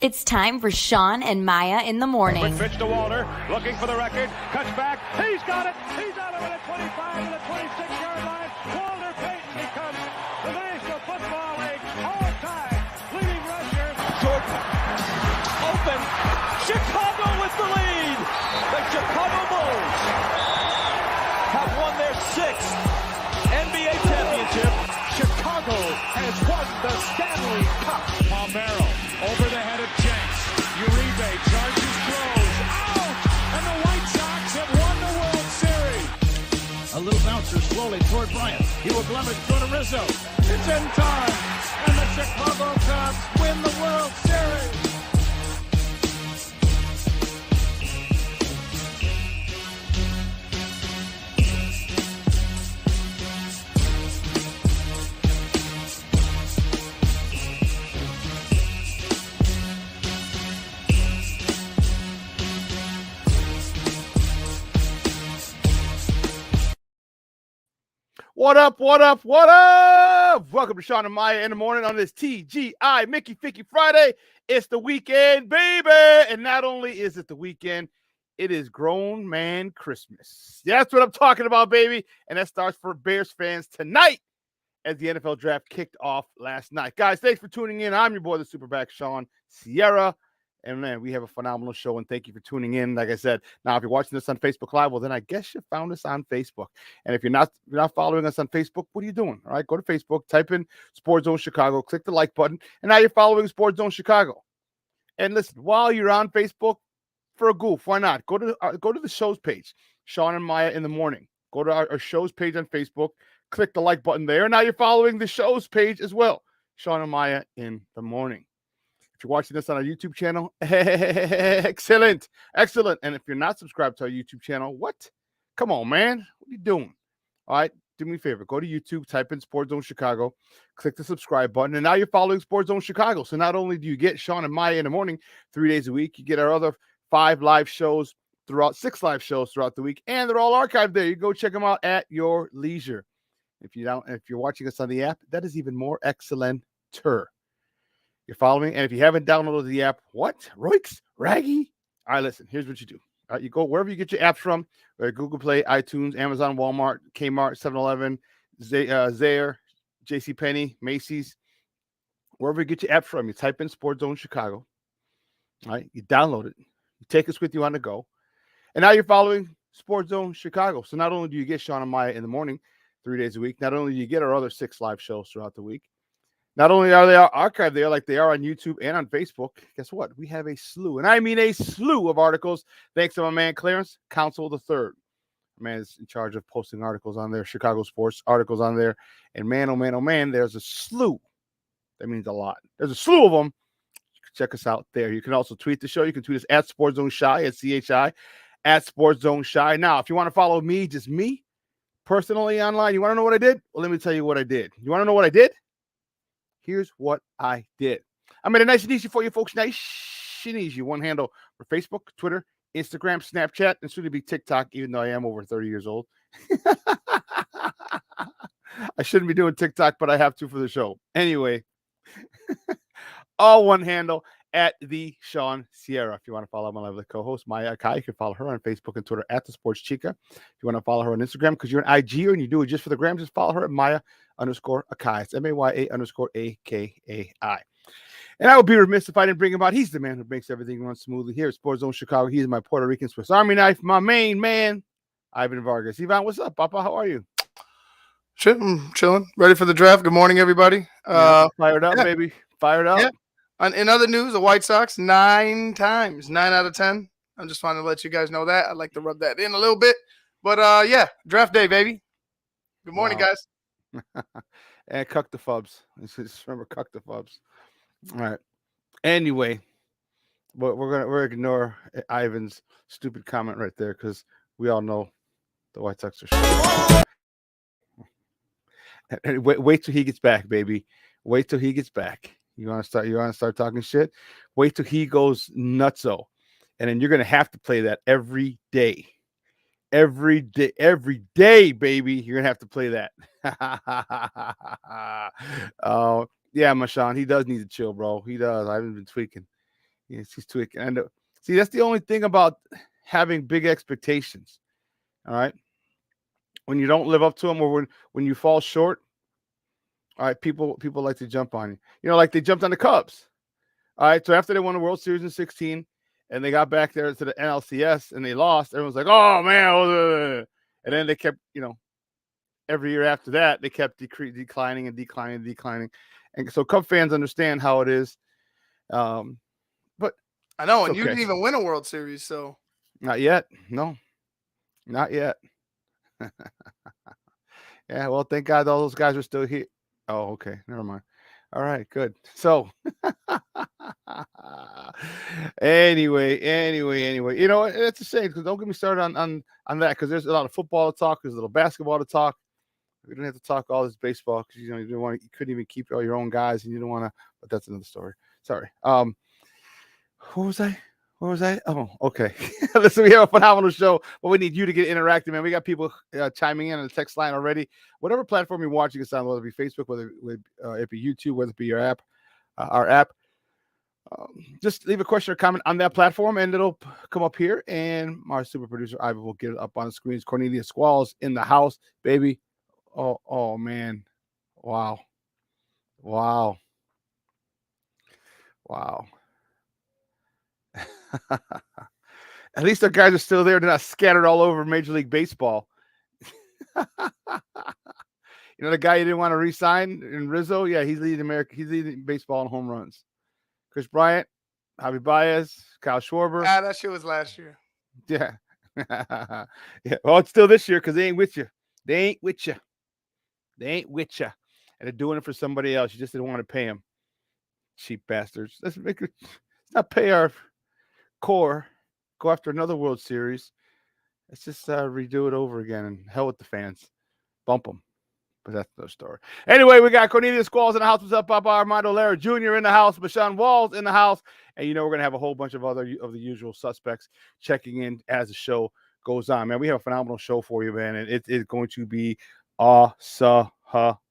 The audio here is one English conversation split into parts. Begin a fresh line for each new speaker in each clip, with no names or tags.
It's time for Shawn and Maya in the morning.
Quick pitch to Walter, looking for the record, cuts back, he's got it, he's out of it at 25 to the 26-yard line. Walter Payton becomes the National Football League all-time leading rusher.
Jordan, open, Chicago with the lead. The Chicago Bulls have won their 6th NBA championship.
Chicago has won the Stanley Cup. Palmero over the head of Jenks. Uribe charges, throws, out! And the White Sox have won the World Series.
A little bouncer slowly toward Bryant. He will glove it, go to Rizzo.
It's in time, and the Chicago Cubs win the World Series.
What up, what up, what up? Welcome to Shawn and Maya in the morning on this TGI Mickey Ficky Friday. It's the weekend, baby. And not only is it the weekend, it is Grown Man Christmas. That's what I'm talking about, baby. And that starts for Bears fans tonight as the NFL draft kicked off last night. Guys, thanks for tuning in. I'm your boy, the Superback Shawn Sierra. And man, we have a phenomenal show, and thank you for tuning in. Like I said, now if you're watching this on Facebook Live, well, then I guess you found us on Facebook. And if you're not following us on Facebook, what are you doing? All right, go to Facebook, type in Sports Zone Chicago, click the like button, and now you're following Sports Zone Chicago. And listen, while you're on Facebook, for a goof, why not? Go to the show's page, Shawn and Maya in the morning. Go to our show's page on Facebook, click the like button there, and now you're following the show's page as well, Shawn and Maya in the morning. If you're watching this on our YouTube channel, excellent. And if you're not subscribed to our YouTube channel, what? Come on, man. What are you doing? All right, do me a favor. Go to YouTube, type in Sports Zone Chicago, click the subscribe button, and now you're following Sports Zone Chicago. So not only do you get Shawn and Maya in the morning 3 days a week, you get our other 6 live shows throughout the week, and they're all archived there. You go check them out at your leisure. If you're watching us on the app, that is even more excellent-er. You're following, and if you haven't downloaded the app, what? Roix? Raggy? All right, listen, here's what you do. All right, you go wherever you get your apps from, Google Play, iTunes, Amazon, Walmart, Kmart, 7-Eleven, Zayre, JCPenney, Macy's, wherever you get your app from, you type in Sports Zone Chicago. All right, you download it. You take us with you on the go. And now you're following Sports Zone Chicago. So not only do you get Shawn and Maya in the morning 3 days a week, not only do you get our other 6 live shows throughout the week, not only are they archived there like they are on YouTube and on Facebook, guess what? We have a slew, and I mean a slew of articles, thanks to my man Clarence Council III. My man is in charge of posting articles on there, Chicago sports articles on there. And man, oh man, there's a slew. That means a lot. There's a slew of them. Check us out there. You can also tweet the show. You can tweet us at Sports Zone Shy, at CHI, at Sports Zone Shy. Now, if you want to follow me, just me, personally online, you want to know what I did? Well, let me tell you what I did. You want to know what I did? Here's what I did. I made it nice and easy for you folks. Nice and easy. One handle for Facebook, Twitter, Instagram, Snapchat, and soon to be TikTok, even though I am over 30 years old. I shouldn't be doing TikTok, but I have to for the show. Anyway, all one handle at the Shawn Sierra. If you want to follow my lovely co-host, Maya Akai, you can follow her on Facebook and Twitter at the Sports Chica. If you want to follow her on Instagram, because you're an IGer and you do it just for the gram, just follow her at Maya_Akai. It's MAYA_AKAI. And I would be remiss if I didn't bring him out. He's the man who makes everything run smoothly here at Sports Zone Chicago. He's my Puerto Rican Swiss Army knife, my main man, Ivan Vargas. Ivan, what's up, Papa? How are you?
I'm chilling. Ready for the draft. Good morning, everybody.
Fired up, baby. Fired up.
Yeah. In other news, the White Sox 9 times, 9 out of 10. I just wanted to let you guys know that. I'd like to rub that in a little bit. But, yeah, draft day, baby. Good morning, guys.
And cuck the fubs. Just remember, cuck the fubs. All right. Anyway, but we're gonna ignore Ivan's stupid comment right there because we all know the White Sox are shit. And wait till he gets back, baby. Wait till he gets back. You want to start talking shit? Wait till he goes nutso, and then you're gonna have to play that every day. Every day, baby. You're gonna have to play that. Oh, yeah, Mashawn. He does need to chill, bro. He does. I haven't been tweaking. Yes, he's tweaking. And see, that's the only thing about having big expectations. All right. When you don't live up to them, or when you fall short, all right, people like to jump on you. You know, like they jumped on the Cubs. All right. So after they won the World Series in 16, and they got back there to the NLCS and they lost, everyone's like, oh man. And then they kept, every year after that, they kept declining. And so Cub fans understand how it is. But
I know, and you didn't even win a World Series, so.
Not yet. No, not yet. Yeah, well, thank God all those guys are still here. Oh, okay. Never mind. All right, good. So anyway, it's a shame because don't get me started on that because there's a lot of football to talk, there's a little basketball to talk. We don't have to talk all this baseball because you couldn't even keep all your own guys and you don't want to, but that's another story. Sorry. Who was I? Where was I? Oh, okay. Listen, we have a phenomenal show, but we need you to get interactive, man. We got people chiming in on the text line already. Whatever platform you're watching us on, whether it be Facebook, whether it be YouTube, whether it be your app, our app, just leave a question or comment on that platform, and it'll come up here, and our super producer, Ivan, will get it up on the screens. Cornelia Squalls in the house, baby. Oh, man. Wow. At least our guys are still there. They're not scattered all over Major League Baseball. The guy you didn't want to re-sign in Rizzo? Yeah, he's leading America. He's leading baseball in home runs. Chris Bryant, Javi Baez, Kyle Schwarber.
That shit was last year.
Yeah. Yeah. Well, it's still this year because they ain't with you. And they're doing it for somebody else. You just didn't want to pay them. Cheap bastards. Let's not pay our core. Go after another World Series. Let's just redo it over again and hell with the fans. Bump them. But that's no story. Anyway, we got Cornelius Squalls in the house. What's up, Papa Armando Lara Jr. in the house. Bashan Walls in the house. And we're going to have a whole bunch of other of the usual suspects checking in as the show goes on. Man, we have a phenomenal show for you, man. And it is going to be awesome. What?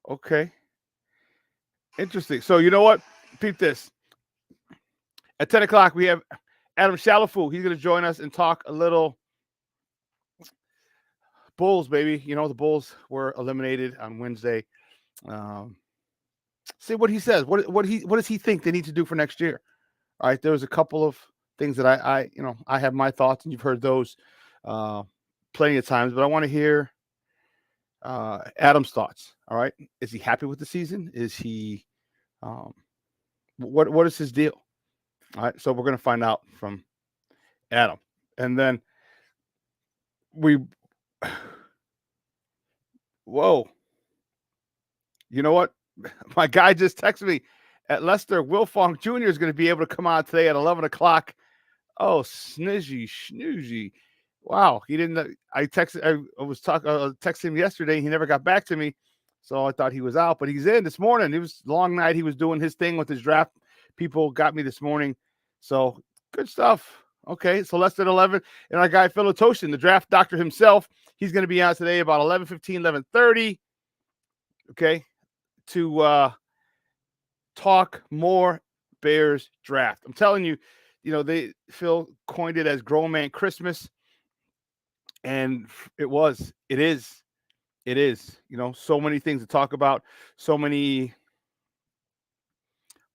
Okay. Interesting. So you know what? Peep this. At 10 o'clock, we have Adam Shalafu. He's going to join us and talk a little Bulls, baby. The Bulls were eliminated on Wednesday. See what he says. What does he think they need to do for next year? All right. There was a couple of things that I have my thoughts, and you've heard those plenty of times, but I want to hear Adam's thoughts. All right. Is he happy with the season? Is he what is his deal? All right. So we're going to find out from Adam. And then whoa. You know what? My guy just texted me at Lester. Will Fong Jr. is going to be able to come on today at 11 o'clock. Oh, snoozy. Wow. He didn't. I was texting him yesterday. He never got back to me. So I thought he was out, but he's in this morning. It was a long night. He was doing his thing with his draft. People got me this morning. So good stuff. Okay. So Lester at 11. And our guy, Phil Toshin, the draft doctor himself, he's going to be on today about 11:15, 11:30. Okay. To talk more Bears draft. I'm telling you, Phil coined it as Grown Man Christmas. And it is, so many things to talk about, so many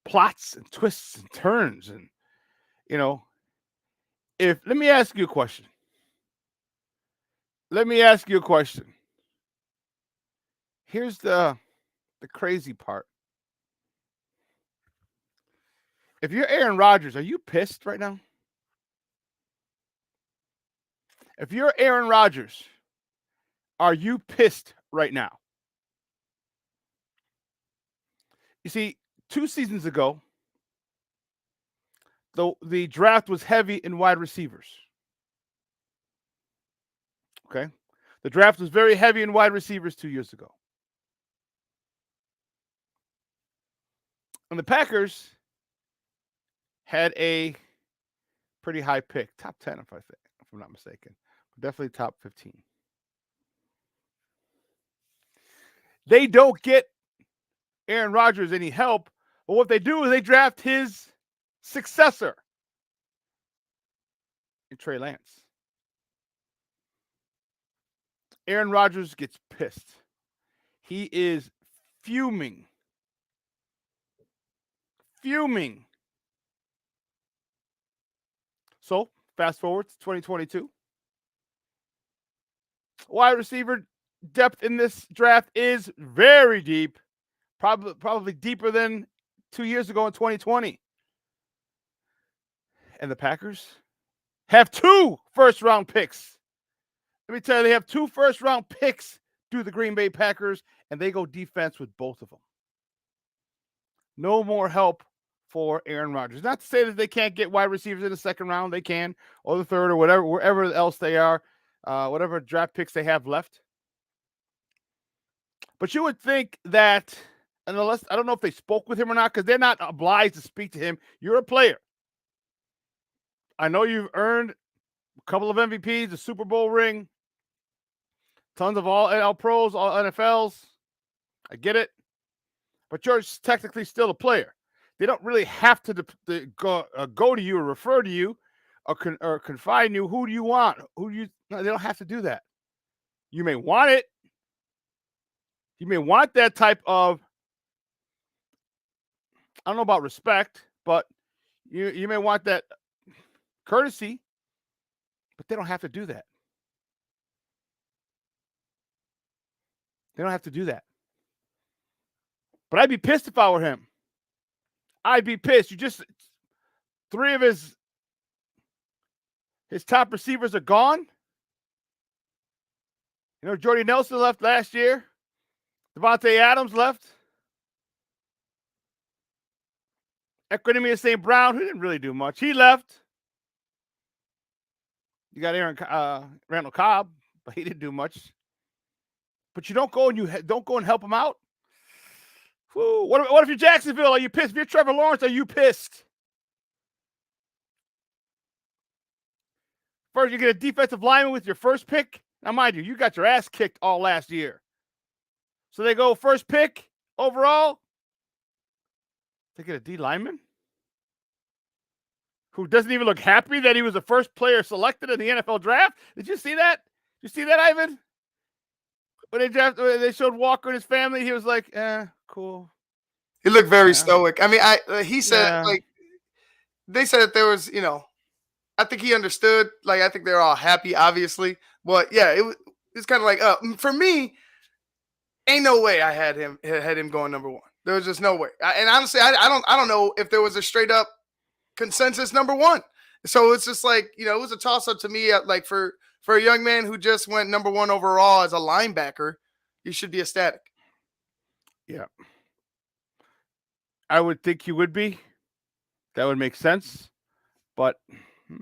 plots and twists and turns. And, let me ask you a question. Here's the crazy part. If you're Aaron Rodgers, are you pissed right now? If you're Aaron Rodgers, are you pissed right now? You see, 2 seasons ago, the draft was heavy in wide receivers. Okay? The draft was very heavy in wide receivers 2 years ago. And the Packers had a pretty high pick, top 10 if I'm not mistaken. Definitely top 15. They don't get Aaron Rodgers any help, but what they do is they draft his successor in Trey Lance. Aaron Rodgers gets pissed. He is fuming. Fuming. So, fast forward to 2022. Wide receiver depth in this draft is very deep. Probably deeper than 2 years ago in 2020. And the Packers have 2 first-round picks. Let me tell you, they have 2 first-round picks through the Green Bay Packers, and they go defense with both of them. No more help for Aaron Rodgers. Not to say that they can't get wide receivers in the second round. They can, or the third, or whatever, wherever else they are, whatever draft picks they have left. But you would think that, unless, I don't know if they spoke with him or not, because they're not obliged to speak to him. You're a player. I know you've earned a couple of MVPs, a Super Bowl ring, tons of all NL pros, all NFLs. I get it. But you're technically still a player. They don't really have to go to you or refer to you or confide in you. Who do you want? No, they don't have to do that. You may want it. You may want that type of, I don't know about respect, but you may want that courtesy, but they don't have to do that. They don't have to do that. But I'd be pissed if I were him. I'd be pissed. 3 of his top receivers are gone. You know, Jordy Nelson left last year. Devontae Adams left. Equinemius St. Brown, who didn't really do much, he left. You got Randall Cobb, but he didn't do much. But you don't go and help him out. Whew, what if you're Jacksonville? Are you pissed? If you're Trevor Lawrence, are you pissed? First, you get a defensive lineman with your first pick. Now, mind you, you got your ass kicked all last year. So they go first pick overall. They get a D lineman who doesn't even look happy that he was the first player selected in the NFL draft. Did you see that? Did you see that, Ivan? When they showed Walker and his family, he was like, cool.
He looked very stoic. I mean, he said, like, they said that there was, I think he understood. Like, I think they're all happy, obviously. But, yeah, it's kind of like, for me, ain't no way I had him going number 1. There was just no way. And honestly, I don't know if there was a straight up consensus number 1. So it's just like, it was a toss up to me. Like for a young man who just went number 1 overall as a linebacker, you should be ecstatic.
Yeah. I would think you would be. That would make sense. But I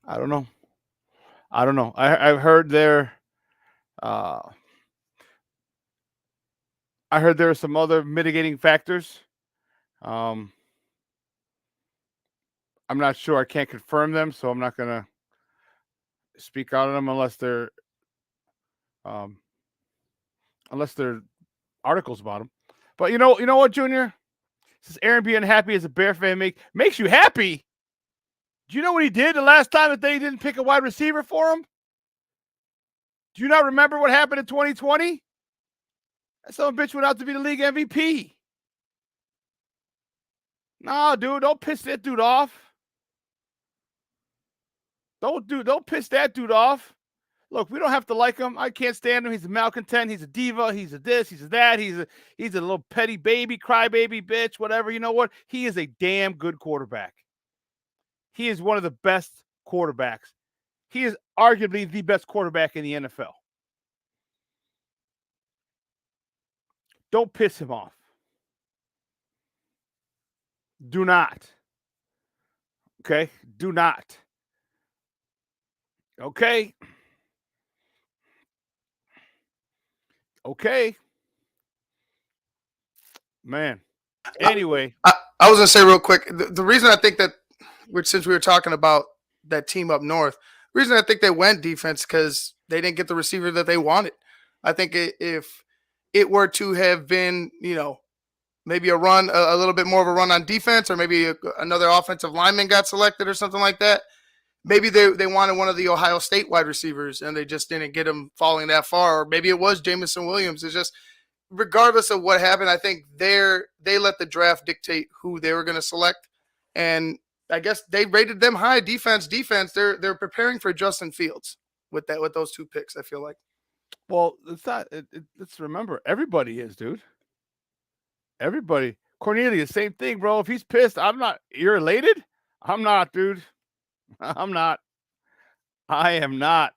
don't know. I've heard there are some other mitigating factors. I'm not sure. I can't confirm them, so I'm not going to speak out on them unless they're articles about them. But you know what, Junior? Says Aaron being happy as a Bear fan makes you happy. Do you know what he did the last time that they didn't pick a wide receiver for him? Do you not remember what happened in 2020? That son of a bitch went out to be the league MVP. No, dude, don't piss that dude off. Don't piss that dude off. Look, we don't have to like him. I can't stand him. He's a malcontent. He's a diva. He's a this. He's a that. He's a little petty baby, crybaby bitch, whatever. You know what? He is a damn good quarterback. He is one of the best quarterbacks. He is arguably the best quarterback in the NFL. Don't piss him off. Do not. Okay? Do not. Okay? Okay. Man. Anyway.
I was going to say real quick, the reason I think that, since we were talking about that team up north, the reason I think they went defense because they didn't get the receiver that they wanted. I think if it were to have been, maybe a little bit more of a run on defense, or maybe another offensive lineman got selected or something like that, maybe they wanted one of the Ohio State wide receivers and they just didn't get him falling that far. Or maybe it was Jamison Williams. It's just, regardless of what happened, I think they let the draft dictate who they were going to select. And I guess they rated them high. Defense. They're preparing for Justin Fields with those 2 picks, I feel like.
Well, it's not. Let's remember, everybody is, dude. Everybody. Cornelius, same thing, bro. If he's pissed, I'm not. You're elated? I'm not, dude. I'm not. I am not.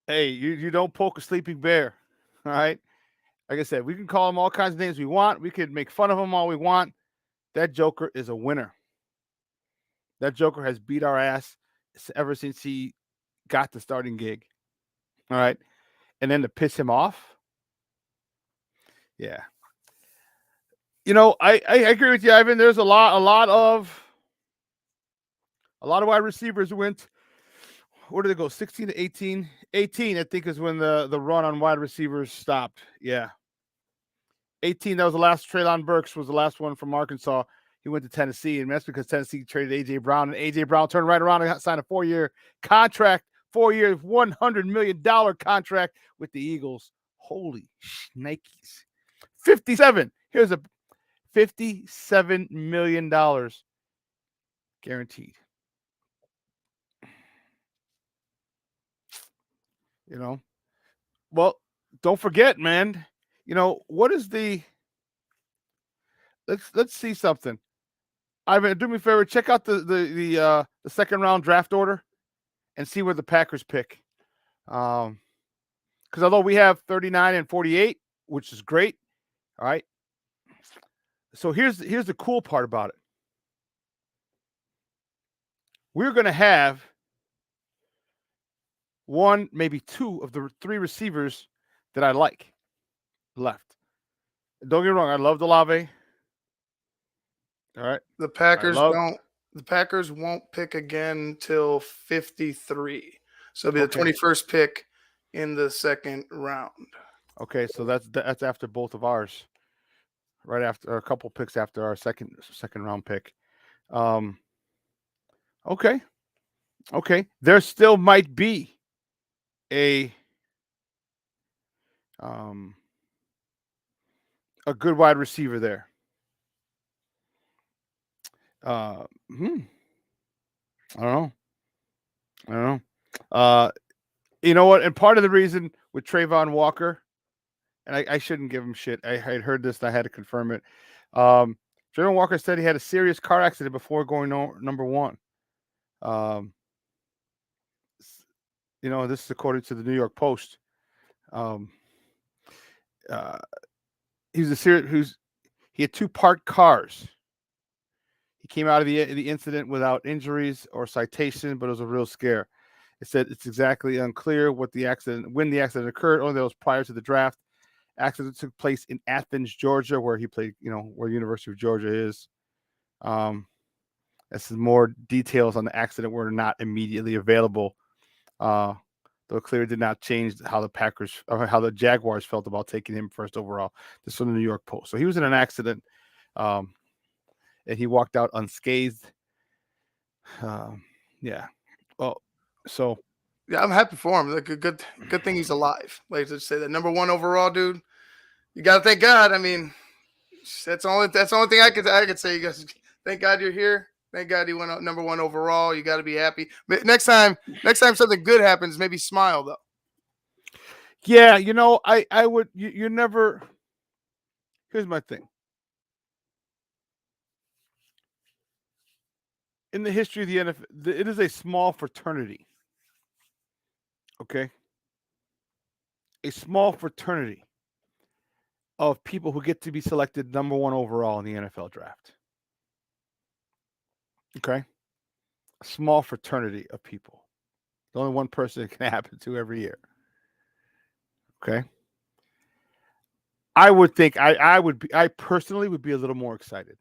Hey, you don't poke a sleeping bear. All right? Like I said, we can call him all kinds of names we want. We could make fun of him all we want. That Joker is a winner. That Joker has beat our ass ever since he got the starting gig. All right? And then to piss him off? Yeah. I agree with you, Ivan. There's a lot of wide receivers who went. Where did they go? 16 to 18. 18, I think, is when the run on wide receivers stopped. Yeah. 18, that was the last. Treylon Burks was the last one from Arkansas. He went to Tennessee, and that's because Tennessee traded A.J. Brown, and A.J. Brown turned right around and signed a 4-year contract, 4 years, $100 million contract with the Eagles. Holy shnikes. 57. Here's a $57 million guaranteed. Well, don't forget, man. What is the? Let's see something. Ivan, do me a favor. Check out the second round draft order, and see where the Packers pick. Because although we have 39 and 48, which is great, all right. So here's the cool part about it. We're going to have one, maybe 2 of the 3 receivers that I like left. Don't get me wrong, I love Olave. All right.
The Packers won't pick again till 53. So it'll be the 21st pick in the second round.
Okay, so that's after both of ours. Right after, a couple picks after our second round pick. Okay. There still might be a good wide receiver there. I don't know. You know what? And part of the reason with Trayvon Walker, and I shouldn't give him shit. I had heard this and I had to confirm it. Trayvon Walker said he had a serious car accident before going number 1. This is according to the New York Post. He had 2 parked cars. He came out of the incident without injuries or citation, but it was a real scare. It said it's exactly unclear when the accident occurred. Only that was prior to the draft. Accident took place in Athens, Georgia, where he played, where University of Georgia is. This is more details on the accident were not immediately available. Though clearly did not change how the Jaguars felt about taking him first overall. This from the New York Post. So he was in an accident, and he walked out unscathed. Yeah. Well, so
yeah, I'm happy for him. Like a good thing he's alive. Like to say that number 1 overall, dude. You gotta thank God. I mean, that's the only thing I could say. You guys, thank God you're here. Thank God he went out number 1 overall. You got to be happy. But next time something good happens, maybe smile though.
Yeah, I would. You never. Here's my thing. In the history of the NFL, it is a small fraternity. Okay, a small fraternity of people who get to be selected number one overall in the NFL draft. Okay, a small fraternity of people. There's only one person it can happen to every year. Okay, I would think I personally would be a little more excited.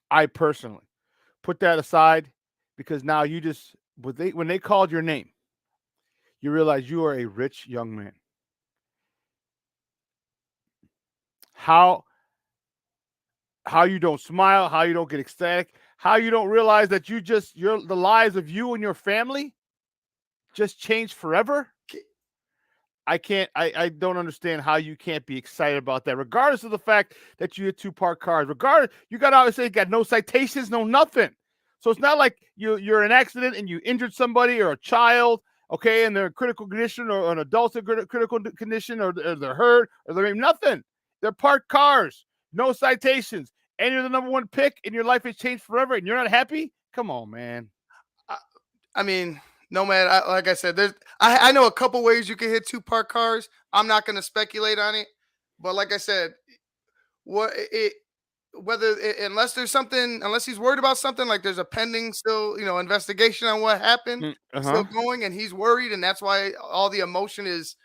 I personally put that aside because now you just when they called your name, you realize you are a rich young man. How you don't smile, how you don't get ecstatic, how you don't realize that the lives of you and your family just changed forever. I don't understand how you can't be excited about that, regardless of the fact that you had two parked cars. Regardless, you got no citations, no nothing. So it's not like you're in an accident and you injured somebody or a child, okay, and they're in critical condition, or an adult in critical condition, or they're hurt, or they're nothing. They're parked cars, no citations, and you're the number one pick, and your life has changed forever, and you're not happy. Come on, man.
I mean, no, man. Like I said, I know a couple ways you can hit two parked cars. I'm not going to speculate on it, but like I said, unless there's something, unless he's worried about something, like there's a pending still, investigation on what happened, still going, and he's worried, and that's why all the emotion is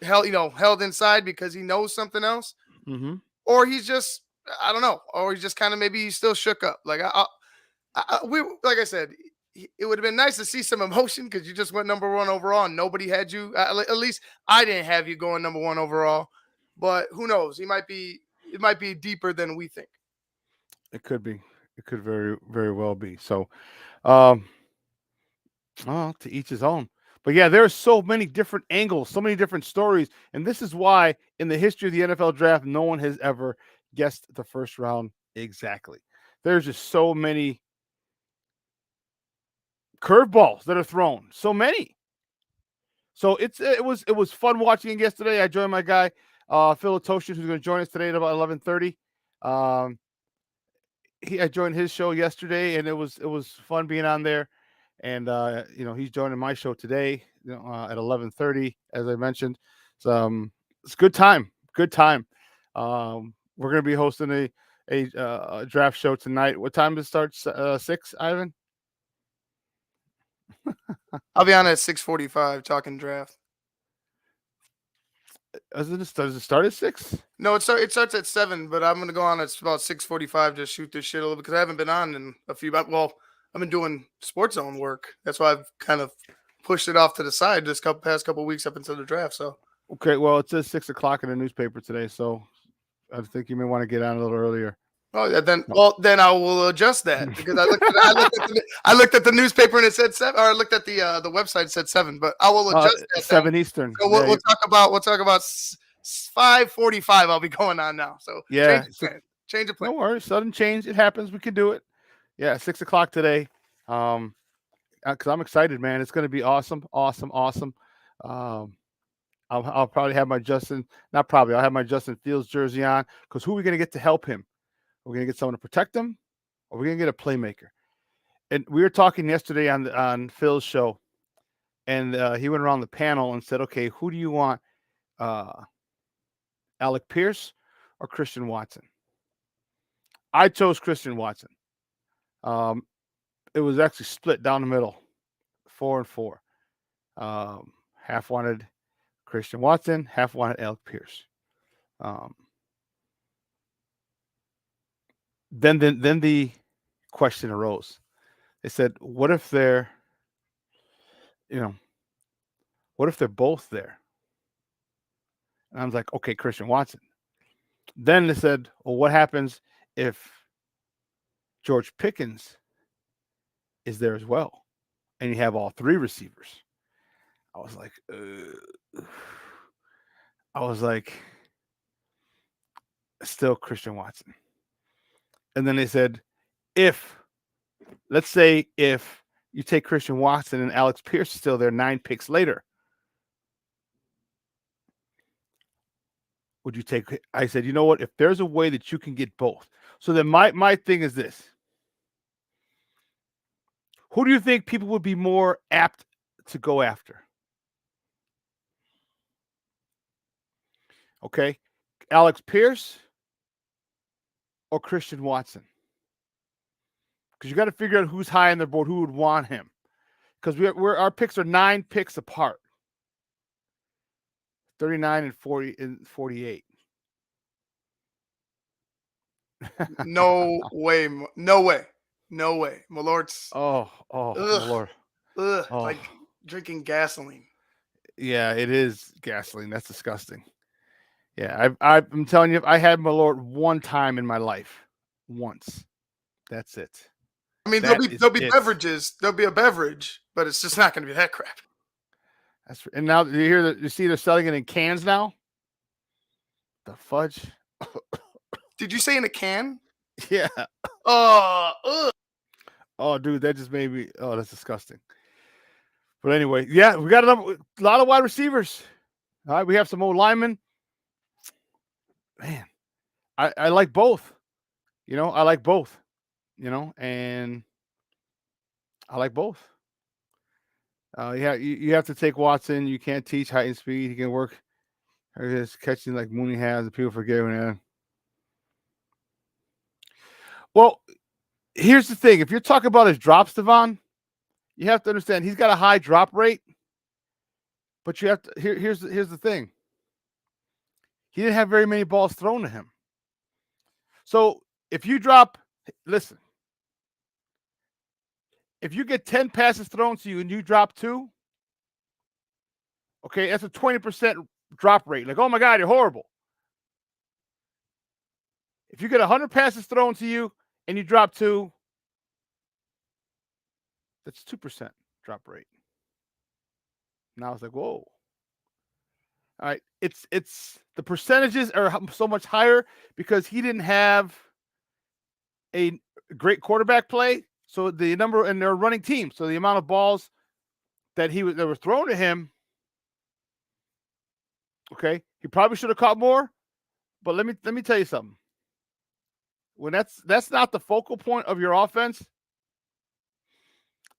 held inside because he knows something else, or he's just, I don't know, or he's just kind of, maybe he's still shook up. Like like I said, it would have been nice to see some emotion because you just went number one overall and nobody had you. At least I didn't have you going number one overall. But who knows? It might be deeper than we think.
It could be. It could very, very well be. So, well, to each his own. But yeah, there are so many different angles, so many different stories. And this is why in the history of the NFL draft, no one has ever guessed the first round exactly. There's just so many curveballs that are thrown. So many. So it was fun watching it yesterday. I joined my guy, Phil Atoshin, who's going to join us today at about 11:30. I joined his show yesterday, and it was fun being on there. And he's joining my show today, at 11:30, as I mentioned. So it's good time. Good time. We're going to be hosting a draft show tonight. What time does it start? 6, Ivan?
I'll be on at 6:45 talking draft.
Does it start at 6?
No, it starts at 7, but I'm gonna go on at about 6:45 to shoot this shit a little because I haven't been on in a few. Well, I've been doing Sports Zone work. That's why I've kind of pushed it off to the side this past couple weeks up until the draft. So
okay, well, it says 6 o'clock in the newspaper today, so I think you may want to get on a little earlier.
Oh, yeah, then I will adjust that because I looked at the newspaper and it said 7, or I looked at the website, it said 7, but I will adjust that
7 Eastern.
So we'll talk about 5:45. I'll be going on now. So
yeah,
change of plan.
No worries, sudden change, it happens. We can do it. Yeah, 6 o'clock today. Because I'm excited, man. It's going to be awesome. I'll probably have my I'll have my Justin Fields jersey on because who are we going to get to help him? Are we going to get someone to protect him, or are we going to get a playmaker? And we were talking yesterday on Phil's show, and he went around the panel and said, okay, who do you want, Alec Pierce or Christian Watson? I chose Christian Watson. It was actually split down the middle, 4-4. Half wanted Christian Watson, half wanted Alec Pierce. Then the question arose. They said, what if they're both there? And I was like, okay, Christian Watson. Then they said, well, what happens if George Pickens is there as well, and you have all three receivers? I was like, still Christian Watson. And then they said, let's say if you take Christian Watson and Alex Pierce is still there 9 picks later, would you take? I said, you know what? If there's a way that you can get both. So then my thing is this. Who do you think people would be more apt to go after? Okay. Alex Pierce or Christian Watson? Because you got to figure out who's high on their board, who would want him. Because our picks are 9 picks apart. 39 and 40 and 48.
No way. No way. No way. Malort's.
Oh, Lord.
Like drinking gasoline.
Yeah, it is gasoline. That's disgusting. Yeah, I'm telling you, I had Malort one time in my life. Once. That's it.
I mean, there'll be beverages. There'll be a beverage, but it's just not going to be that crap.
And now you see they're selling it in cans now. The fudge.
Did you say in a can?
Yeah.
Oh,
dude, that just made me. Oh, that's disgusting. But anyway, yeah, we got a lot of wide receivers. All right, we have some old linemen. Man, I like both. I like both. And I like both. You have to take Watson. You can't teach height and speed. He can work. Just catching like Mooney has, and people forget when that. Well, here's the thing. If you're talking about his drops, Devon, you have to understand he's got a high drop rate. But you have to here's the thing. He didn't have very many balls thrown to him. So if you if you get 10 passes thrown to you and you drop 2, okay, that's a 20% drop rate. Like, oh my God, you're horrible. If you get 100 passes thrown to you and you drop 2, that's 2% drop rate. Now it's like, whoa. All right, it's the percentages are so much higher because he didn't have a great quarterback play. So the number, and they're running team. So the amount of balls that were thrown to him, okay, he probably should have caught more. But let me tell you something. When that's not the focal point of your offense,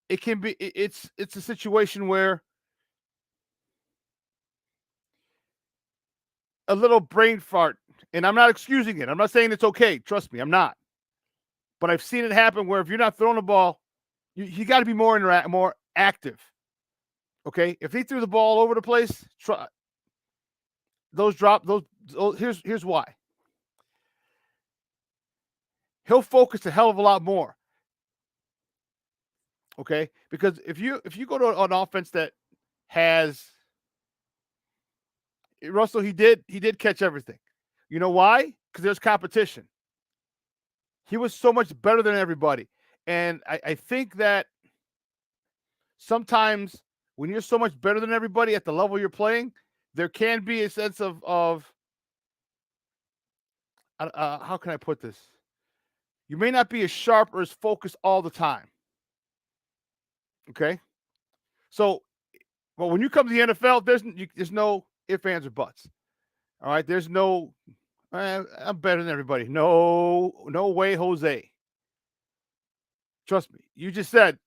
it can be. It's a situation where a little brain fart, and I'm not excusing it. I'm not saying it's okay. Trust me, I'm not. But I've seen it happen where if you're not throwing the ball, you got to be more active. Okay, if he threw the ball all over the place, here's why. He'll focus a hell of a lot more. Okay, because if you go to an offense that has Russell, he did catch everything. You know why? Because there's competition. He was so much better than everybody. And I think that sometimes when you're so much better than everybody at the level you're playing, there can be a sense of how can I put this? You may not be as sharp or as focused all the time. Okay? So, but when you come to the NFL, there's no ifs, ands, or buts. All right? There's no, I'm better than everybody. No way, Jose. Trust me. You said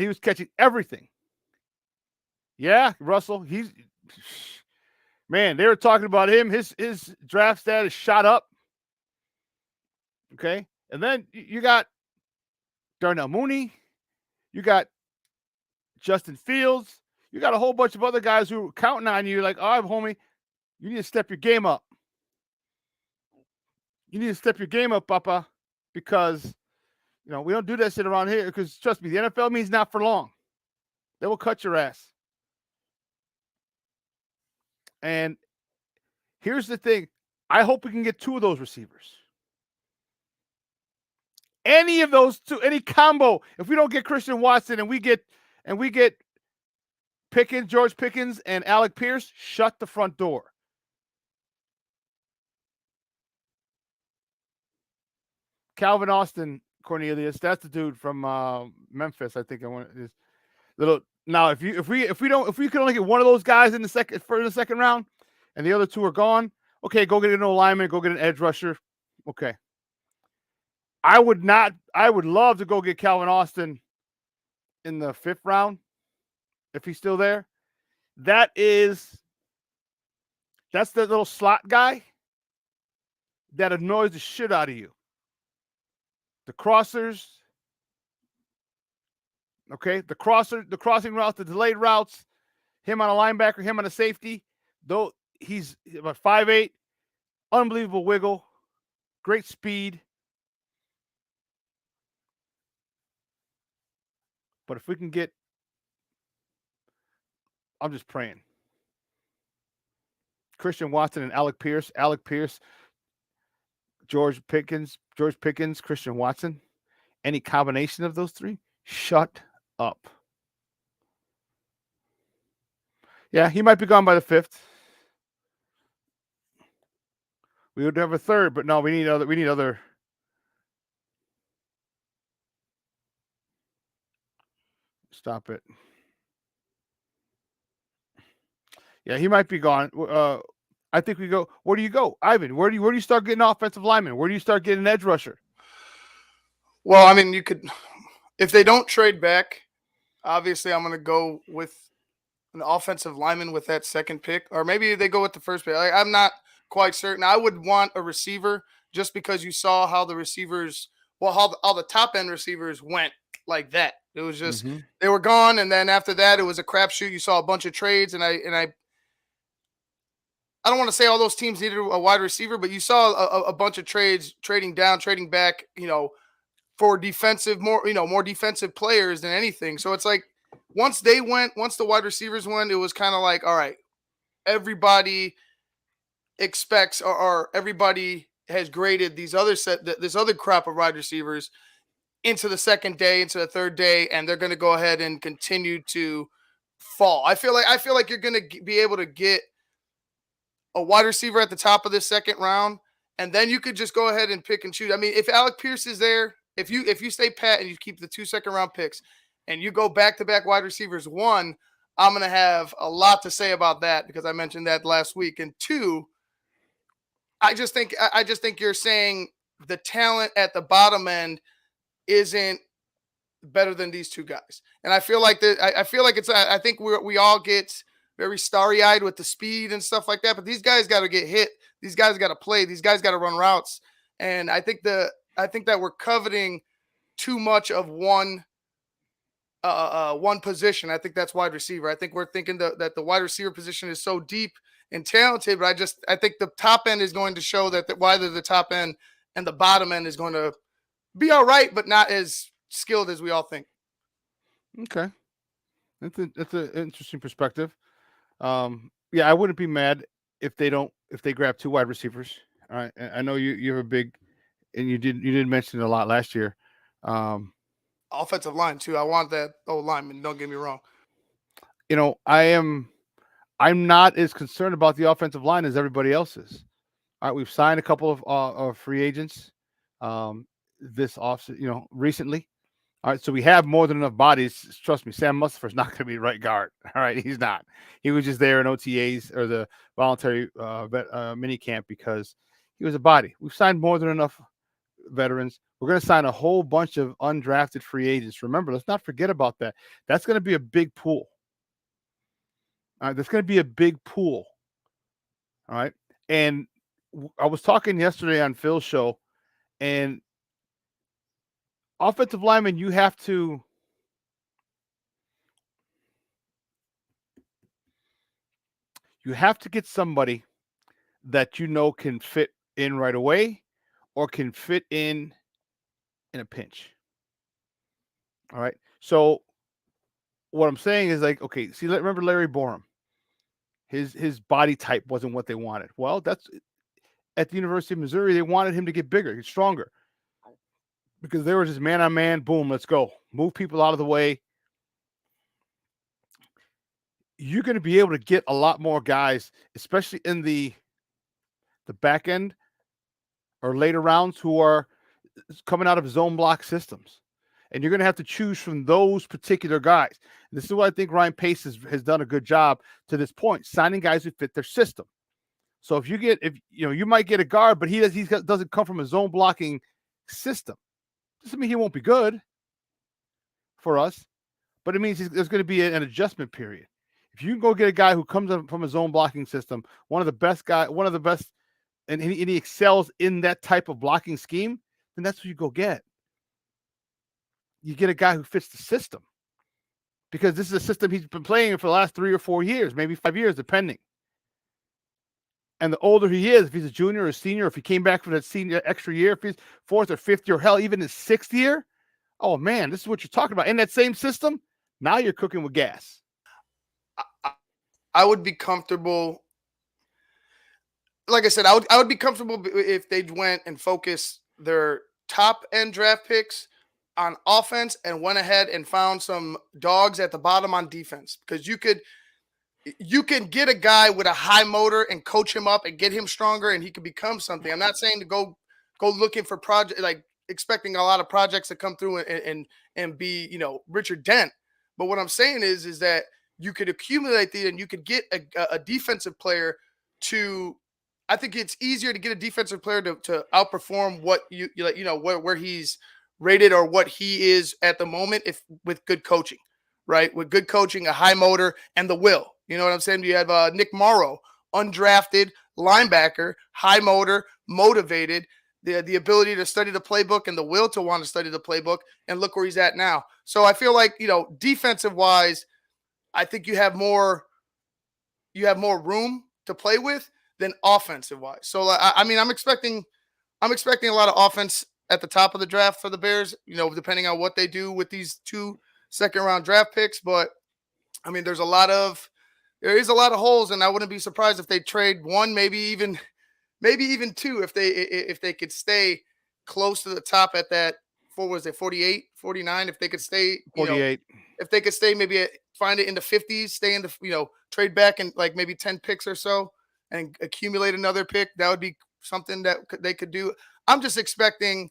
he was catching everything. Yeah, Russell. Man, they were talking about him. His draft status shot up. Okay. And then you got Darnell Mooney. You got Justin Fields. You got a whole bunch of other guys who are counting on you like, oh, homie, you need to step your game up. You need to step your game up, Papa, because, we don't do that shit around here because, trust me, the NFL means not for long. They will cut your ass. And here's the thing. I hope we can get 2 of those receivers. Any of those 2, any combo. If we don't get Christian Watson and we get George Pickens and Alec Pierce, shut the front door. Calvin Austin, Cornelius, that's the dude from Memphis. I think I want this little. Now, if we can only get one of those guys in the second round, and the other two are gone, okay, go get an O-lineman, go get an edge rusher. Okay. I would love to go get Calvin Austin in the 5th round if he's still there. That's the little slot guy that annoys the shit out of you. The crossers, okay, the crossing routes, the delayed routes, him on a linebacker, him on a safety. Though he's about 5'8", unbelievable wiggle, great speed. But if we can get, I'm just praying. Christian Watson and Alec Pierce, George Pickens, Christian Watson, any combination of those three, shut up. Yeah, he might be gone by the 5th. We would have a 3rd, but no, we need other. Stop it. Yeah, he might be gone. I think we go. Where do you go, Ivan? Where do you start getting offensive linemen? Where do you start getting an edge rusher?
Well, I mean, you could, if they don't trade back, obviously I'm going to go with an offensive lineman with that 2nd pick, or maybe they go with the 1st pick. I'm not quite certain. I would want a receiver just because you saw how the receivers, how the top end receivers went like that. It was just they were gone, and then after that, it was a crapshoot. You saw a bunch of trades, and I don't want to say all those teams needed a wide receiver, but you saw a bunch of trades, trading down, trading back, for defensive, more defensive players than anything. So it's like once the wide receivers went, it was kind of like, all right, everybody expects or everybody has graded this other crop of wide receivers into the 2nd day, into the 3rd day, and they're going to go ahead and continue to fall. I feel like you're going to be able to get a wide receiver at the top of the 2nd round, and then you could just go ahead and pick and choose. I mean, if Alec Pierce is there, if you stay pat and you keep the 2 second-round picks, and you go back-to-back wide receivers, 1, I'm going to have a lot to say about that because I mentioned that last week, and 2, I just think you're saying the talent at the bottom end isn't better than these 2 guys, and I feel like I think we all get very starry-eyed with the speed and stuff like that. But these guys got to get hit. These guys got to play. These guys got to run routes. And I think that we're coveting too much of one position. I think that's wide receiver. I think we're thinking that the wide receiver position is so deep and talented. But I think the top end is going to show that either the top end and the bottom end is going to be all right, but not as skilled as we all think.
Okay, that's an interesting perspective. Yeah, I wouldn't be mad if they grab 2 wide receivers. All right, I know you have a big, and you did mention it a lot last year.
Offensive line too. I want that lineman. Don't get me wrong.
I'm not as concerned about the offensive line as everybody else is. All right, we've signed a couple of free agents this offseason, recently. All right, so we have more than enough bodies. Trust me, Sam Mustipher's not going to be right guard. All right, he's not. He was just there in OTAs or the voluntary mini camp because he was a body. We've signed more than enough veterans. We're going to sign a whole bunch of undrafted free agents. Remember, let's not forget about that. That's going to be a big pool. All right, that's going to be a big pool. All right, and I was talking yesterday on Phil's show, and offensive lineman, you have to get somebody that can fit in right away or can fit in a pinch. All right. So what I'm saying is okay, see, remember Larry Borum? His body type wasn't what they wanted. Well, that's at the University of Missouri. They wanted him to get bigger, get stronger. Because they were just man on man, boom, let's go. Move people out of the way. You're going to be able to get a lot more guys, especially in the back end or later rounds, who are coming out of zone block systems. And you're going to have to choose from those particular guys. And this is what I think Ryan Pace has done a good job to this point, signing guys who fit their system. So if you might get a guard, but he doesn't come from a zone blocking system. Doesn't mean he won't be good for us, but it means there's going to be an adjustment period. If you can go get a guy who comes from a zone blocking system, one of the best, and he excels in that type of blocking scheme, then that's what you go get. You get a guy who fits the system, because this is a system he's been playing for the last 3 or 4 years, maybe 5 years, depending. And the older he is, if he's a junior or a senior, if he came back for that senior extra year, if he's 4th or 5th year, or hell, even his 6th year, oh man, this is what you're talking about. In that same system, now you're cooking with gas.
I would be comfortable. Like I said, I would be comfortable if they went and focused their top end draft picks on offense and went ahead and found some dogs at the bottom on defense, because you can get a guy with a high motor and coach him up and get him stronger, and he could become something. I'm not saying to go looking for project, like expecting a lot of projects to come through and be, Richard Dent. But what I'm saying is that you could accumulate and you could get a defensive player to. I think it's easier to get a defensive player to outperform what where he's rated or what he is at the moment, if with good coaching, right? With good coaching, a high motor, and the will. You know what I'm saying? You have Nick Morrow, undrafted linebacker, high motor, motivated, the ability to study the playbook and the will to want to study the playbook, and look where he's at now. So I feel like, defensive wise, I think you have more room to play with than offensive wise. So I'm expecting a lot of offense at the top of the draft for the Bears, depending on what they do with these 2 second-round draft picks. But I mean, there is a lot of holes, and I wouldn't be surprised if they trade 1, maybe even 2, if they could stay close to the top at that 48, 49, if they could stay
48.
If they could stay, maybe find it in the 50s, stay in the, trade back and like maybe 10 picks or so and accumulate another pick. That would be something that they could do. I'm expecting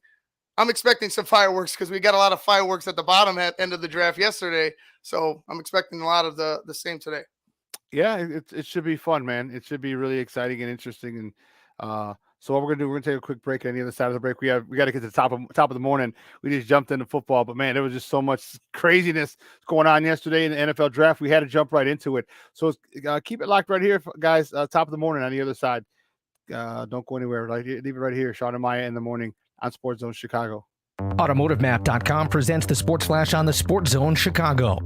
some fireworks, because we got a lot of fireworks at the bottom end of the draft yesterday. So I'm expecting a lot of the same today.
Yeah, it should be fun, man. It should be really exciting and interesting. And so what we're gonna do, we're gonna take a quick break. On the other side of the break, we got to get to the top of the morning. We just jumped into football, but man, there was just so much craziness going on yesterday in the NFL draft. We had to jump right into it. So keep it locked right here, guys. Top of the morning on the other side. Don't go anywhere. Leave it right here. Shawn and Maya in the morning on Sports Zone Chicago.
AutomotiveMap.com presents the Sports Flash on the Sports Zone Chicago.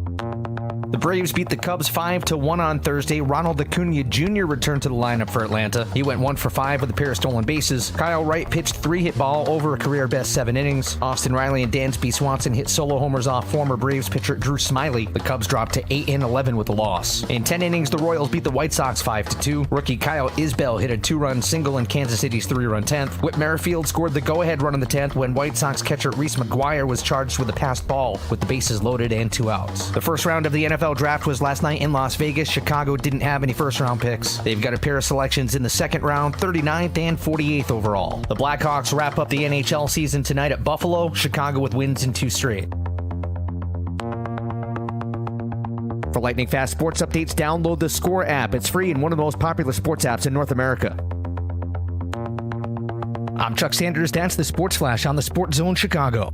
The Braves beat the Cubs 5-1 on Thursday. Ronald Acuna Jr. returned to the lineup for Atlanta. He went 1 for 5 with a pair of stolen bases. Kyle Wright pitched 3-hit ball over a career-best 7 innings. Austin Riley and Dansby Swanson hit solo homers off former Braves pitcher Drew Smyly. The Cubs dropped to 8-11 with a loss. In 10 innings, the Royals beat the White Sox 5-2. Rookie Kyle Isbell hit a 2-run single in Kansas City's 3-run 10th. Whit Merrifield scored the go-ahead run in the 10th when White Sox catcher Reese McGuire was charged with a passed ball with the bases loaded and 2 outs. The first round of the NFL draft was last night in Las Vegas. Chicago didn't have any first-round picks. They've got a pair of selections in the second round, 39th and 48th overall. The Blackhawks wrap up the NHL season tonight at Buffalo. Chicago with wins in 2 straight. For lightning fast sports updates, download the Score app. It's free and one of the most popular sports apps in North America. I'm Chuck Sanders. That's the Sports Flash on the Sports Zone Chicago.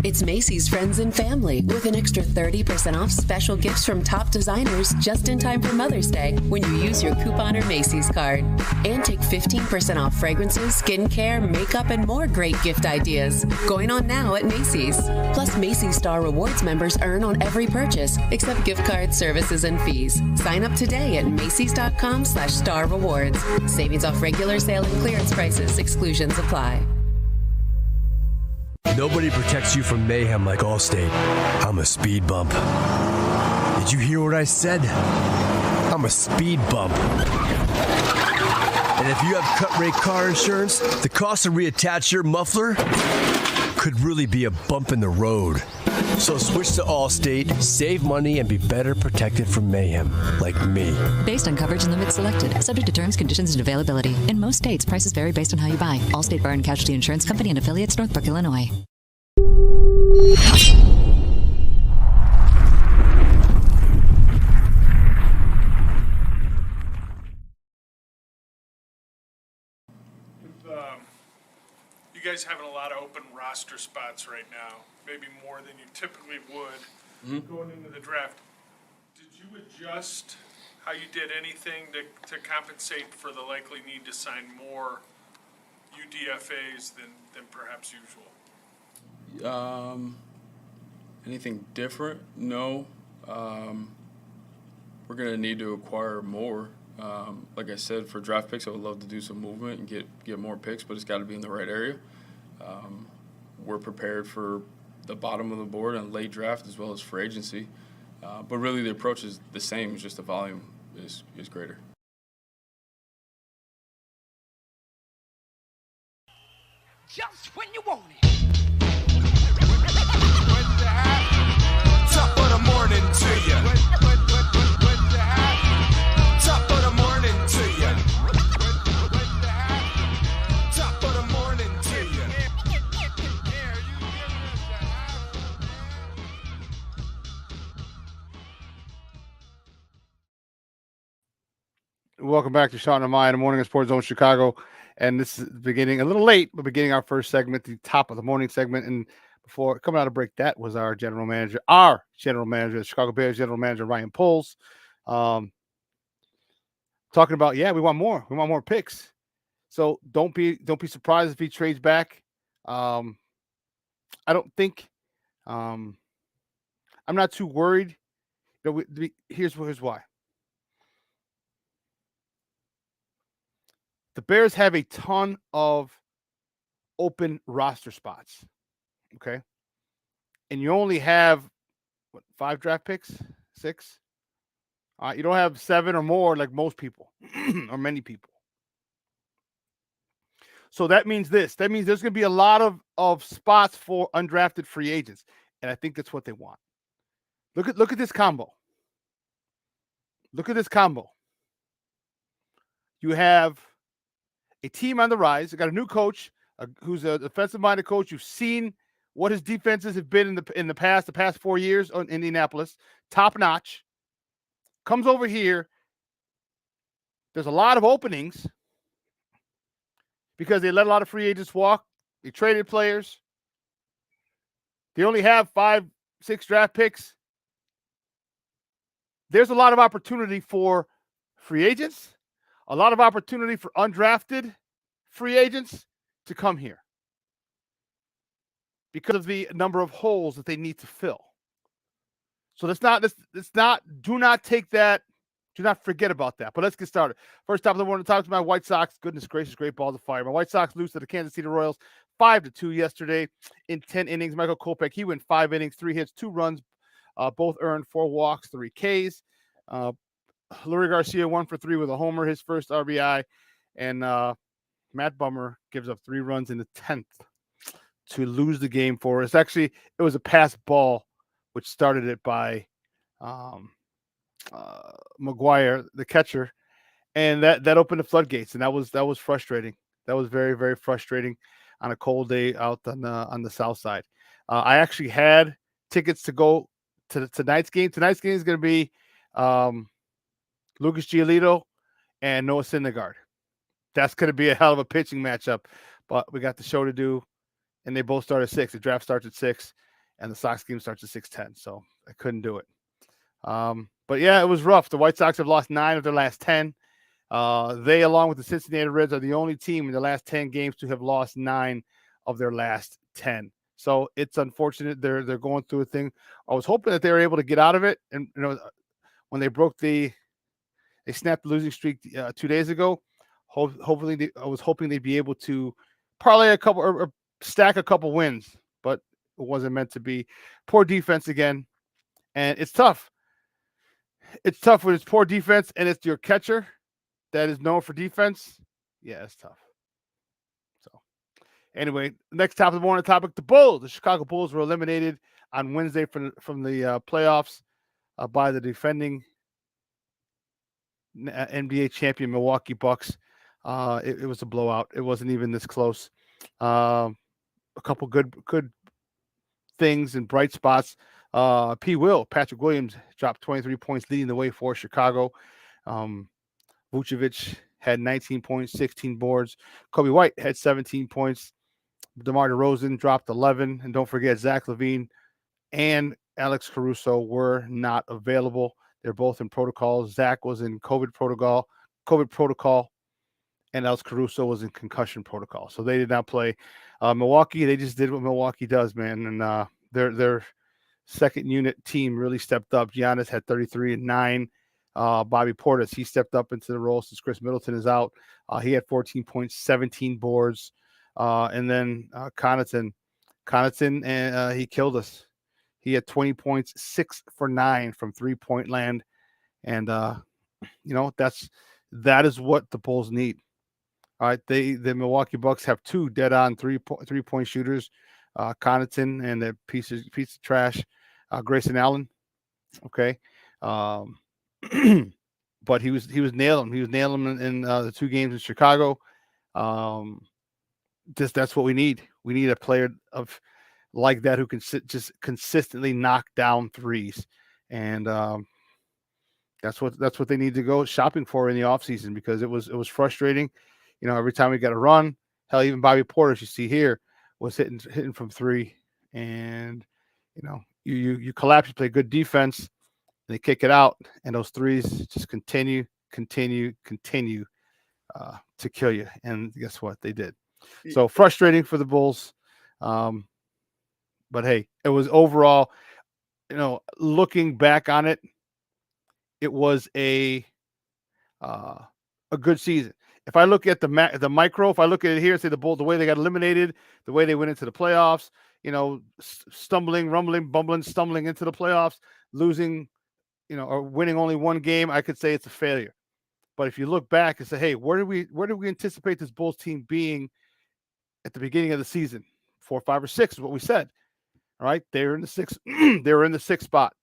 It's Macy's Friends and Family with an extra 30% off special gifts from top designers just in time for Mother's Day when you use your coupon or Macy's card. And take 15% off fragrances, skincare, makeup, and more great gift ideas. Going on now at Macy's. Plus, Macy's Star Rewards members earn on every purchase except gift cards, services, and fees. Sign up today at Macys.com/Star Rewards. Savings off regular sale and clearance prices. Exclusions apply.
Nobody protects you from mayhem like Allstate. I'm a speed bump. Did you hear what I said? I'm a speed bump. And if you have cut-rate car insurance, the cost to reattach your muffler could really be a bump in the road. So switch to Allstate, save money, and be better protected from mayhem, like me.
Based on coverage and limits selected, subject to terms, conditions, and availability. In most states, prices vary based on how you buy. Allstate Bar and Casualty Insurance Company and affiliates, Northbrook, Illinois.
guys having a lot of open roster spots right now, maybe more than you typically would going into the draft. Did you adjust how you did anything to compensate for the likely need to sign more UDFAs than perhaps usual?
Anything different? No. We're going to need to acquire more. Like I said, for draft picks, I would love to do some movement and get more picks, but it's got to be in the right area. We're prepared for the bottom of the board and late draft as well as free agency. But really the approach is the same, it's just the volume is greater.
Just when you want it. Top of the morning to you. Top of the morning to you. Top of the morning to you.
Welcome back to Shawn and Maya in the morning at Sports Zone Chicago. And this is beginning a little late, but beginning our first segment, the top of the morning segment. And before coming out of break, that was our general manager, the Chicago Bears general manager, Ryan Poles, talking about, we want more. We want more picks. So don't be surprised if he trades back. I don't think I'm not too worried. Here's why. The Bears have a ton of open roster spots, okay? And you only have, 5 draft picks? 6? You don't have 7 or more like most people or many people. So that means this. That means there's going to be a lot of spots for undrafted free agents, and I think that's what they want. Look at this combo. Look at this combo. You have a team on the rise. They got a new coach who's a defensive-minded coach. You've seen what his defenses have been in the past 4 years in Indianapolis. Top-notch. Comes over here. There's a lot of openings because they let a lot of free agents walk. They traded players. They only have 5-6 draft picks. There's a lot of opportunity for free agents, a lot of opportunity for undrafted free agents to come here because of the number of holes that they need to fill. So do not take that, do not forget about that. But let's get started. First top of the morning, talk to my White Sox. Goodness gracious, great balls of fire. My White Sox lose to the Kansas City Royals 5-2 yesterday in 10 innings. Michael Kopech, he went 5 innings, 3 hits, 2 runs, both earned 4 walks, 3 Ks. Lurie Garcia 1 for 3 with a homer, his first RBI, and Matt Bummer gives up 3 runs in the 10th to lose the game for us. Actually, it was a pass ball which started it by McGuire, the catcher, and that opened the floodgates, and that was frustrating. That was very, very frustrating on a cold day out on the south side. I actually had tickets to go to tonight's game. Tonight's game is going to be Lucas Giolito and Noah Syndergaard. That's going to be a hell of a pitching matchup, but we got the show to do, and they both start at 6. The draft starts at 6, and the Sox game starts at 6:10, so I couldn't do it. But yeah, it was rough. The White Sox have lost 9 of their last 10. They, along with the Cincinnati Reds, are the only team in the last 10 games to have lost 9 of their last 10. So it's unfortunate they're going through a thing. I was hoping that they were able to get out of it, and when they snapped the losing streak 2 days ago. Hopefully, I was hoping they'd be able to parlay a couple or stack a couple wins, but it wasn't meant to be. Poor defense again, and it's tough. It's tough when it's poor defense and it's your catcher that is known for defense. Yeah, it's tough. So, anyway, next top of the morning topic: the Bulls. The Chicago Bulls were eliminated on Wednesday from the playoffs by the defending NBA champion Milwaukee Bucks. It was a blowout. It wasn't even this close. A couple good things and bright spots. Patrick Williams dropped 23 points, leading the way for Chicago. Vucevic had 19 points, 16 boards. Kobe White had 17 points. DeMar DeRozan dropped 11. And don't forget, Zach LaVine and Alex Caruso were not available. They're both in protocol. Zach was in COVID protocol, and Alex Caruso was in concussion protocol. So they did not play. Milwaukee, they just did what Milwaukee does, man. And their second unit team really stepped up. Giannis had 33 and 9. Bobby Portis, he stepped up into the role since Chris Middleton is out. He had 14 points, 17 boards. And then Connaughton, and he killed us. He had 20 points, 6 for 9 from 3-point land. And, that is what the Bulls need. All right. The Milwaukee Bucks have 2 dead-on three-point shooters, Connaughton and a piece of trash, Grayson Allen. Okay. But he was nailing him. He was nailing him in the 2 games in Chicago. That's what we need. We need a player like that who can just consistently knock down threes. And that's what they need to go shopping for in the offseason, because it was frustrating. Every time we got a run, hell, even Bobby Portis, you see here, was hitting from 3. And, you collapse, you play good defense, and they kick it out, and those threes just continue to kill you. And guess what? They did. So frustrating for the Bulls. But hey, it was overall, looking back on it, it was a good season. If I look at the micro, if I look at it here, say the Bulls, the way they got eliminated, the way they went into the playoffs, stumbling into the playoffs, losing, or winning only 1 game, I could say it's a failure. But if you look back and say, hey, where do we anticipate this Bulls team being at the beginning of the season? 4, 5, or 6 is what we said. All right, they were in the 6th. They were in the 6th spot.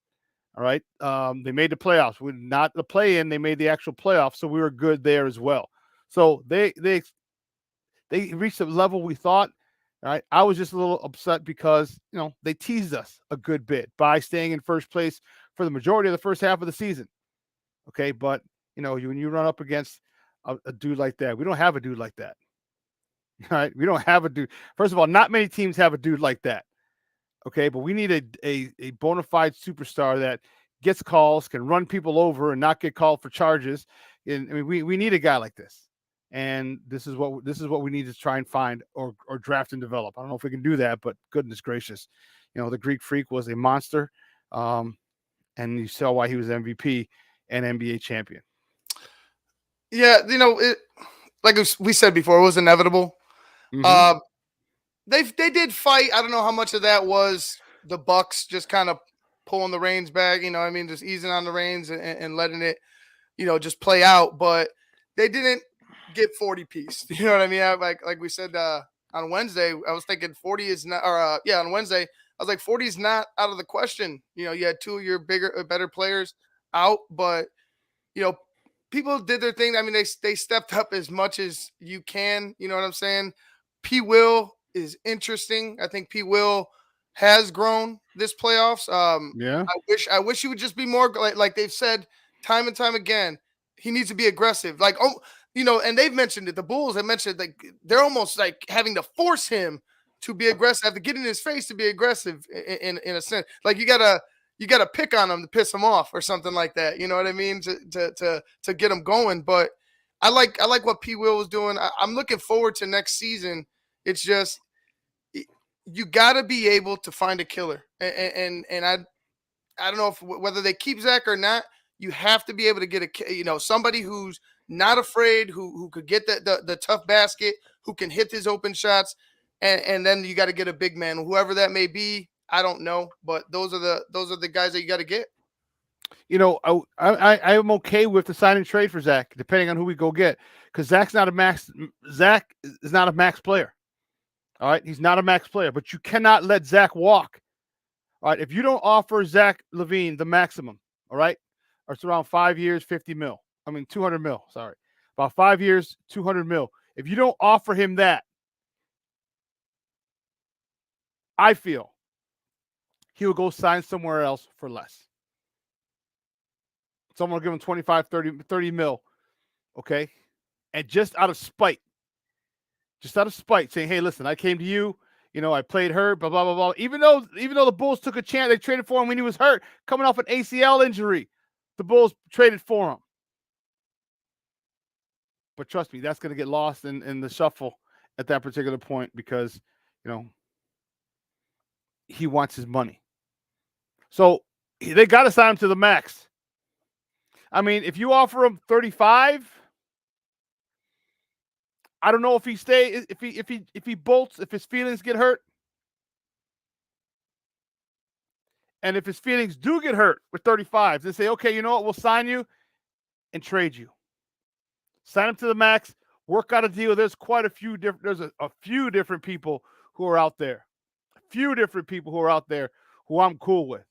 All right, they made the playoffs. We not the play-in. They made the actual playoffs, so we were good there as well. So they reached the level we thought. All right, I was just a little upset because they teased us a good bit by staying in first place for the majority of the first half of the season. Okay, but when you run up against a dude like that, we don't have a dude like that. All right, we don't have a dude. First of all, not many teams have a dude like that. Okay, but we need a bona fide superstar that gets calls, can run people over, and not get called for charges. And I mean, we need a guy like this. And this is what we need to try and find or draft and develop. I don't know if we can do that, but goodness gracious, the Greek Freak was a monster, and you saw why he was MVP and NBA champion.
Yeah, like we said before, it was inevitable.
Mm-hmm.
They did fight. I don't know how much of that was the Bucks just kind of pulling the reins back, just easing on the reins and letting it, just play out. But they didn't get 40 piece. You know what I mean? Like we said on Wednesday, I was thinking 40 is not, on Wednesday, I was like 40 is not out of the question. You had 2 of your better players out, but people did their thing. I mean, they stepped up as much as you can. You know what I'm saying? P. Will is interesting. I think P. Will has grown this playoffs.
Yeah.
I wish he would just be more like they've said time and time again. He needs to be aggressive. And they've mentioned it. The Bulls have mentioned like they're almost like having to force him to be aggressive, have to get in his face to be aggressive in a sense. Like you gotta pick on him to piss him off or something like that. You know what I mean? To get him going. But I like what P. Will was doing. I'm looking forward to next season. It's just you got to be able to find a killer, and I don't know whether they keep Zach or not. You have to be able to get somebody who's not afraid, who could get the tough basket, who can hit his open shots, and then you got to get a big man, whoever that may be. I don't know, but those are the guys that you got to get.
I'm okay with the sign and trade for Zach, depending on who we go get, because Zach is not a max player. All right, he's not a max player, but you cannot let Zach walk. All right, if you don't offer Zach LaVine the maximum, all right, or it's around 5 years, 50 mil. I mean, 200 mil. Sorry, about 5 years, 200 mil. If you don't offer him that, I feel he will go sign somewhere else for less. Someone will give him 25, 30 mil, okay? And just out of spite, saying, hey, listen, I came to you. I played hurt, blah, blah, blah, blah. Even though the Bulls took a chance, they traded for him when he was hurt, coming off an ACL injury. The Bulls traded for him. But trust me, that's going to get lost in the shuffle at that particular point because, he wants his money. So they got to sign him to the max. I mean, if you offer him 35, I don't know if he stays, if he bolts, if his feelings get hurt. And if his feelings do get hurt with 35, they say, okay, you know what? We'll sign you and trade you. Sign him to the max, work out a deal. There's quite a few different, there's a few different people who are out there. A few different people who are out there who I'm cool with.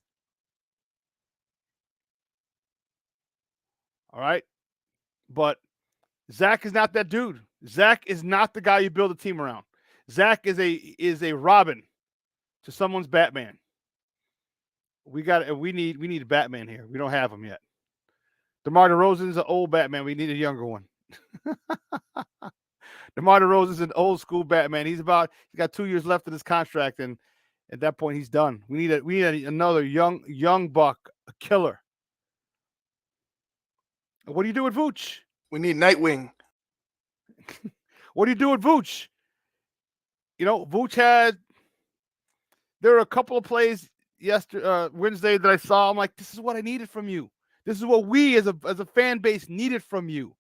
All right. But Zach is not that dude. Zach is not the guy you build a team around. Zach is a Robin to someone's Batman. We need a Batman here. We don't have him yet. DeMar DeRozan's an old Batman. We need a younger one. DeMar DeRozan's an old school Batman. He's got 2 years left in his contract, and at that point he's done. We need another young buck, a killer. What do you do with Vooch?
We need Nightwing.
What do you do with Vooch? Vooch there were a couple of plays Wednesday that I saw. I'm like, this is what I needed from you. This is what we as a fan base needed from you.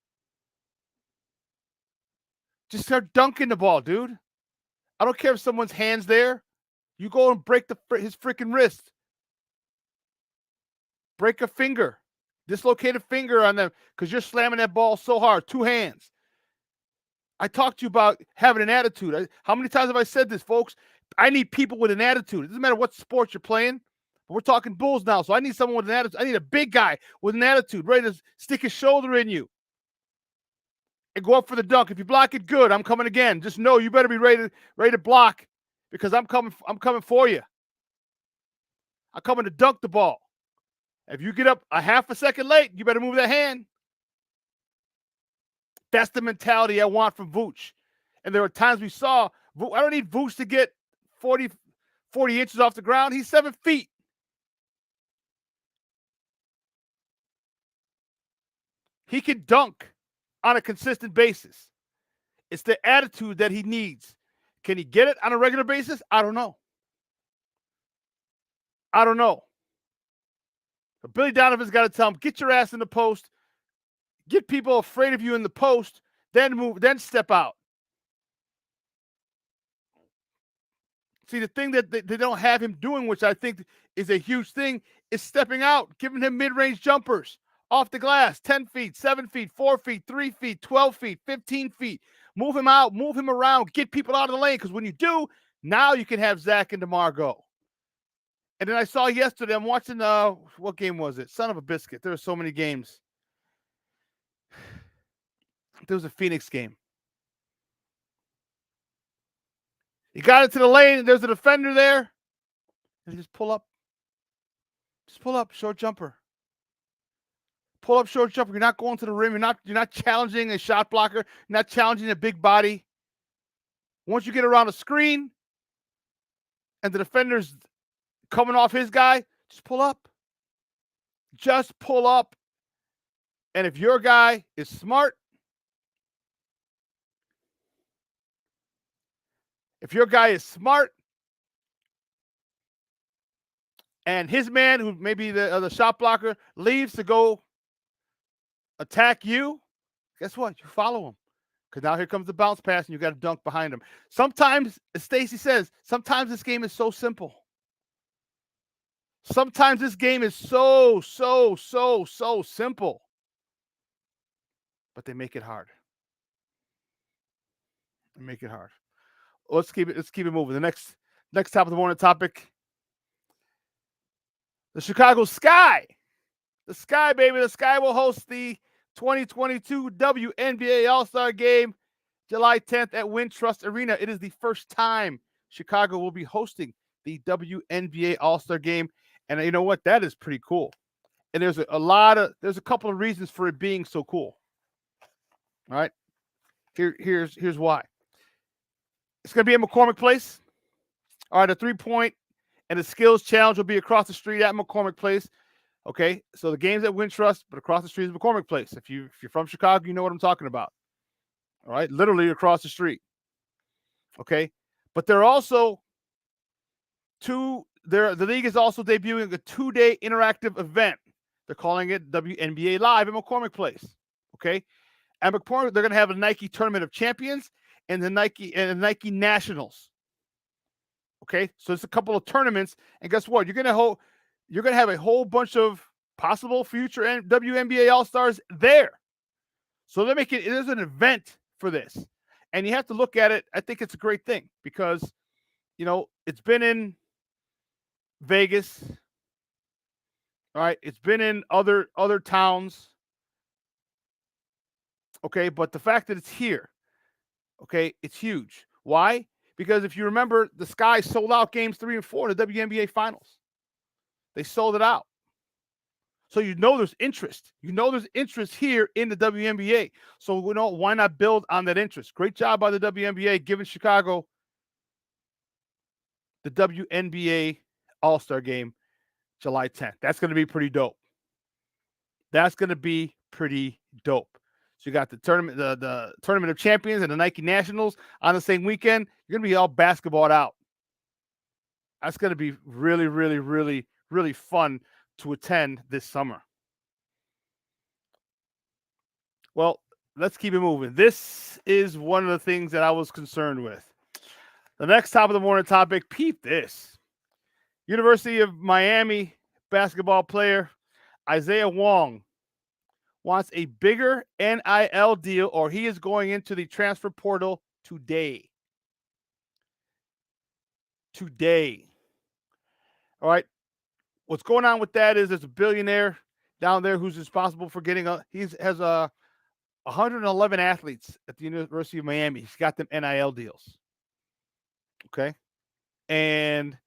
Just start dunking the ball, dude. I don't care if someone's hand's there. You go and break his freaking wrist. Break a finger. Dislocate a finger on them because you're slamming that ball so hard. 2 hands. I talked to you about having an attitude. How many times have I said this, folks? I need people with an attitude. It doesn't matter what sport you're playing. We're talking Bulls now, so I need someone with an attitude. I need a big guy with an attitude, ready to stick his shoulder in you and go up for the dunk. If you block it, good. I'm coming again. Just know you better be ready to block because I'm coming for you. I'm coming to dunk the ball. If you get up a half a second late, you better move that hand. That's the mentality I want from Vooch. And there were times we saw, I don't need Vooch to get 40 inches off the ground. He's 7 feet. He can dunk on a consistent basis. It's the attitude that he needs. Can he get it on a regular basis? I don't know. But Billy Donovan's got to tell him, get your ass in the post, get people afraid of you in the post, then step out. See, the thing that they don't have him doing, which I think is a huge thing, is stepping out, giving him mid-range jumpers off the glass, 10 feet, 7 feet, 4 feet, 3 feet, 12 feet, 15 feet. Move him out, move him around, get people out of the lane, because when you do, now you can have Zach and DeMar go. And then I saw yesterday, I'm watching, what game was it? Son of a biscuit. There were so many games. There was a Phoenix game. He got into the lane, and there's a defender there. And he just pull up. Just pull up, short jumper. Pull up, short jumper. You're not going to the rim. You're not challenging a shot blocker. You're not challenging a big body. Once you get around a screen, and the defender's coming off his guy, just pull up. Just pull up. And if your guy is smart, and his man, who maybe the shot blocker, leaves to go attack you, guess what? You follow him. Because now here comes the bounce pass, and you got to dunk behind him. Sometimes, as Stacey says, sometimes this game is so simple. Sometimes this game is so simple. But they make it hard. Let's keep it moving. The next top of the morning topic. The Chicago Sky. The Sky, baby. The Sky will host the 2022 WNBA All-Star Game July 10th at Wintrust Arena. It is the first time Chicago will be hosting the WNBA All-Star Game. And you know what? That is pretty cool. And there's a couple of reasons for it being so cool. All right. Here's why. It's going to be at McCormick Place. All right, the 3-point and the skills challenge will be across the street at McCormick Place. Okay, so the game's at Wintrust, but across the street is McCormick Place. If you're from Chicago, you know what I'm talking about. All right, literally across the street. Okay, but they're also the league is also debuting a 2-day interactive event. They're calling it WNBA Live at McCormick Place. Okay, at McCormick, they're going to have a Nike Tournament of Champions and the Nike Nationals. Okay, so it's a couple of tournaments, and guess what? You're gonna have a whole bunch of possible future WNBA All-Stars there. So they're making it is an event for this, and you have to look at it. I think it's a great thing because, it's been in Vegas. All right, it's been in other towns. Okay, but the fact that it's here, okay, it's huge. Why? Because if you remember, the Sky sold out games 3 and 4 in the WNBA Finals. They sold it out. So there's interest. There's interest here in the WNBA. So why not build on that interest? Great job by the WNBA giving Chicago the WNBA All-Star Game July 10th. That's going to be pretty dope. So you got the tournament, the Tournament of Champions and the Nike Nationals on the same weekend. You're going to be all basketballed out. That's going to be really, really, really, really fun to attend this summer. Well, let's keep it moving. This is one of the things that I was concerned with. The next top of the morning topic, peep this. University of Miami basketball player Isaiah Wong wants a bigger NIL deal, or he is going into the transfer portal today. All right. What's going on with that is there's a billionaire down there who's responsible for getting he has 111 athletes at the University of Miami. He's got them NIL deals. Okay. And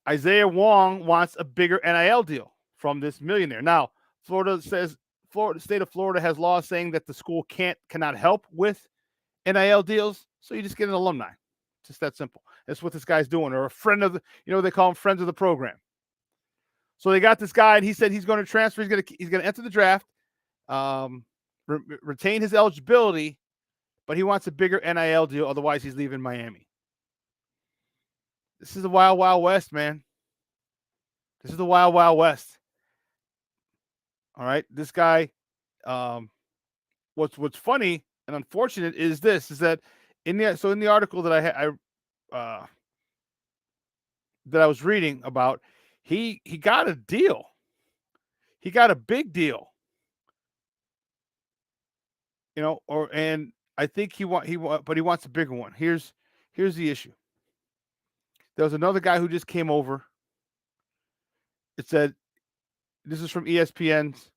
Isaiah Wong wants a bigger NIL deal from this millionaire. Now, Florida state of Florida has laws saying that the school cannot help with NIL deals. So you just get an alumni. Just that simple. That's what this guy's doing, or a friend of they call them friends of the program. So they got this guy, and he said he's going to transfer. He's going to enter the draft, retain his eligibility, but he wants a bigger NIL deal. Otherwise, he's leaving Miami. This is the wild, wild west, man. This is the wild, wild west. All right, this guy. What's funny and unfortunate is that in the article that that I was reading about, he got a deal. He got a big deal. And I think but he wants a bigger one. Here's the issue. There was another guy who just came over. It said, this is from ESPN's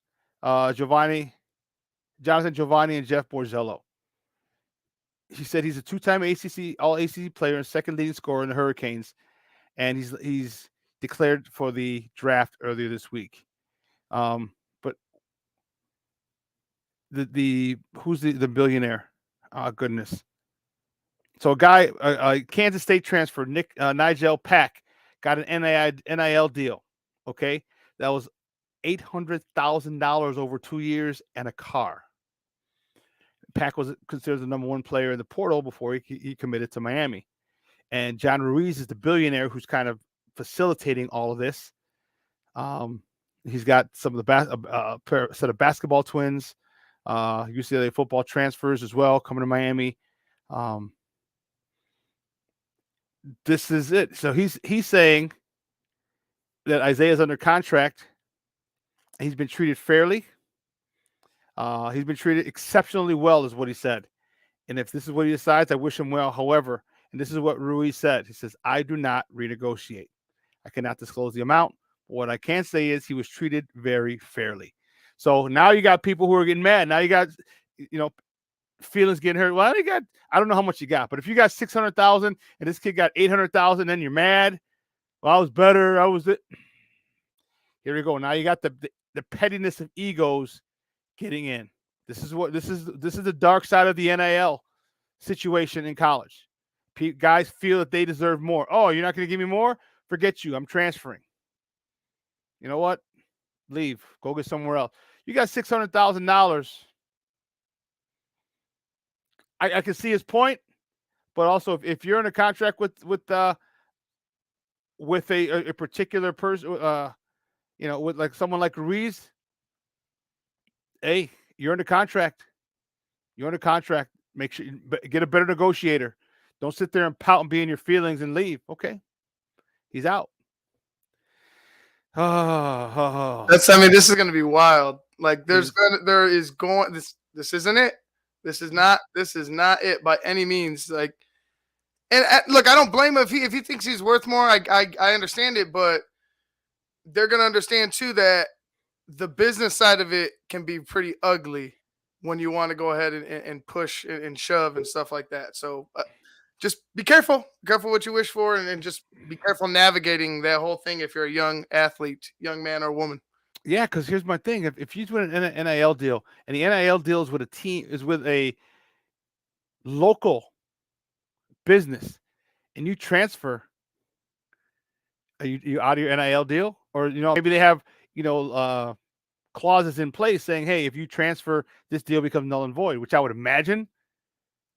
Jonathan Giovanni and Jeff Borzello. He said he's a 2-time All-ACC player and second leading scorer in the Hurricanes, and he's declared for the draft earlier this week. But who's the billionaire? Oh, goodness. So a Kansas State transfer, Nigel Pack, got an NIL deal. Okay, that was $800,000 over 2 years and a car. Pack was considered the number one player in the portal before he committed to Miami. And John Ruiz is the billionaire who's kind of facilitating all of this. He's got some of the set of basketball twins, UCLA football transfers as well coming to Miami. This is it. So he's saying that Isaiah's under contract. He's been treated fairly. He's been treated exceptionally well, is what he said. And if this is what he decides, I wish him well. However, and this is what Ruiz said. He says, I do not renegotiate. I cannot disclose the amount. But what I can say is he was treated very fairly. So now you got people who are getting mad. Now you got, feelings getting hurt. Well, I don't know how much you got, but if you got 600,000 and this kid got 800,000, then you're mad. Well, I was better. Here we go. Now you got the pettiness of egos getting in. This is the dark side of the NIL situation in college. Guys feel that they deserve more. Oh, you're not going to give me more? Forget you. I'm transferring. You know what? Leave. Go get somewhere else. You got $600,000. I can see his point, but also if you're in a contract with a particular person, with like someone like Ruiz, hey, you're in a contract. You're in a contract. Make sure you get a better negotiator. Don't sit there and pout and be in your feelings and leave. Okay, he's out.
This is going to be wild. Like this isn't it. This is not it by any means. Like, and look, I don't blame him if he thinks he's worth more. I understand it, but they're going to understand too that the business side of it can be pretty ugly when you want to go ahead and push and shove and stuff like that. So just be careful. Careful what you wish for, and just be careful navigating that whole thing if you're a young athlete, young man or woman.
Yeah, because here's my thing. If you do an NIL deal, and the NIL deal is with a local business, and you transfer, are you out of your NIL deal? Or, maybe they have, clauses in place saying, hey, if you transfer, this deal becomes null and void, which I would imagine.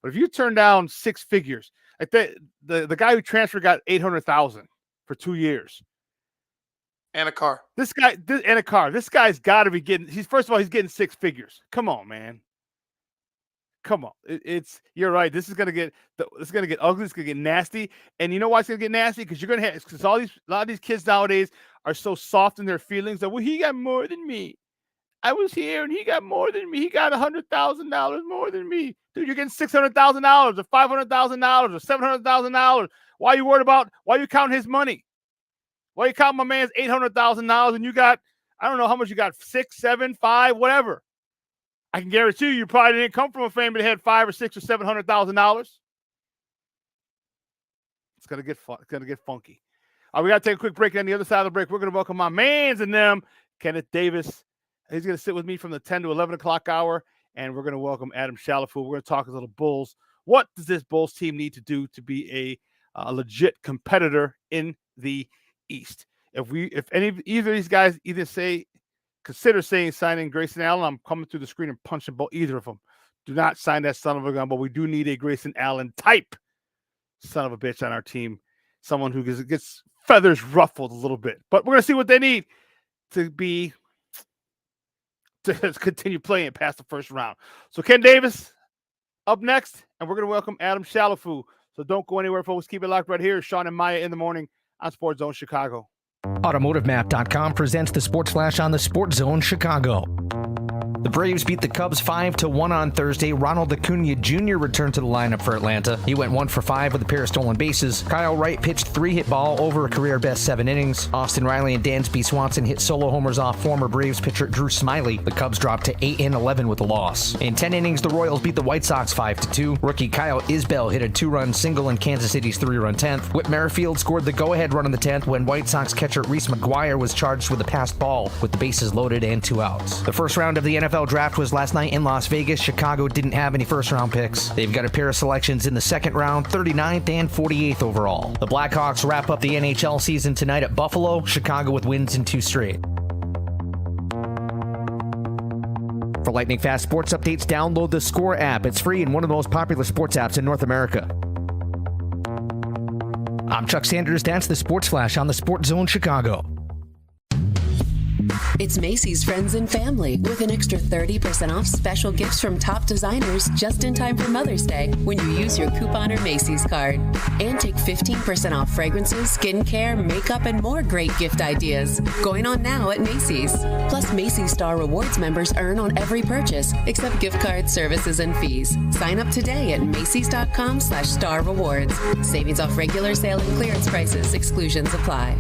But if you turn down six figures, like the guy who transferred got $800,000 for 2 years.
And a car.
This guy's got to be getting. He's getting six figures. Come on, man. Come on. You're right. This is gonna get ugly. It's gonna get nasty. And you know why it's gonna get nasty? Because you're gonna have a lot of these kids nowadays are so soft in their feelings that, well, he got more than me. I was here and he got more than me. He got $100,000 more than me. Dude, you're getting $600,000 or $500,000 or $700,000. Why are you worried about? Why are you counting his money? Why you counting my man's $800,000 and you got, I don't know how much you got, 6, 7, 5, whatever. I can guarantee you probably didn't come from a family that had $500,000 or $600,000 or $700,000. It's gonna get fun. It's gonna get funky. All right, we gotta take a quick break. And on the other side of the break, we're gonna welcome my mans and them, Kenneth Davis. He's gonna sit with me from the 10 to 11 o'clock hour, and we're gonna welcome Adam Shalafu. We're gonna talk a little Bulls. What does this Bulls team need to do to be a legit competitor in the East? If either of these guys consider signing Grayson Allen, I'm coming through the screen and punching either of them. Do not sign that son of a gun, but we do need a Grayson Allen type son of a bitch on our team. Someone who gets feathers ruffled a little bit. But we're going to see what they need to continue playing past the first round. So Ken Davis up next, and we're going to welcome Adam Shalafu. So don't go anywhere, folks. Keep it locked right here. Shawn and Maya in the morning on Sports Zone Chicago.
AutomotiveMap.com presents the Sports Flash on the Sports Zone Chicago. The Braves beat the Cubs 5-1 on Thursday. Ronald Acuna Jr. returned to the lineup for Atlanta. He went 1 for 5 with a pair of stolen bases. Kyle Wright pitched 3-hit ball over a career-best 7 innings. Austin Riley and Dansby Swanson hit solo homers off former Braves pitcher Drew Smyly. The Cubs dropped to 8-11 with a loss. In 10 innings, the Royals beat the White Sox 5-2. Rookie Kyle Isbell hit a 2-run single in Kansas City's 3-run 10th. Whit Merrifield scored the go-ahead run in the 10th when White Sox catcher Reese McGuire was charged with a passed ball with the bases loaded and 2 outs. The first round of the NFL draft was last night in Las Vegas. Chicago didn't have any first-round picks. They've got a pair of selections in the second round, 39th and 48th overall. The Blackhawks wrap up the NHL season tonight at Buffalo, Chicago with wins in 2 straight. For lightning fast sports updates, download the Score app. It's free and one of the most popular sports apps in North America. I'm Chuck Sanders. That's the Sports Flash on the Sports Zone Chicago.
It's Macy's Friends and Family with an extra 30% off special gifts from top designers just in time for Mother's Day when you use your coupon or Macy's card. And take 15% off fragrances, skincare, makeup, and more great gift ideas. Going on now at Macy's. Plus, Macy's Star Rewards members earn on every purchase except gift cards, services, and fees. Sign up today at Macys.com/Star Rewards. Savings off regular sale and clearance prices. Exclusions apply.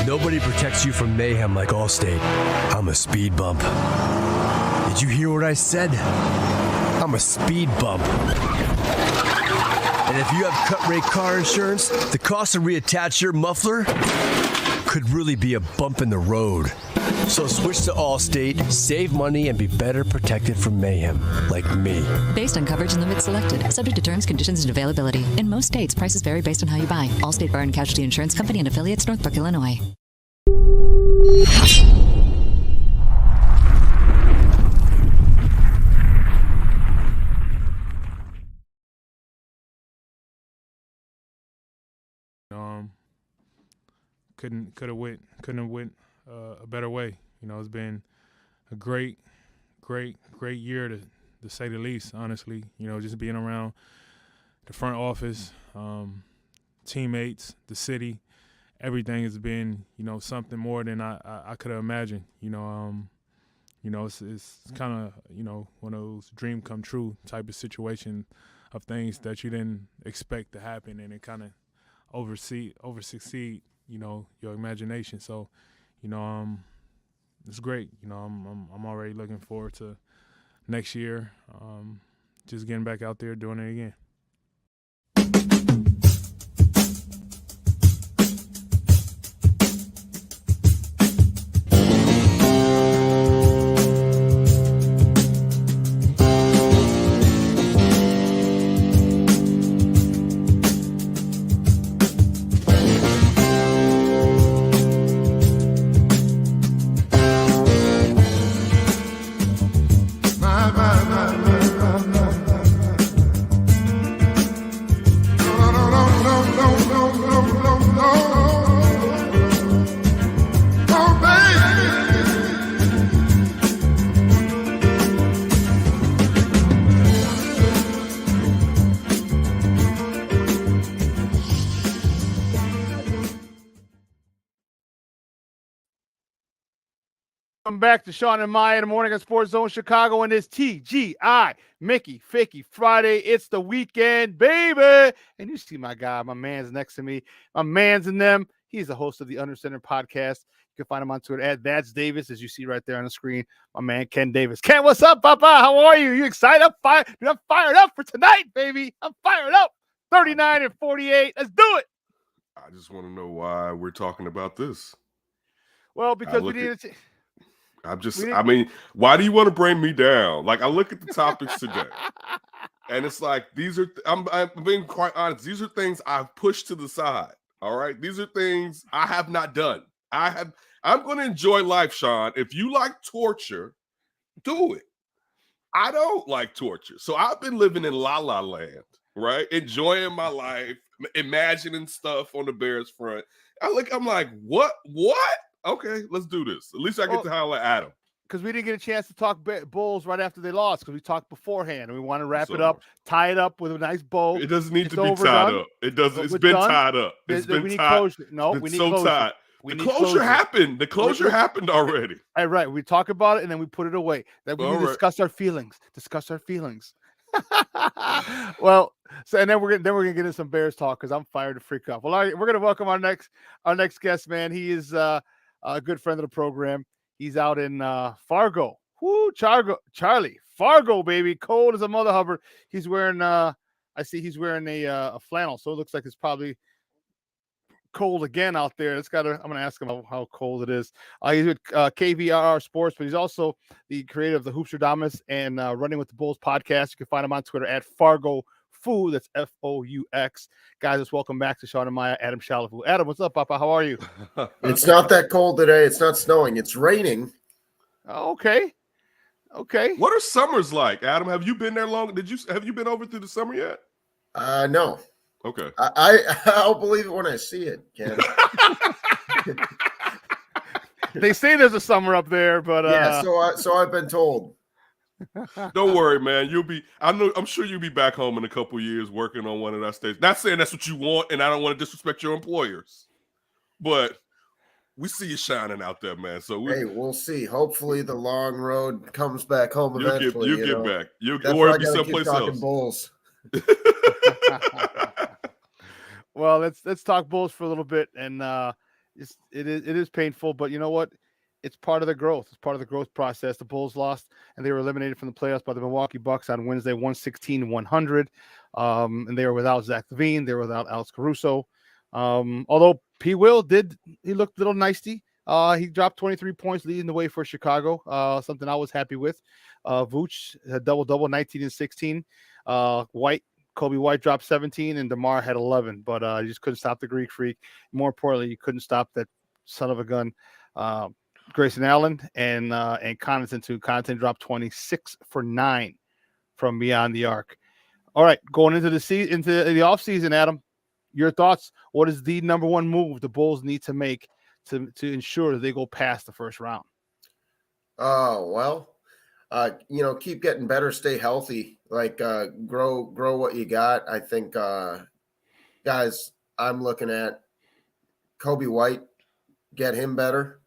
Nobody protects you from mayhem like Allstate. I'm a speed bump. Did you hear what I said? I'm a speed bump. And if you have cut-rate car insurance, the cost to reattach your muffler could really be a bump in the road. So switch to Allstate, save money, and be better protected from mayhem, like me.
Based on coverage and limits selected, subject to terms, conditions, and availability. In most states, prices vary based on how you buy. Allstate Bar and Casualty Insurance Company and affiliates, Northbrook, Illinois.
Couldn't have went a better way. It's been a great year to say the least. Honestly, just being around the front office, teammates, the city, everything has been something more than I could have imagined. It's kind of one of those dream come true type of situation of things that you didn't expect to happen, and it kind of over succeed your imagination. So it's great. I'm already looking forward to next year, just getting back out there doing it again. Welcome back to Shawn and Maya in the morning on Sports Zone Chicago on this TGI Mickey Ficky Friday. It's the weekend, baby. And you see my guy, my man's next to me. My man's in them. He's the host of the Under Center podcast. You can find him on Twitter at That's Davis, as you see right there on the screen. My man, Ken Davis. Ken, what's up, Papa? How are you? You excited? I'm fired up for tonight, baby. I'm fired up. 39 and 48. Let's do it.
I just want to know why we're talking about this.
Well, because we needed to.
Why do you want to bring me down? Like, I look at the topics today, and it's like, I'm being quite honest. These are things I've pushed to the side. All right. These are things I have not done. I'm going to enjoy life, Shawn. If you like torture, do it. I don't like torture. So I've been living in La La Land, right? Enjoying my life, imagining stuff on the Bears front. I'm like, what? Okay, let's do this. At least I get to holler at him.
Because we didn't get a chance to talk Bulls right after they lost, because we talked beforehand, and we want to wrap it up, tie it up with a nice bow.
It doesn't need to be tied up. It doesn't. It's been tied up. It's been tied.
No, we need
so
closure.
tied. The closure happened. The closure happened already.
All right. We talk about it, and then we put it away. Then we need to discuss our feelings. Well, and then we're gonna get into some Bears talk, because I'm fired to freak up. Well, all right, we're gonna welcome our next guest, man. He is a good friend of the program. He's out in Fargo. Woo, Charlie. Fargo, baby. Cold as a mother Hubbard. He's wearing I see he's wearing a flannel, so it looks like it's probably cold again out there. I'm gonna ask him how cold it is. He's with KVRR Sports, but he's also the creator of the Hoopstradamus and Running with the Bulls podcast. You can find him on Twitter at Fargo Foo. That's Foux. Guys, let's welcome back to Shawn and Maya, Adam Shalafu. Adam, what's up, Papa? How are you?
It's not that cold today. It's not snowing. It's raining.
Oh, okay.
What are summers like, Adam? Have you been there long? Have you been over through the summer yet?
No.
Okay.
I'll believe it when I see it, Ken.
They say there's a summer up there, but
yeah. So I've been told.
Don't worry, man. I'm sure you'll be back home in a couple years working on one of our states. Not saying that's what you want, and I don't want to disrespect your employers, but we see you shining out there, man. So
we'll see. Hopefully, the long road comes back home eventually.
You'll get back. Or be someplace else.
Bulls.
Well, let's talk Bulls for a little bit, and it is painful, but you know what? It's part of the growth. It's part of the growth process. The Bulls lost, and they were eliminated from the playoffs by the Milwaukee Bucks on Wednesday, 116-100. And they were without Zach LaVine. They were without Alex Caruso. Although P. Will he looked a little nicey
He dropped 23 points, leading the way for Chicago. Something I was happy with. Vooch had double, 19 and 16. Kobe White dropped 17, and DeMar had 11. But you just couldn't stop the Greek Freak. More importantly, you couldn't stop that son of a gun, Grayson Allen, and Connaughton too. Connaughton dropped 26 for 9 from beyond the arc. All right, going into the offseason, Adam, your thoughts? What is the number one move the Bulls need to make to ensure that they go past the first round?
Oh, well, keep getting better, stay healthy, grow what you got. I think, guys, I'm looking at Kobe White, get him better,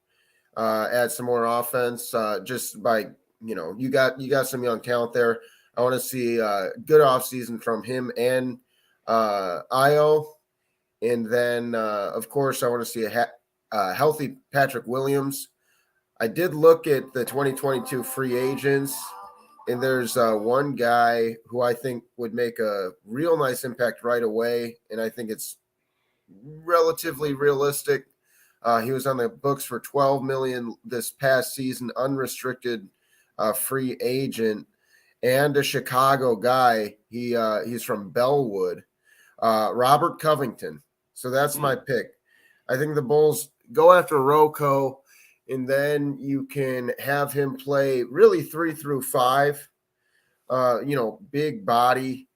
add some more offense, just by, you got some young talent there. I want to see a good offseason from him and Io. And then, of course, I want to see a healthy Patrick Williams. I did look at the 2022 free agents, and there's one guy who I think would make a real nice impact right away, and I think it's relatively realistic. He was on the books for $12 million this past season, unrestricted free agent, and a Chicago guy. He's from Bellwood, Robert Covington. So that's my pick. I think the Bulls go after Rocco, and then you can have him play really 3 through 5. Big body,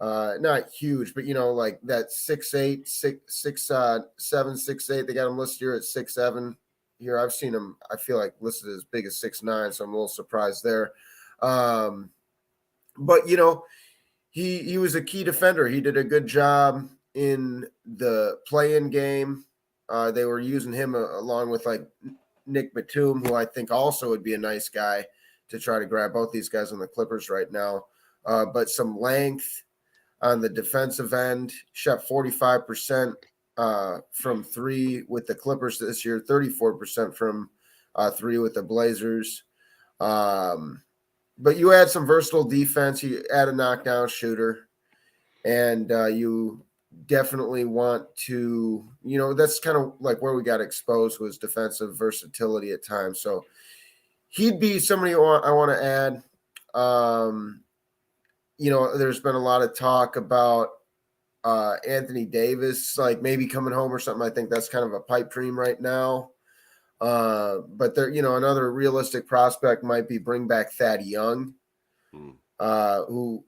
not huge, but like that 6'8", 6'7", 6'8". They got him listed here at 6'7". Here I've seen him, I feel like, listed as big as 6'9", so I'm a little surprised there. But he was a key defender. He did a good job in the play-in game. They were using him along with like Nick Batum, who I think also would be a nice guy to try to grab both these guys on the Clippers right now. But some length on the defensive end. Shot 45% from 3 with the Clippers this year, 34% from 3 with the Blazers. But you add some versatile defense. You add a knockdown shooter, and you definitely want to, that's kind of like where we got exposed, was defensive versatility at times. So he'd be somebody I want to add. There's been a lot of talk about Anthony Davis, like maybe coming home or something. I think that's kind of a pipe dream right now. But there, another realistic prospect might be bring back Thad Young, who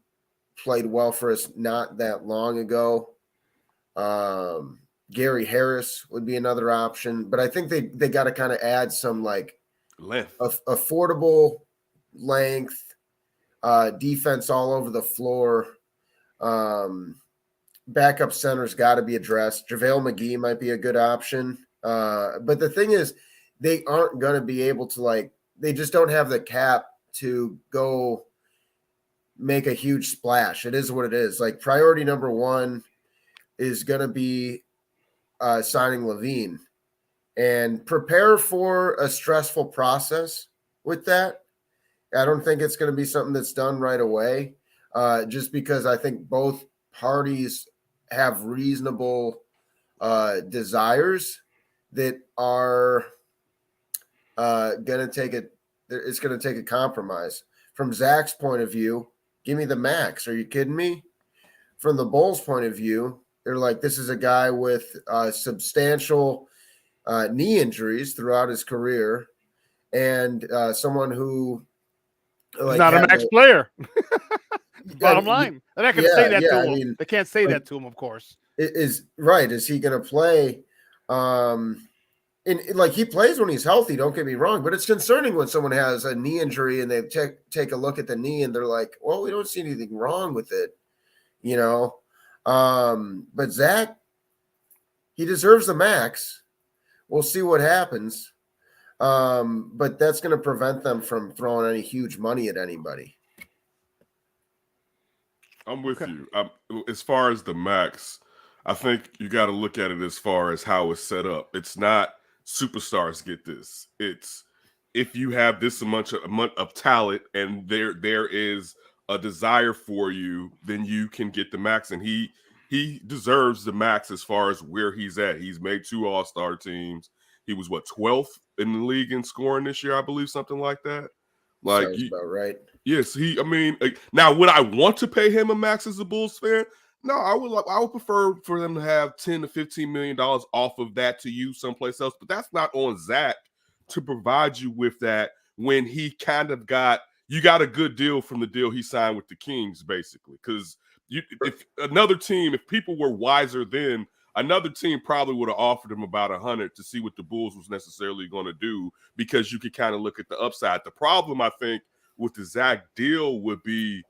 played well for us not that long ago. Gary Harris would be another option, but I think they got to kind of add some like
length,
affordable length, defense all over the floor. Backup center's got to be addressed. JaVale McGee might be a good option. But the thing is, they aren't going to be able to, they just don't have the cap to go make a huge splash. It is what it is. Like, priority number one is going to be signing Levine, and prepare for a stressful process with that. I don't think it's going to be something that's done right away, just because I think both parties have reasonable desires that are going to take it. It's going to take a compromise. From Zach's point of view, give me the max. Are you kidding me? From the Bulls' point of view, they're like, this is a guy with substantial knee injuries throughout his career, and someone who
not a max player. Bottom line. They're not going to say that to him. I mean, they can't say that to him, of course.
Is right. Is he going to play? And he plays when he's healthy, don't get me wrong, but it's concerning when someone has a knee injury and they take a look at the knee and they're like, well, we don't see anything wrong with it, But Zach, he deserves the max. We'll see what happens. But that's going to prevent them from throwing any huge money at anybody.
I'm with you. As far as the max, I think you got to look at it as far as how it's set up. It's not superstars get this. It's if you have this amount of talent and there is a desire for you, then you can get the max. And he deserves the max as far as where he's at. He's made 2 all-star teams. He was 12th in the league in scoring this year, I believe, something like that. Like,
sounds about right.
Yes, now would I want to pay him a max as a Bulls fan? No, I would prefer for them to have $10 to $15 million off of that to use someplace else. But that's not on Zach to provide you with that when he kind of got a good deal from the deal he signed with the Kings, basically. Because if people were wiser then, another team probably would have offered him about 100 to see what the Bulls was necessarily going to do, because you could kind of look at the upside. The problem, I think, with the Zach deal would be,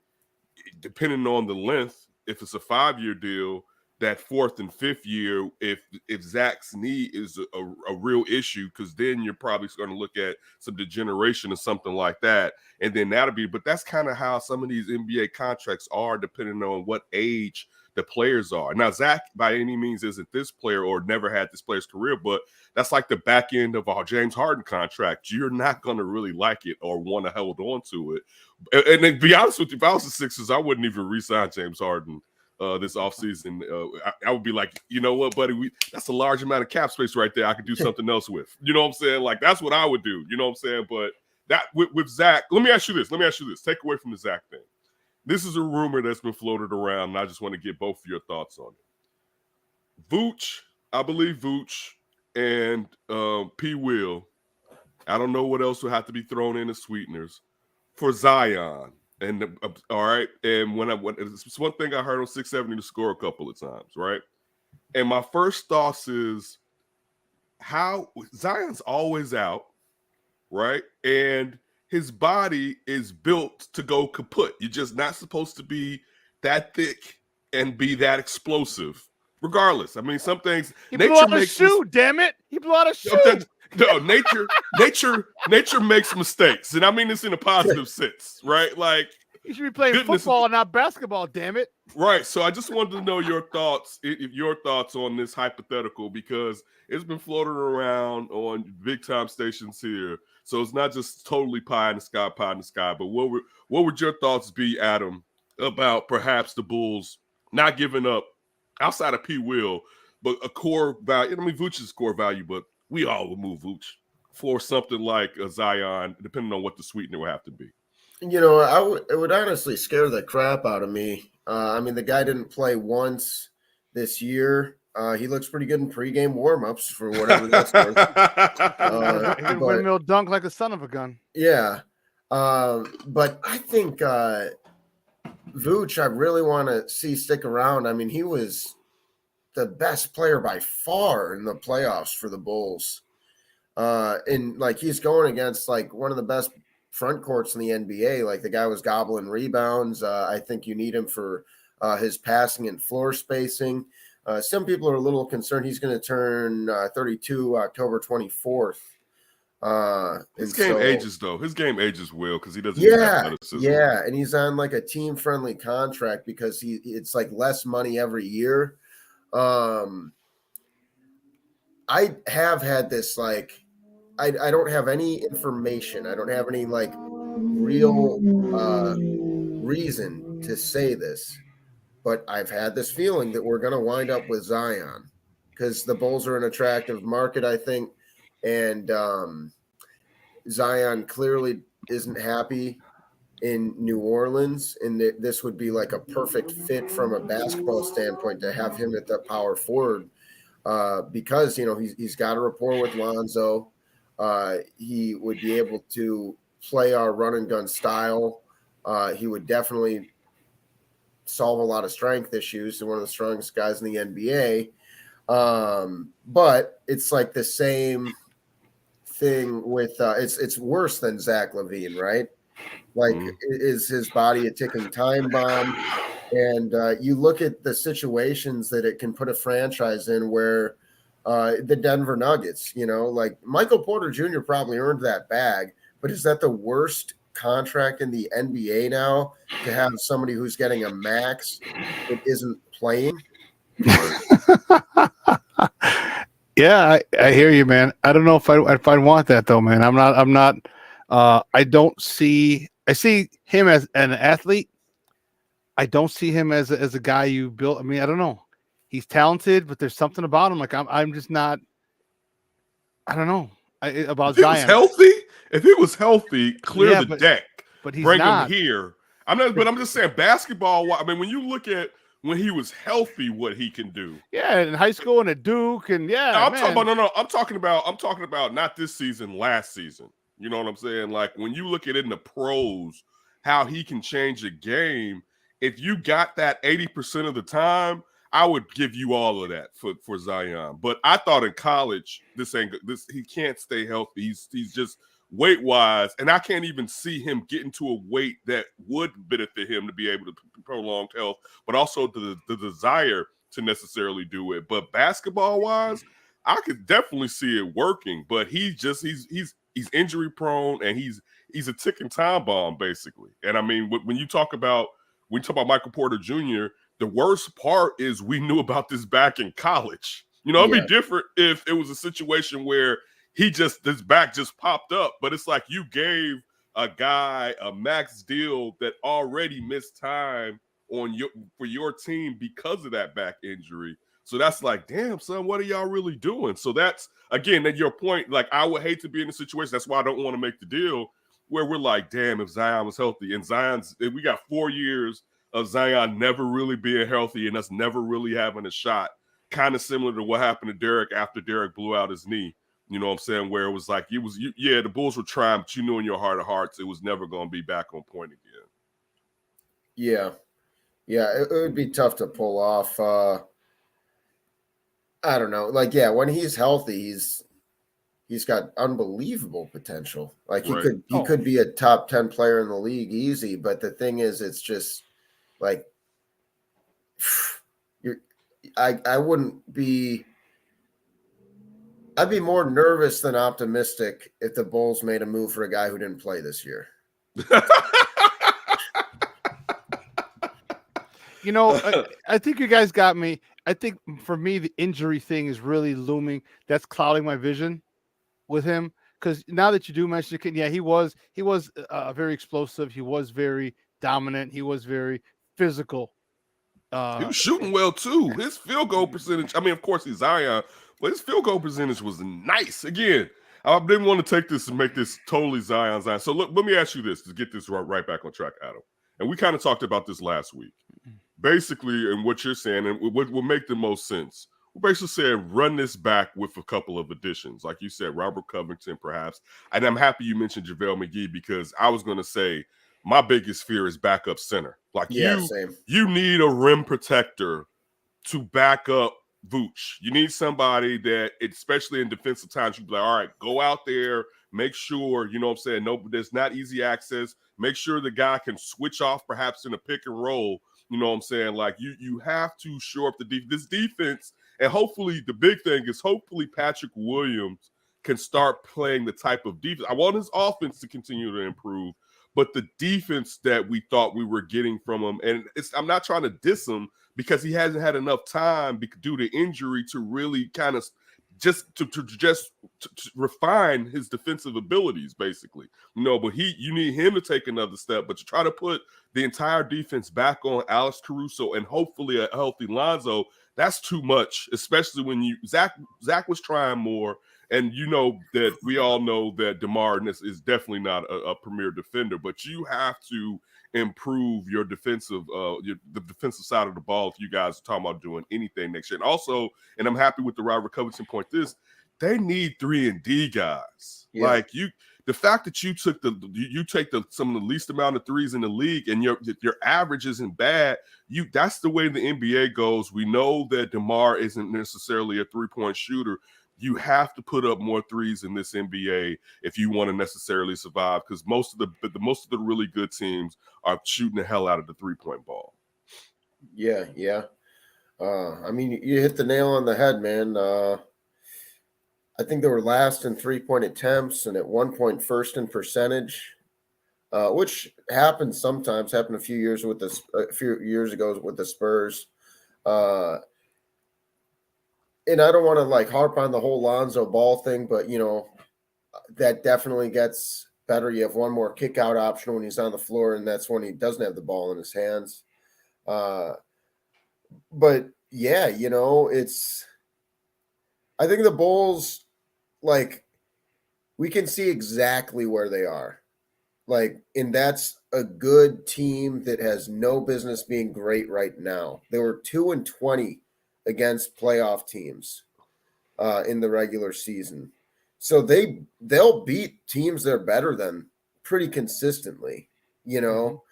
depending on the length, if it's a 5-year deal, that 4th and 5th year, if Zach's knee is a real issue, because then you're probably going to look at some degeneration or something like that. And then but that's kind of how some of these NBA contracts are, depending on what age the players are. Now, Zach by any means isn't this player or never had this player's career, but that's like the back end of our James Harden contract. You're not going to really like it or want to hold on to it. And to be honest with you, if I was the Sixers, I wouldn't even re-sign James Harden this offseason. I would be like, you know what, buddy, that's a large amount of cap space right there. I could do something else with. You know what I'm saying? Like, that's what I would do. You know what I'm saying? But that with Zach, let me ask you this. Take away from the Zach thing. This is a rumor that's been floated around, and I just want to get both of your thoughts on it. Vooch, I believe Vooch and P. Will, I don't know what else would have to be thrown in as sweeteners for Zion. And all right, and when it's one thing I heard on 670 to score a couple of times, right? And my first thoughts is how Zion's always out, right? And his body is built to go kaput. You're just not supposed to be that thick and be that explosive. Regardless, I mean, some things
he blew out a shoe. Damn it, he blew out a shoe.
No, nature makes mistakes, and I mean this in a positive sense, right? Like,
you should be playing football and not basketball. Damn it.
Right. So I just wanted to know your thoughts on this hypothetical, because it's been floated around on big time stations here. So it's not just totally pie in the sky. But what would your thoughts be, Adam, about perhaps the Bulls not giving up outside of P. Will, but a core value? I mean, Vooch's core value, but we all would move Vooch for something like a Zion, depending on what the sweetener would have to be.
You know, it would honestly scare the crap out of me. I mean, the guy didn't play once this year. He looks pretty good in pregame warmups for whatever that's worth.
He can windmill dunk like a son of a gun.
Yeah. But I think Vooch, I really want to see stick around. I mean, he was the best player by far in the playoffs for the Bulls. And like, he's going against like one of the best front courts in the NBA. Like, the guy was gobbling rebounds. I think you need him for his passing and floor spacing. Some people are a little concerned he's going to turn 32 October 24th.
His game ages, though. His game ages well, because he doesn't
use
athleticism.
Yeah, and he's on like a team-friendly contract because it's like less money every year. I have had this, like, I don't have any information. I don't have any like real reason to say this, but I've had this feeling that we're going to wind up with Zion, because the Bulls are an attractive market, I think. And Zion clearly isn't happy in New Orleans, and this would be like a perfect fit from a basketball standpoint to have him at the power forward, because, you know, he's got a rapport with Lonzo. He would be able to play our run and gun style. He would definitely solve a lot of strength issues. He's one of the strongest guys in the NBA. But it's like the same thing with it's worse than Zach LaVine, right? Like, is his body a ticking time bomb? And you look at the situations that it can put a franchise in, where the Denver Nuggets, you know, like Michael Porter Jr. probably earned that bag, but is that the worst contract in the NBA now, to have somebody who's getting a max that isn't playing?
Yeah, I hear you, man. I don't know if I want that though, man. I'm not. I see him as an athlete. I don't see him as a guy you built. I mean, I don't know. He's talented, but there's something about him. Like, I'm just not. I don't know about
If he was healthy, clear the deck.
But he's
bring
not.
him here. I'm just saying basketball. I mean, when you look at when he was healthy, what he can do.
Yeah, in high school and at Duke, and
I'm talking about not this season, last season. You know what I'm saying? Like when you look at it in the pros, how he can change a game. If you got that 80% of the time, I would give you all of that for Zion. But I thought in college, he can't stay healthy. He's just weight wise, and I can't even see him getting to a weight that would benefit him to be able to prolong health, but also the desire to necessarily do it. But basketball wise, I could definitely see it working. But he's injury prone, and he's a ticking time bomb basically. And I mean, when you talk about Michael Porter Jr., the worst part is we knew about this back in college. You know, it'd be different if it was a situation where his back just popped up, but it's like you gave a guy a max deal that already missed time for your team because of that back injury. So that's like, damn, son, what are y'all really doing? So that's, again, at your point, like I would hate to be in a situation. That's why I don't want to make the deal where we're like, damn, if Zion was healthy, and we got 4 years of Zion never really being healthy and us never really having a shot, kind of similar to what happened to Derek after Derek blew out his knee. You know what I'm saying? Where it was like, the Bulls were trying, but you knew in your heart of hearts it was never going to be back on point again.
Yeah. Yeah, it would be tough to pull off. I don't know. Like, yeah, when he's healthy, he's got unbelievable potential. Like he could be a top 10 player in the league easy. But the thing is, it's just like I wouldn't be. I'd be more nervous than optimistic if the Bulls made a move for a guy who didn't play this year.
You know, I think you guys got me. I think for me, the injury thing is really looming. That's clouding my vision with him. Because now that you do mention it, yeah, he was very explosive. He was very dominant. He was very physical.
He was shooting well too. His field goal percentage. I mean, of course, he's Zion, but his field goal percentage was nice. Again, I didn't want to take this and make this totally Zion. So look, let me ask you this to get this right back on track, Adam. And we kind of talked about this last week. Basically, and what you're saying, and what will make the most sense, we're basically saying run this back with a couple of additions. Like you said, Robert Covington, perhaps. And I'm happy you mentioned JaVale McGee because I was going to say my biggest fear is backup center. Like
same.
You need a rim protector to back up Vooch. You need somebody that, especially in defensive times, you'd be like, all right, go out there, make sure, you know what I'm saying, no, there's not easy access. Make sure the guy can switch off perhaps in a pick and roll. You know what I'm saying? Like you have to shore up this defense, and hopefully the big thing is hopefully Patrick Williams can start playing the type of defense. I want his offense to continue to improve, but the defense that we thought we were getting from him, and I'm not trying to diss him because he hasn't had enough time due to injury to really kind of just to refine his defensive abilities, basically. But you need him to take another step, but to try to put the entire defense back on Alex Caruso and hopefully a healthy Lonzo, that's too much, especially when Zach was trying more. And that we all know that DeMar is definitely not a premier defender, but you have to improve your defensive, the defensive side of the ball if you guys are talking about doing anything next year. And also, and I'm happy with the Robert Covington point, they need 3-and-D guys. Yeah. Like the fact that you take some of the least amount of threes in the league and your average isn't bad. That's the way the NBA goes. We know that DeMar isn't necessarily a 3-point shooter. You have to put up more threes in this NBA if you want to necessarily survive, because most of the really good teams are shooting the hell out of the 3-point ball.
Yeah. I mean, you hit the nail on the head, man. I think they were last in 3-point attempts and at one point first in percentage, which happens sometimes. Happened a few years ago with the Spurs. And I don't want to harp on the whole Lonzo Ball thing, but that definitely gets better. You have one more kick out option when he's on the floor, and that's when he doesn't have the ball in his hands. But yeah, I think the Bulls like we can see exactly where they are. Like, and that's a good team that has no business being great right now. They were 2-20 against playoff teams in the regular season. So they'll beat teams that are better than pretty consistently, you know.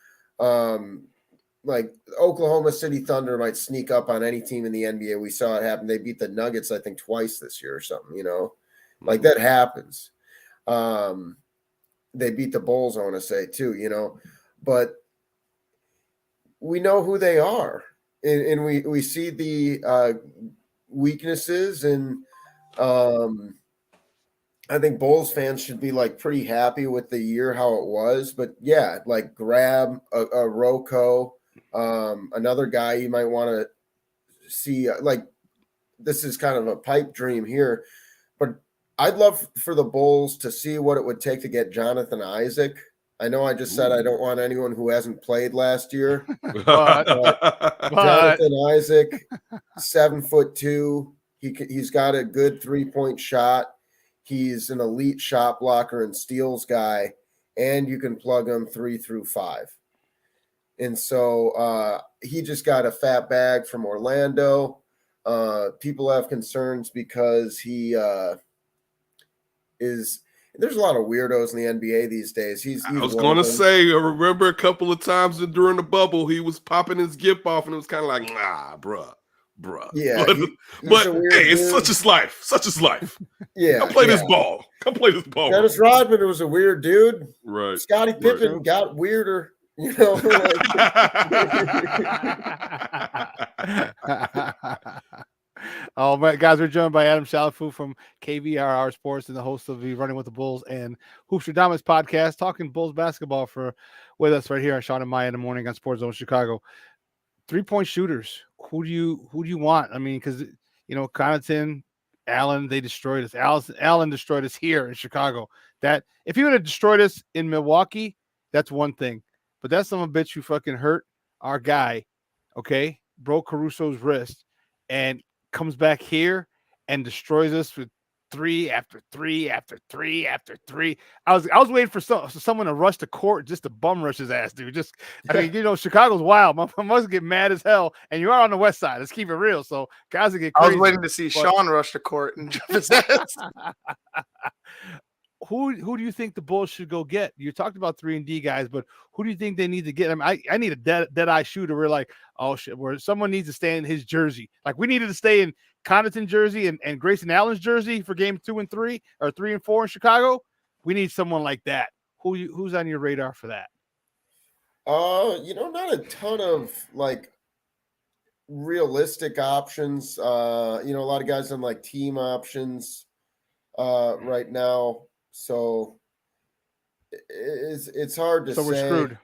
Like Oklahoma City Thunder might sneak up on any team in the NBA. We saw it happen. They beat the Nuggets, I think, twice this year or something, you know. Like that happens. They beat the Bulls, I want to say, too, you know. But we know who they are. And we see the weaknesses, and I think Bulls fans should be like pretty happy with the year how it was. But yeah, like grab a Rocco, another guy you might want to see. Like this is kind of a pipe dream here, but I'd love for the Bulls to see what it would take to get Jonathan Isaac. I know I just said I don't want anyone who hasn't played last year, but Jonathan Isaac, 7'2". He's got a good 3-point shot. He's an elite shot blocker and steals guy, and you can plug him 3 through 5. And so he just got a fat bag from Orlando. People have concerns because he is. There's a lot of weirdos in the NBA these days.
I was going to say, I remember a couple of times during the bubble, he was popping his gip off, and it was kind of like, nah, bruh.
Yeah,
but hey, it's such is life. Such is life.
Yeah,
come play this ball. Come play this ball.
Dennis Rodman was a weird dude.
Right.
Scottie Pippen got weirder. You know.
Oh my guys, we're joined by Adam Shalafu from KVRR Sports and the host of the Running with the Bulls and Hoops Damas podcast, talking Bulls basketball with us right here on Shawn and Maya in the morning on Sports Zone Chicago. 3-point shooters. Who do you want? I mean, because Connaughton, Allen, they destroyed us. Allen destroyed us here in Chicago. That if he would have destroyed us in Milwaukee, that's one thing. But that's some bitch who fucking hurt our guy. Okay, broke Caruso's wrist and comes back here and destroys us with 3 after 3 after 3 after 3. I was waiting for someone to rush the court just to bum rush his ass, dude. Chicago's wild. I must get mad as hell. And you are on the west side. Let's keep it real. So guys will get crazy.
I was waiting to see Shawn rush the court and jump his ass.
Who do you think the Bulls should go get? You talked about 3-and-D guys, but who do you think they need to get? I mean, I need a dead eye shooter. We're like, oh shit, where someone needs to stay in his jersey. Like we needed to stay in Connaughton jersey and Grayson Allen's jersey for game 2 and 3 or 3 and 4 in Chicago. We need someone like that. Who's on your radar for that?
Not a ton of like realistic options. A lot of guys on like team options right now. So it's hard to say.
So we're screwed.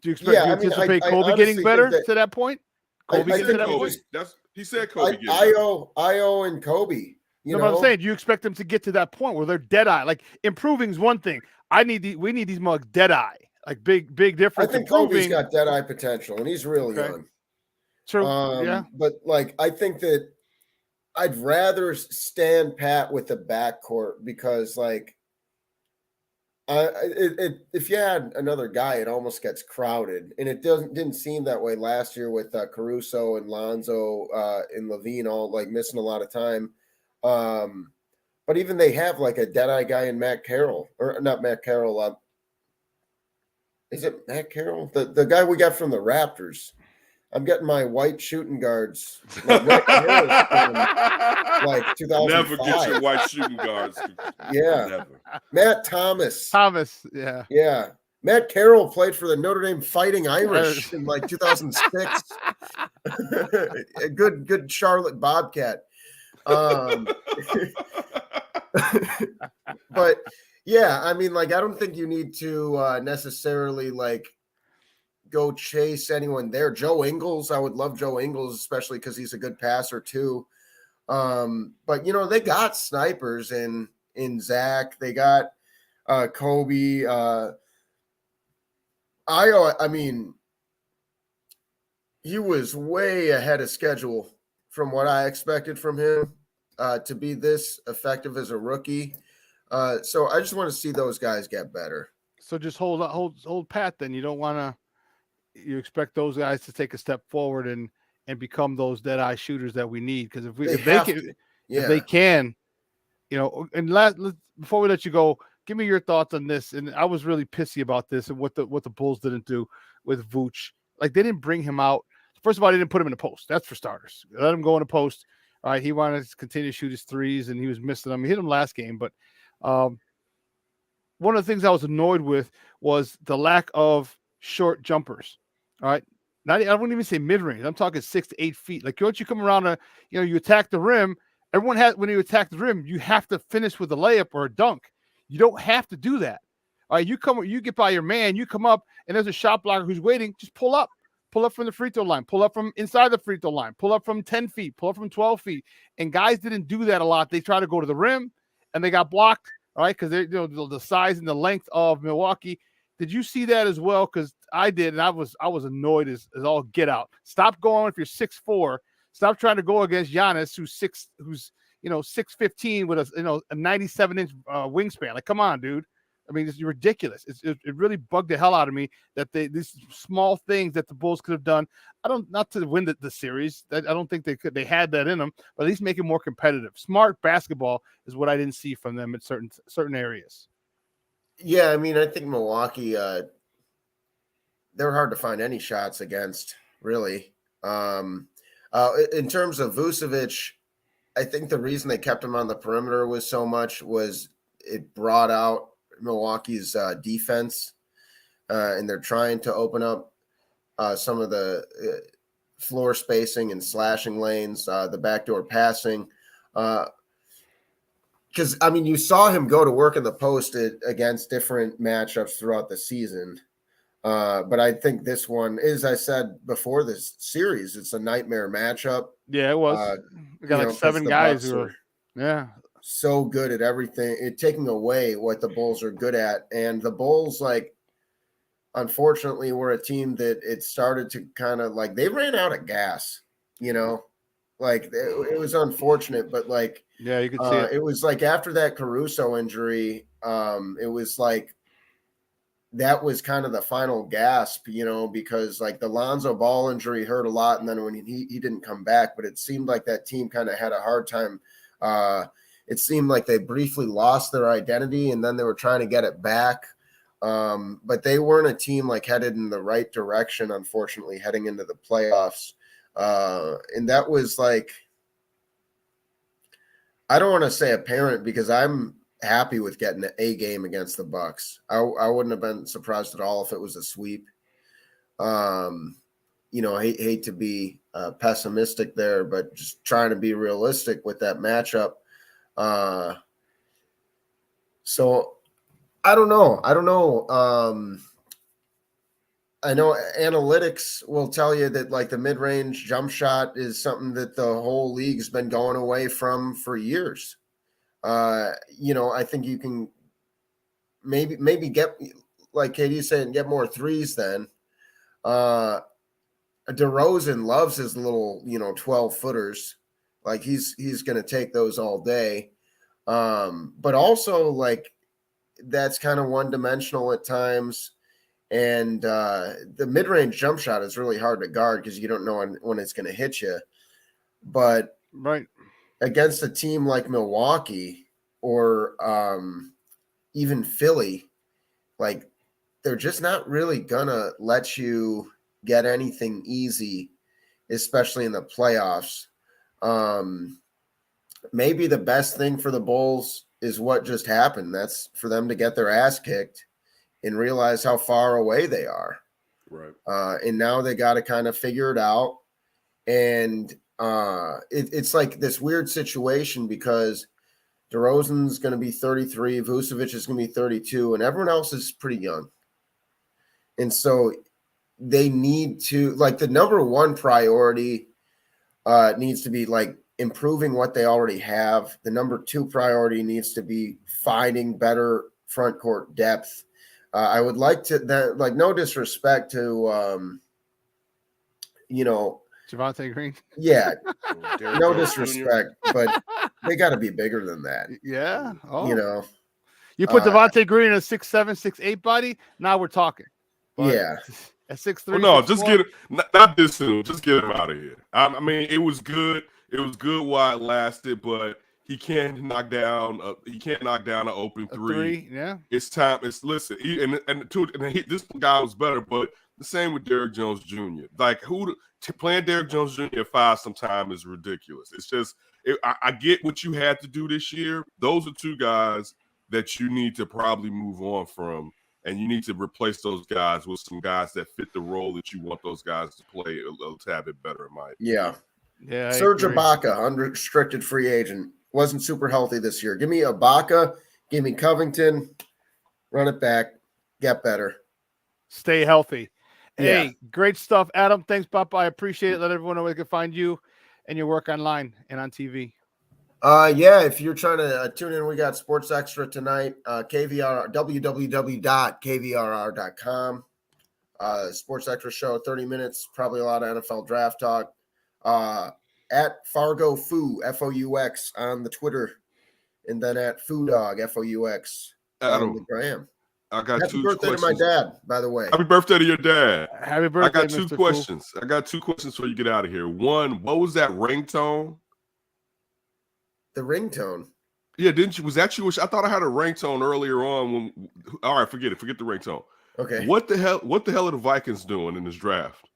Do
you anticipate Kobe getting better to that point?
Kobe getting to that point? He said Kobe.
Io and Kobe.
But I'm saying, do you expect them to get to that point where they're dead eye? Like improving is one thing. We need these mugs dead eye. Like big difference.
I think Kobe's got dead eye potential, and he's really young.
True. Yeah.
But like, I think that I'd rather stand pat with the backcourt because, like, if you had another guy, it almost gets crowded, and it didn't seem that way last year with Caruso and Lonzo and Levine all like missing a lot of time. But even they have like a dead-eye guy in Matt Carroll, or not Matt Carroll. Is it Matt Carroll? The guy we got from the Raptors. I'm getting my white shooting guards. Like Matt Carroll, like 2005.
Never get your white shooting guards.
Yeah. Never. Matt Thomas.
Yeah.
Yeah. Matt Carroll played for the Notre Dame Fighting Irish in like 2006. A good Charlotte Bobcat. But yeah, I mean, like, I don't think you need to necessarily like go chase anyone there. Joe Ingles, I would love Joe Ingles, especially because he's a good passer too. But they got snipers in Zach. They got Kobe. Io, I mean, he was way ahead of schedule from what I expected from him. to be this effective as a rookie. So I just want to see those guys get better.
So just hold pat. Then you don't want to. You expect those guys to take a step forward and become those dead eye shooters that we need. Because if they can, And before we let you go, give me your thoughts on this. And I was really pissy about this and what the Bulls didn't do with Vooch. Like, they didn't bring him out. First of all, they didn't put him in the post. That's for starters. Let him go in the post. All right, he wanted to continue to shoot his threes, and he was missing them. He hit them last game, but one of the things I was annoyed with was the lack of short jumpers. All right. I wouldn't even say mid-range. I'm talking 6 to 8 feet. Like, once you come around, you attack the rim. Everyone when you attack the rim, you have to finish with a layup or a dunk. You don't have to do that. All right. You get by your man, you come up, and there's a shot blocker who's waiting. Just pull up. Pull up from the free throw line. Pull up from inside the free throw line. Pull up from 10 feet. Pull up from 12 feet. And guys didn't do that a lot. They try to go to the rim, and they got blocked. All right, because the size and the length of Milwaukee. Did you see that as well? Because I did, and I was annoyed as all get out. Stop going if you're 6'4". Stop trying to go against Giannis, who's 6'15" with a 97-inch wingspan. Like, come on, dude. I mean, it's ridiculous. It really bugged the hell out of me that these small things that the Bulls could have done. Not to win the series. I don't think they could. They had that in them, but at least make it more competitive. Smart basketball is what I didn't see from them in certain areas.
Yeah, I mean, I think Milwaukee, they're hard to find any shots against, really. In terms of Vucevic, I think the reason they kept him on the perimeter was it brought out Milwaukee's defense, and they're trying to open up some of the floor spacing and slashing lanes, the backdoor passing. Because, I mean, you saw him go to work in the post against different matchups throughout the season. But I think this one, as I said before this series, it's a nightmare matchup.
Yeah, it was. We got like 7 guys who are
so good at everything, taking away what the Bulls are good at. And the Bulls, unfortunately, were a team that it started to kind of they ran out of gas, it was unfortunate, but
yeah, you could see it.
It was after that Caruso injury, it was that was kind of the final gasp, because the Lonzo Ball injury hurt a lot. And then when he didn't come back, but it seemed like that team kind of had a hard time. It seemed like they briefly lost their identity, and then they were trying to get it back. But they weren't a team headed in the right direction, unfortunately, heading into the playoffs. And that was I don't want to say apparent, because I'm happy with getting an A game against the Bucks. I wouldn't have been surprised at all if it was a sweep. I hate to be pessimistic there, but just trying to be realistic with that matchup. So I don't know. I know analytics will tell you that the mid-range jump shot is something that the whole league's been going away from for years. I think you can maybe get, like KD saying, get more threes then. DeRozan loves his little, 12-footers. He's going to take those all day. But also that's kind of one-dimensional at times. And the mid-range jump shot is really hard to guard because you don't know when it's going to hit you. But
right
against a team like Milwaukee or even Philly, they're just not really going to let you get anything easy, especially in the playoffs. Maybe the best thing for the Bulls is what just happened. That's for them to get their ass kicked and realize how far away they are.
Right.
And now they got to kind of figure it out. And it's this weird situation because DeRozan's going to be 33, Vucevic is going to be 32, and everyone else is pretty young. And so they need to, the number one priority needs to be improving what they already have. The number two priority needs to be finding better front court depth. I would like to, no disrespect to,
Javonte Green.
Yeah,
Derrick
no
Jones Jr.
disrespect, but they got to be bigger than that.
Yeah. Oh.
You know,
you put Devontae Green in a 6'7", 6'8" body. Now we're talking. But
yeah.
At 6'3",
well, no,
6'4"?
just get him. Not this soon. Just get him out of here. I mean, it was good. It was good while it lasted, but he can't knock down. He can't knock down an open three.
Yeah.
It's time. It's listen. This guy was better, but the same with Derrick Jones Jr. Like playing Derrick Jones Jr. at 5 sometimes is ridiculous. It's just I get what you had to do this year. Those are two guys that you need to probably move on from. And you need to replace those guys with some guys that fit the role that you want those guys to play a tad bit better, in my opinion.
Yeah. Serge Ibaka, unrestricted free agent, wasn't super healthy this year. Give me Ibaka, give me Covington, run it back, get better.
Stay healthy.
Yeah.
Hey, great stuff, Adam. Thanks, Papa. I appreciate it. Let everyone know where they can find you and your work online and on TV.
Yeah, if you're trying to tune in, we got Sports Extra tonight. KVR, www.kvrr.com. Sports Extra show, 30 minutes, probably a lot of NFL draft talk. At Fargo Foo, F-O-U-X on the Twitter, and then at Foodog, F-O-U-X on the gram.
I got
Happy
two
birthday
questions.
to my dad, by the way.
Happy birthday to your dad.
Happy birthday,
I got two
Mr.
questions. I got two questions before you get out of here. One, what was that ringtone?
The ringtone.
Yeah, didn't you? Was that you? I thought I had a ringtone earlier on. All right, forget it. Forget the ringtone.
Okay.
What the hell are the Vikings doing in this draft?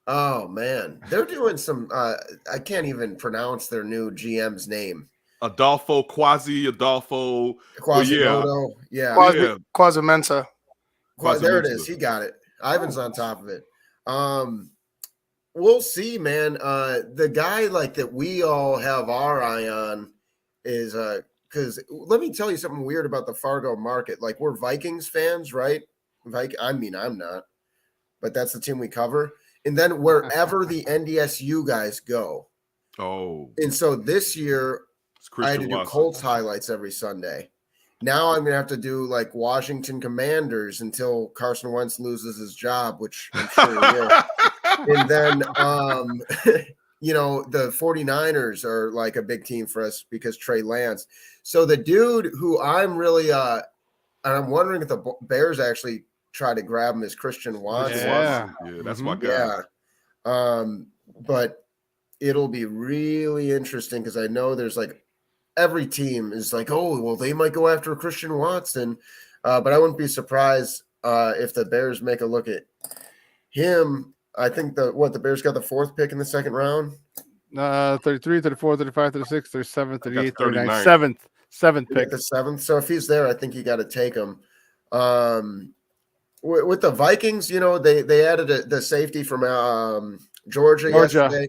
Oh man, they're doing some. I can't even pronounce their new GM's name.
Quasi-Adolfo.
Quasimodo. Yeah.
Quasi-Mensa.
There it is. He got it. Ivan's on top of it. We'll see, man. The guy like that we all have our eye on is because let me tell you something weird about the Fargo market. Like we're Vikings fans, right? I mean, I'm not, but that's the team we cover. And then wherever the NDSU guys go.
Oh.
And so this year I had to do Colts highlights every Sunday. Now I'm going to have to do like Washington Commanders until Carson Wentz loses his job, which I'm sure he will. And then, you know, the 49ers are like a big team for us because Trey Lance. So the dude who I'm really, and I'm wondering if the Bears actually try to grab him is Christian Watson.
Yeah, that's my guy.
Yeah. But it'll be really interesting because I know there's like every team is like, oh, well, they might go after Christian Watson. But I wouldn't be surprised if the Bears make a look at him. I think the Bears got the 4th pick in the 2nd round.
33, 34, 35, 36, 37, 38, 39, 7th pick.
The 7th. So if he's there, I think you got to take him. With the Vikings, you know, they added the safety from Georgia yesterday.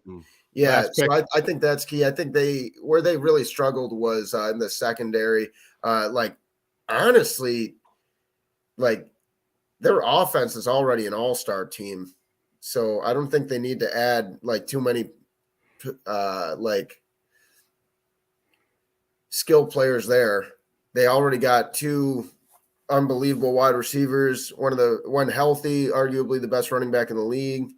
Yeah, so I think that's key. I think where they really struggled was in the secondary. Like honestly, like their offense is already an all-star team. So I don't think they need to add like too many like skill players there. They already got 2 unbelievable wide receivers, one healthy, arguably the best running back in the league,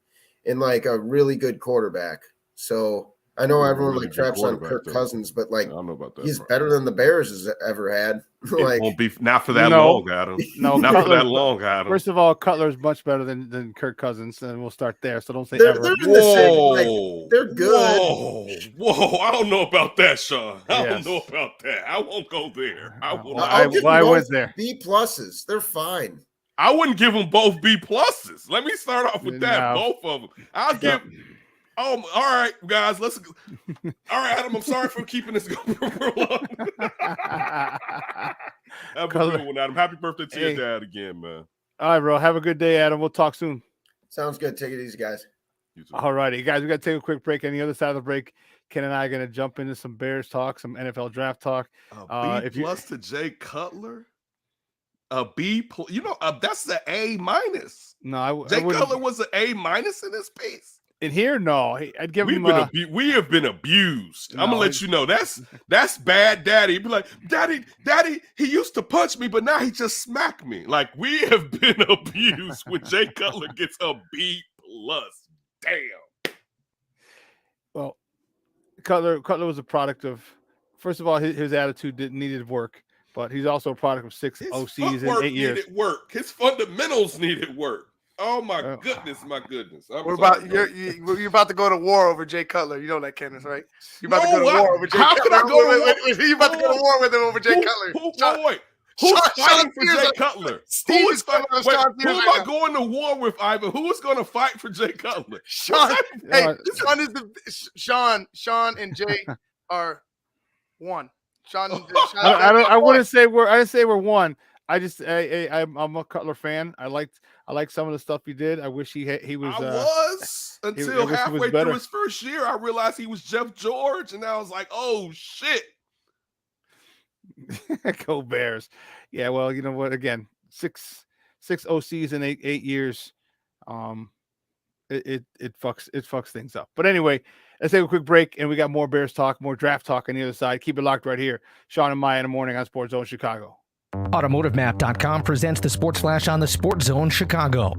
and like a really good quarterback. So I know everyone like traps on Kirk Cousins, but like I don't know about that, he's better than the Bears has ever had.
Like, it won't be not for that long, Adam.
No,
not for that long, Adam.
First of all, Cutler's much better than Kirk Cousins, and we'll start there. So don't say
they're
ever.
In the same, they're good.
Whoa! I don't know about that, Shawn. I don't know about that. I won't go there. I
went there.
B pluses. They're fine.
I wouldn't give them both B pluses. Let me start off with that. Both of them. I'll give. Oh, all right, guys. Let's. All right, Adam. I'm sorry for keeping this going for long. Have a good one, Adam. Happy birthday to your dad again, man.
All right, bro. Have a good day, Adam. We'll talk soon.
Sounds good. Take it easy, guys.
All righty, guys. We got to take a quick break. On the other side of the break, Ken and I are going to jump into some Bears talk, some NFL draft talk.
B plus to Jay Cutler. A B plus. You know, that's the A minus.
No,
Jay Cutler was an A minus in this piece.
In here, no, I'd give him.
We have been abused. I'm gonna let you know that's bad, Daddy. Be like, Daddy, he used to punch me, but now he just smacked me. Like we have been abused when Jay Cutler gets a B plus. Damn.
Well, Cutler was a product of, first of all, his attitude needed work, but he's also a product of 6
His
OCs in 8
footwork
years.
needed work. His fundamentals needed work. Oh my goodness, my goodness.
We're about you're about to go to war over Jay Cutler. You know that, Kenneth, right? You're about to go to war over Jay
How
Cutler.
could I go to war?
You're about to go to war with him over Jay Cutler.
Wait. Who's fighting for Jay Cutler? Who is fighting? Wait, who am I going to war with, Ivan? Who is going to fight for Jay Cutler?
Shawn. Hey, Shawn and Jay are one.
I wouldn't say we're one. I'm a Cutler fan. I like some of the stuff he did. I wish he was.
Until halfway through his first year, I realized he was Jeff George, and I was like, oh shit.
Go Bears. Yeah, well, you know what? Again, six OCs in eight years. It fucks things up. But anyway, let's take a quick break, and we got more Bears talk, more draft talk on the other side. Keep it locked right here. Shawn and Maya in the morning on Sports Zone Chicago.
AutomotiveMap.com presents the Sports Flash on the Sports Zone Chicago.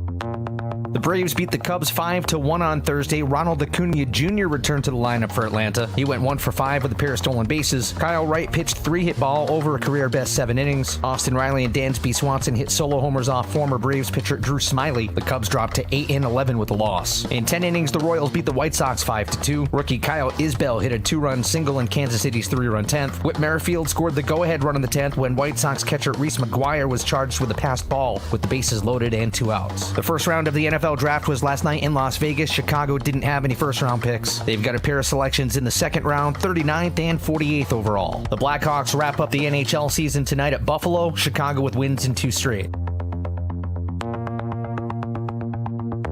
The Braves beat the Cubs 5-1 on Thursday. Ronald Acuna Jr. returned to the lineup for Atlanta. He went 1 for 5 with a pair of stolen bases. Kyle Wright pitched 3-hit ball over a career-best 7 innings. Austin Riley and Dansby Swanson hit solo homers off former Braves pitcher Drew Smyly. The Cubs dropped to 8-11 with a loss. In 10 innings, the Royals beat the White Sox 5-2. Rookie Kyle Isbell hit a 2-run single in Kansas City's 3-run 10th. Whit Merrifield scored the go-ahead run in the 10th when White Sox catcher Reese McGuire was charged with a passed ball with the bases loaded and 2 outs. The first round of the NFL draft was last night in Las Vegas. Chicago didn't have any first-round picks. They've got a pair of selections in the second round, 39th and 48th overall. The Blackhawks wrap up the NHL season tonight at Buffalo. Chicago with wins in 2 straight.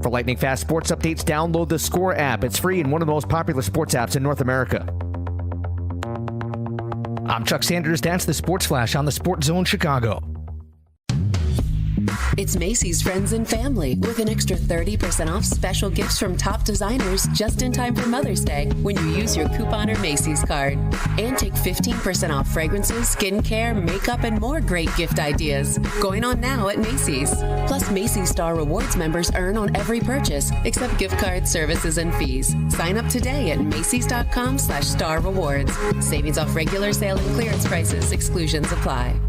For lightning fast sports updates, download the Score app. It's free and one of the most popular sports apps in North America. I'm Chuck Sanders. That's the Sports Flash on the Sports Zone Chicago.
It's Macy's Friends and Family with an extra 30% off special gifts from top designers just in time for Mother's Day when you use your coupon or Macy's card. And take 15% off fragrances, skincare, makeup, and more great gift ideas. Going on now at Macy's. Plus, Macy's Star Rewards members earn on every purchase except gift cards, services, and fees. Sign up today at Macy's.com/Star Rewards. Savings off regular sale and clearance prices. Exclusions apply.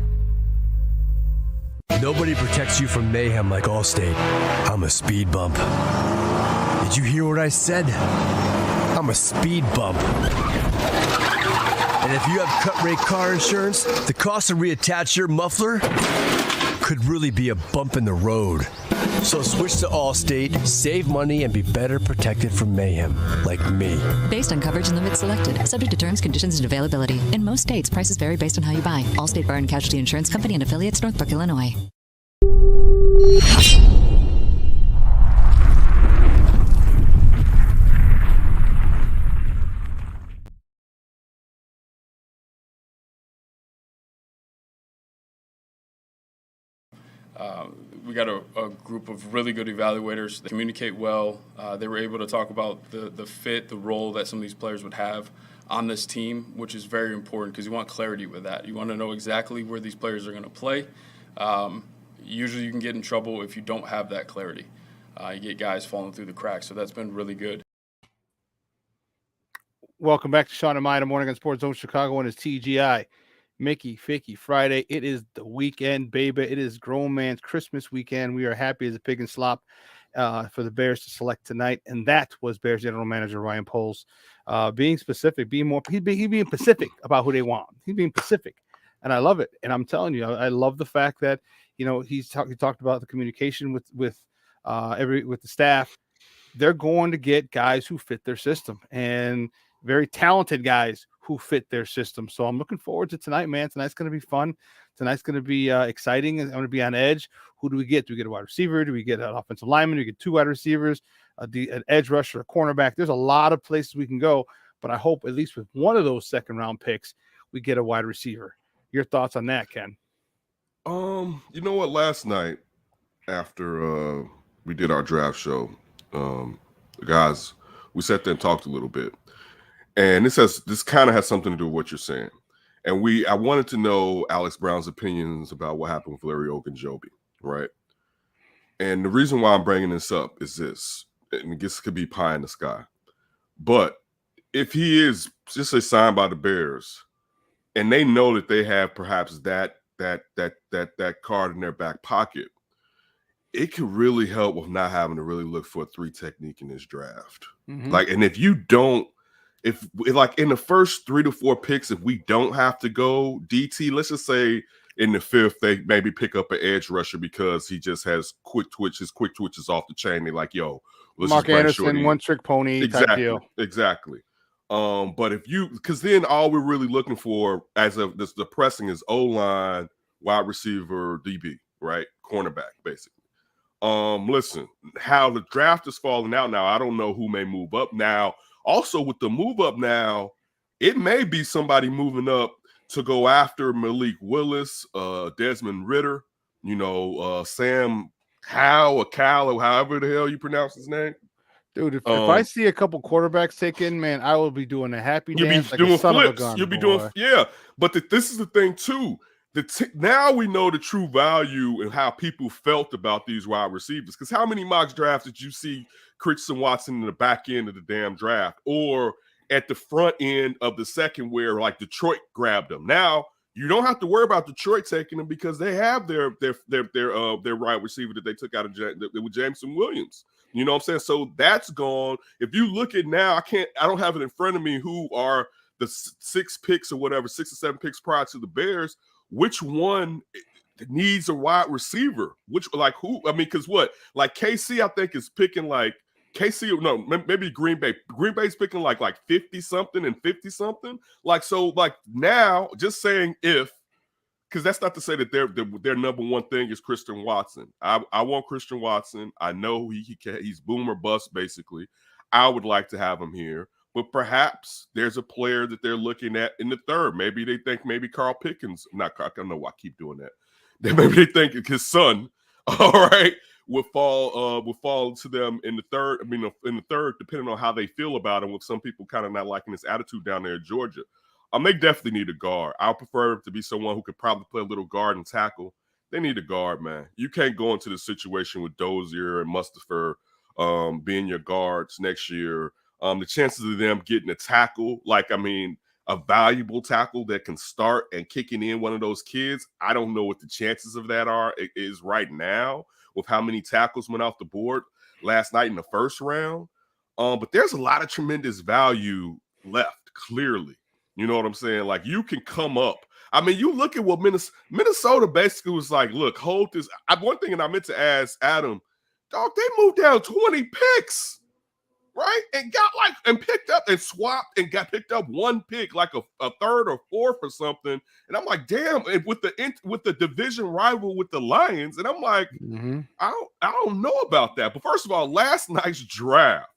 Nobody protects you from mayhem like Allstate. I'm a speed bump. Did you hear what I said? I'm a speed bump. And if you have cut rate car insurance, the cost to reattach your muffler could really be a bump in the road. So switch to Allstate, save money, and be better protected from mayhem like me.
Based on coverage and limits selected, subject to terms, conditions, and availability. In most states, prices vary based on how you buy. Allstate Bar and Casualty Insurance Company and affiliates, Northbrook, Illinois.
We got a group of really good evaluators that communicate well. They were able to talk about the fit, the role that some of these players would have on this team, which is very important because you want clarity with that. You want to know exactly where these players are going to play. Usually you can get in trouble if you don't have that clarity. You get guys falling through the cracks, so that's been really good.
Welcome back to Shawn and Maya in the morning on Sports Zone Chicago and his TGI Mickey Ficky Friday. It is the weekend, baby. It is grown man's Christmas weekend. We are happy as a pig in slop for the Bears to select tonight, and that was Bears general manager Ryan Poles being specific, being specific about who they want. He's being specific, and I love it. And I'm telling you, I love the fact that he talked about the communication with the staff. They're going to get guys who fit their system and very talented guys who fit their system. So I'm looking forward to tonight, man. Tonight's going to be fun. Tonight's going to be exciting. I'm going to be on edge. Who do we get? Do we get a wide receiver? Do we get an offensive lineman? Do we get 2 wide receivers, an edge rusher, a cornerback? There's a lot of places we can go, but I hope at least with one of those second-round picks, we get a wide receiver. Your thoughts on that, Ken?
You know what? Last night, after we did our draft show, the guys, we sat there and talked a little bit. And this kind of has something to do with what you're saying. And I wanted to know Alex Brown's opinions about what happened with Larry Ogunjobi, right? And the reason why I'm bringing this up is this, and this could be pie in the sky, but if he is just say signed by the Bears, and they know that they have perhaps that card in their back pocket, it can really help with not having to really look for a 3 technique in this draft.
Mm-hmm.
Like, and if you don't, if like in the first 3 to 4 picks, if we don't have to go DT, let's just say in the 5th, they maybe pick up an edge rusher because he just has quick twitches off the chain. They're like, yo, let's
Mark
just bring
Anderson,
Shorty in.
one trick pony type deal.
Exactly. But if you, because then all we're really looking for as of this, the pressing is O-line, wide receiver, DB, right? Cornerback, basically. Listen, how the draft is falling out now, I don't know who may move up now. Also, with the move up now, it may be somebody moving up to go after Malik Willis, Desmond Ritter, Sam Howell or Cal, or however the hell you pronounce his name.
Dude, if I see a couple quarterbacks taken, man, I will be doing a happy dance like a son of a gun.
You'll be doing, yeah. But this is the thing too. Now we know the true value and how people felt about these wide receivers. Because how many mock drafts did you see Christian Watson in the back end of the damn draft, or at the front end of the second where like Detroit grabbed them? Now you don't have to worry about Detroit taking them because they have their wide receiver that they took out of with Jameson Williams. You know what I'm saying? So that's gone. If you look at now, I don't have it in front of me who are the 6 picks or whatever, 6 or 7 picks prior to the Bears. Which one needs a wide receiver? Who? I mean, because what? Like KC, I think is picking like KC. No, maybe Green Bay. Green Bay's picking like 50-something and 50-something. Like, so like now, just saying if, because that's not to say that their number one thing is Christian Watson. I want Christian Watson. I know he's boom or bust basically. I would like to have him here. But perhaps there's a player that they're looking at in the 3rd. Maybe they think Carl Pickens, I don't know why I keep doing that. Maybe they think his son, all right, would fall to them in the 3rd. I mean, in the 3rd, depending on how they feel about him, with some people kind of not liking his attitude down there in Georgia. They definitely need a guard. I prefer to be someone who could probably play a little guard and tackle. They need a guard, man. You can't go into the situation with Dozier and Mustapher being your guards next year. The chances of them getting a tackle, a valuable tackle that can start and kicking in one of those kids, I don't know what the chances of that is right now with how many tackles went off the board last night in the 1st round. But there's a lot of tremendous value left, clearly. You know what I'm saying? Like, you can come up. I mean, you look at what Minnesota basically was like, look, hold this. One thing, and I meant to ask Adam, dog, they moved down 20 picks. Right, and got picked up and swapped and got picked up 1 pick, like a 3rd or 4th or something. And I'm like, damn, with the division rival with the Lions, and I'm like, I don't know about that. But first of all, last night's draft,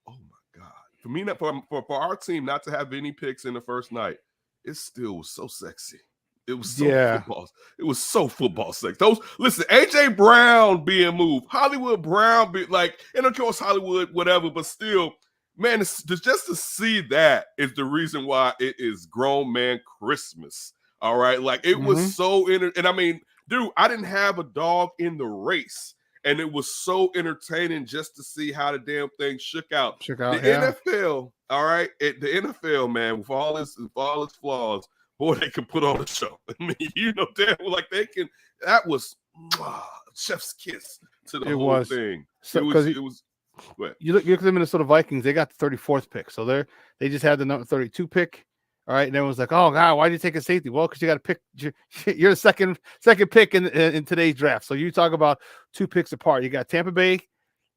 oh my god, for me, for our team not to have any picks in the first night, it still was so sexy. It was so football. It was so football sex. Listen, AJ Brown being moved, Hollywood Brown and of course Hollywood, whatever, but still, man, just to see that is the reason why it is grown man Christmas. All right. Like, it was so and I mean, dude, I didn't have a dog in the race. And it was so entertaining just to see how the damn thing shook out. The NFL, all right. The NFL, man, with all its flaws, boy, they can put on a show. I mean, damn, like they can. That was chef's kiss to the whole thing.
So,
it was.
You look at the Minnesota Vikings; they got the 34th pick, so they just had the number 32 pick. All right, and everyone's like, "Oh God, why did you take a safety?" Well, because you got to pick. You're the second pick in today's draft. So you talk about 2 picks apart. You got Tampa Bay,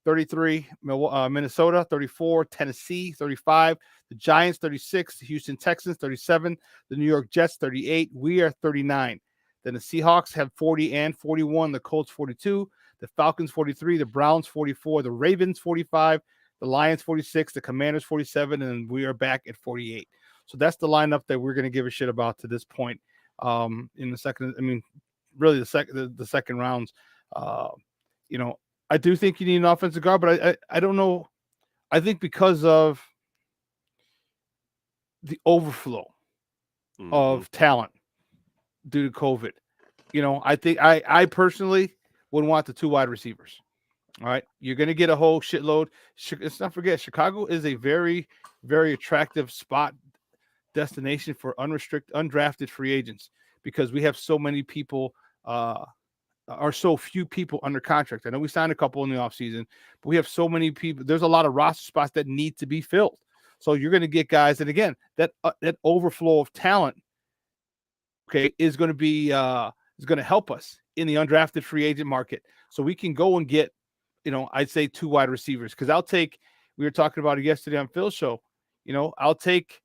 33, Minnesota, 34, Tennessee, 35, the Giants, 36, the Houston Texans, 37, the New York Jets, 38. We are 39. Then the Seahawks have 40 and 41, the Colts 42, the Falcons 43, the Browns 44, the Ravens 45, the Lions 46, the Commanders 47, and we are back at 48. So that's the lineup that we're going to give a shit about to this point. In the second, I mean, really the second rounds. I do think you need an offensive guard, but I don't know. I think because of the overflow of talent due to COVID, I think I personally would want the 2 wide receivers. All right, you're going to get a whole shitload. Let's not forget, Chicago is a very, very attractive spot destination for undrafted free agents because we have so many people, are so few people under contract. I know we signed a couple in the offseason, but we have so many people. There's a lot of roster spots that need to be filled. So you're going to get guys, and again, that overflow of talent, okay, is going to be is going to help us in the undrafted free agent market. So we can go and get, I'd say 2 wide receivers, because we were talking about it yesterday on Phil's show. I'll take.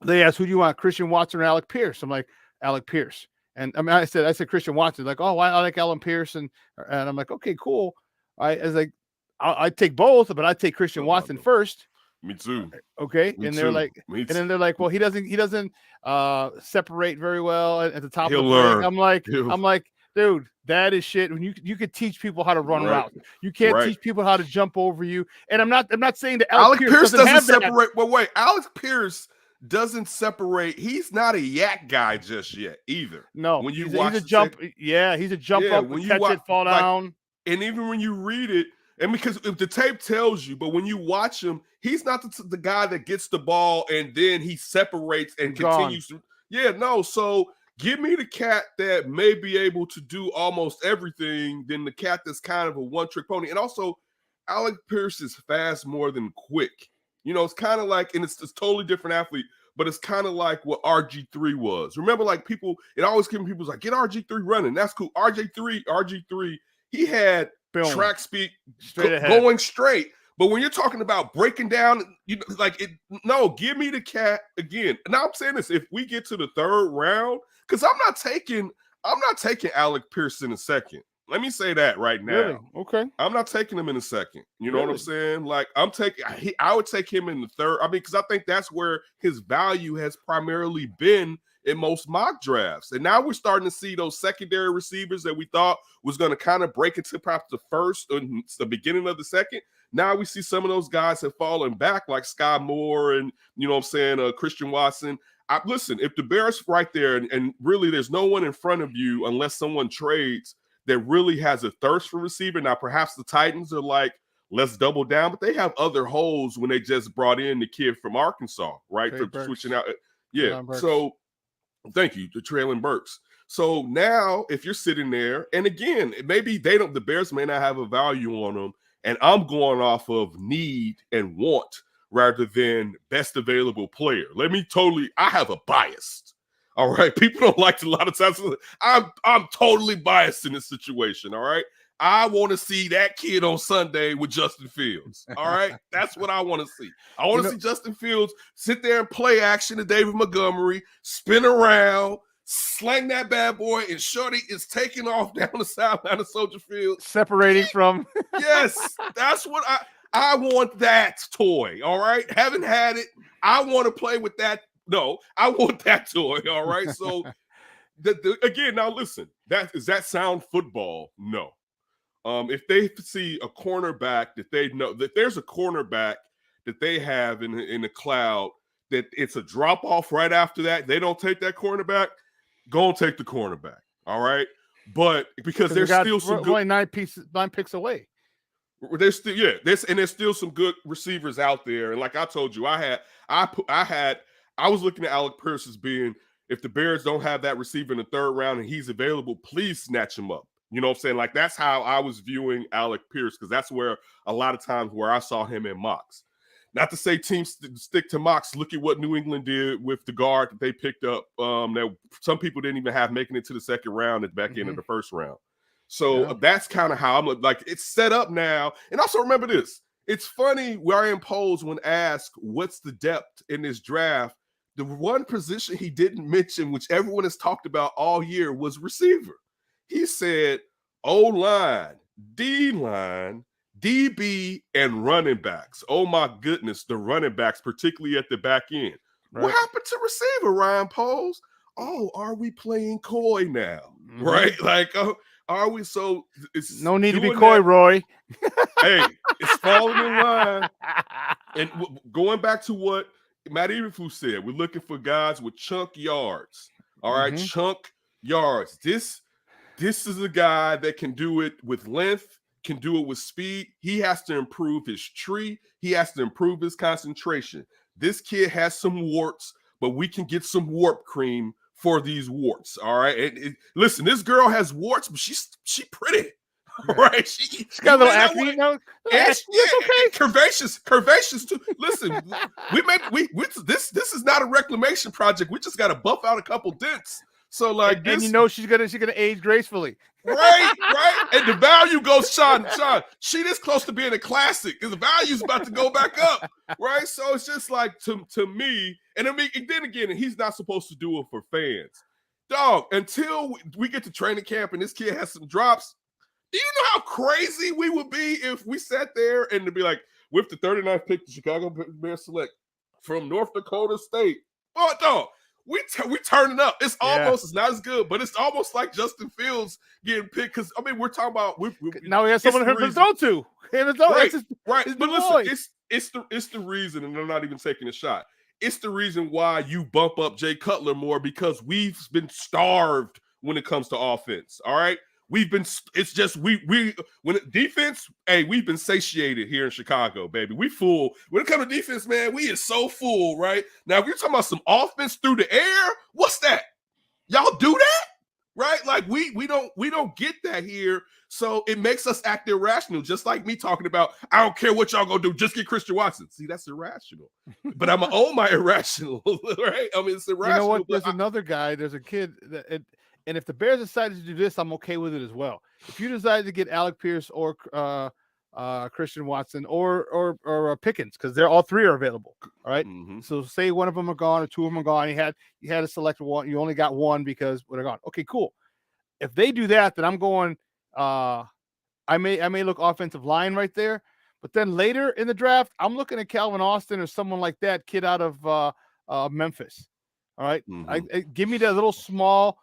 They asked, who do you want, Christian Watson or Alec Pierce? I'm like, Alec Pierce. And I mean, I said Christian Watson. Like, oh, I like Alan Pierce, and I'm like, okay, cool. I was like, I'd take both, but I'd take Christian Watson first.
Me too.
Okay,
Me
and they're
too.
like,
Me
and then they're like, well, he doesn't separate very well at the top
He'll
of the
learn.
break. I'm like, dude, that is shit. When you could teach people how to run routes, you can't teach people how to jump over you. And I'm not saying that Alec Pierce doesn't
separate. Well, wait, Alex Pierce doesn't separate. He's not a yak guy just yet either.
No,
when you
he's
watch
a jump. He's a jump up,
when you
catch it, fall down.
And even when you read it, and because if the tape tells you, but when you watch him, he's not the guy that gets the ball and then he separates and continues. So give me the cat that may be able to do almost everything than the cat that's kind of a one-trick pony. And also, Alec Pierce is fast more than quick. It's kind of like, and it's totally different athlete, but it's kind of like what RG3 was. Remember, like it always came people's like, get RG3 running. That's cool. RG3, he had track speed going straight. But when you're talking about breaking down, give me the cat again. Now I'm saying this, if we get to the 3rd round, because I'm not taking Alec Pierce in a second. Let me say that right now.
Really? Okay.
I'm not taking him in a second. You know what I'm saying? Like I would take him in the 3rd. I mean, because I think that's where his value has primarily been in most mock drafts. And now we're starting to see those secondary receivers that we thought was going to kind of break into perhaps the 1st or the beginning of the 2nd. Now we see some of those guys have fallen back, like Sky Moore and, Christian Watson. Listen, if the Bears right there, and really there's no one in front of you unless someone trades that really has a thirst for receiver. Now, perhaps the Titans are like, let's double down, but they have other holes when they just brought in the kid from Arkansas, right? For switching out. Yeah. So thank you, the Traylon Burks. So now if you're sitting there, and again, maybe the Bears may not have a value on them, and I'm going off of need and want rather than best available player. I have a bias. All right. People don't like to, a lot of times. I'm totally biased in this situation. All right. I want to see that kid on Sunday with Justin Fields. All right. That's what I want to see. I want to see Justin Fields sit there and play action to David Montgomery, spin around, slang that bad boy, and Shorty is taking off down the sideline of Soldier Field.
Separating from.
Yes. That's what I want that toy. All right. Haven't had it. I want to play with that. No, I want that toy. All right. So again, now listen, does that sound football? No. If they see a cornerback that they know that there's a cornerback that they have in the cloud, that it's a drop off right after that, they don't take that cornerback, go and take the cornerback. All right. But because there's still some good,
only 9 picks away.
There's still, there's still some good receivers out there. And like I told you, I was looking at Alec Pierce as being, if the Bears don't have that receiver in the 3rd round and he's available, please snatch him up. You know what I'm saying? Like, that's how I was viewing Alec Pierce, because that's where a lot of times where I saw him in mocks. Not to say teams stick to mocks. Look at what New England did with the guard that they picked up. That some people didn't even have making it to the 2nd round at the back end of the 1st round. So that's kind of how I'm like, it's set up now. And also remember this. It's funny, Ryan Poles, when asked what's the depth in this draft, the one position he didn't mention, which everyone has talked about all year, was receiver. He said O-line, D-line, DB, and running backs. Oh, my goodness, the running backs, particularly at the back end. Right. What happened to receiver, Ryan Poles? Oh, are we playing coy now? Mm-hmm. Right? Like, are we? So it's
no need to be coy, Roy.
Hey, it's falling in line. And going back to what Matt Eberflus said, we're looking for guys with chunk yards. All right, chunk yards. This is a guy that can do it with length, can do it with speed. He has to improve his tree. He has to improve his concentration. This kid has some warts, but we can get some warp cream for these warts. All right. Listen, this girl has warts, but she pretty.
Yeah.
Right?
She's got a little acne. No,
it's okay. Curvaceous too. Listen, this is not a reclamation project. We just got to buff out a couple dents. So like
and you know she's gonna age gracefully.
Right. And the value goes, Shawn, she this close to being a classic because the value's about to go back up. Right. So it's just like to me, and I mean, and then again, he's not supposed to do it for fans. Dog, until we get to training camp and this kid has some drops. Do you know how crazy we would be if we sat there and to be like, with the 39th pick, the Chicago Bears select from North Dakota State? Oh, dog, we turning up. It's almost, it's not as good, but it's almost like Justin Fields getting picked because, I mean, we're talking about.
Now we have someone to throw to.
Right. But listen, it's the reason, and I'm not even taking a shot. It's the reason why you bump up Jay Cutler more because we've been starved when it comes to offense. All right. It's just when defense, hey, we've been satiated here in Chicago, baby. We full. When it comes to defense, man, we is so full, right? Now, if you're talking about some offense through the air, what's that? Y'all do that? Right? Like we don't get that here. So it makes us act irrational, just like me talking about, I don't care what y'all gonna do, just get Christian Watson. See, that's irrational. But I'm gonna own my irrational, right? I mean, it's irrational.
You know what? There's another guy, there's a kid that and if the Bears decided to do this, I'm okay with it as well. If you decide to get Alec Pierce or Christian Watson or Pickens, because they're all three are available. All right. Mm-hmm. So say one of them are gone or two of them are gone. You had to select one. You only got one because they're gone. Okay, cool. If they do that, then I'm going. I may look offensive line right there, but then later in the draft, I'm looking at Calvin Austin or someone like that kid out of Memphis. All right. Mm-hmm. Give me that little small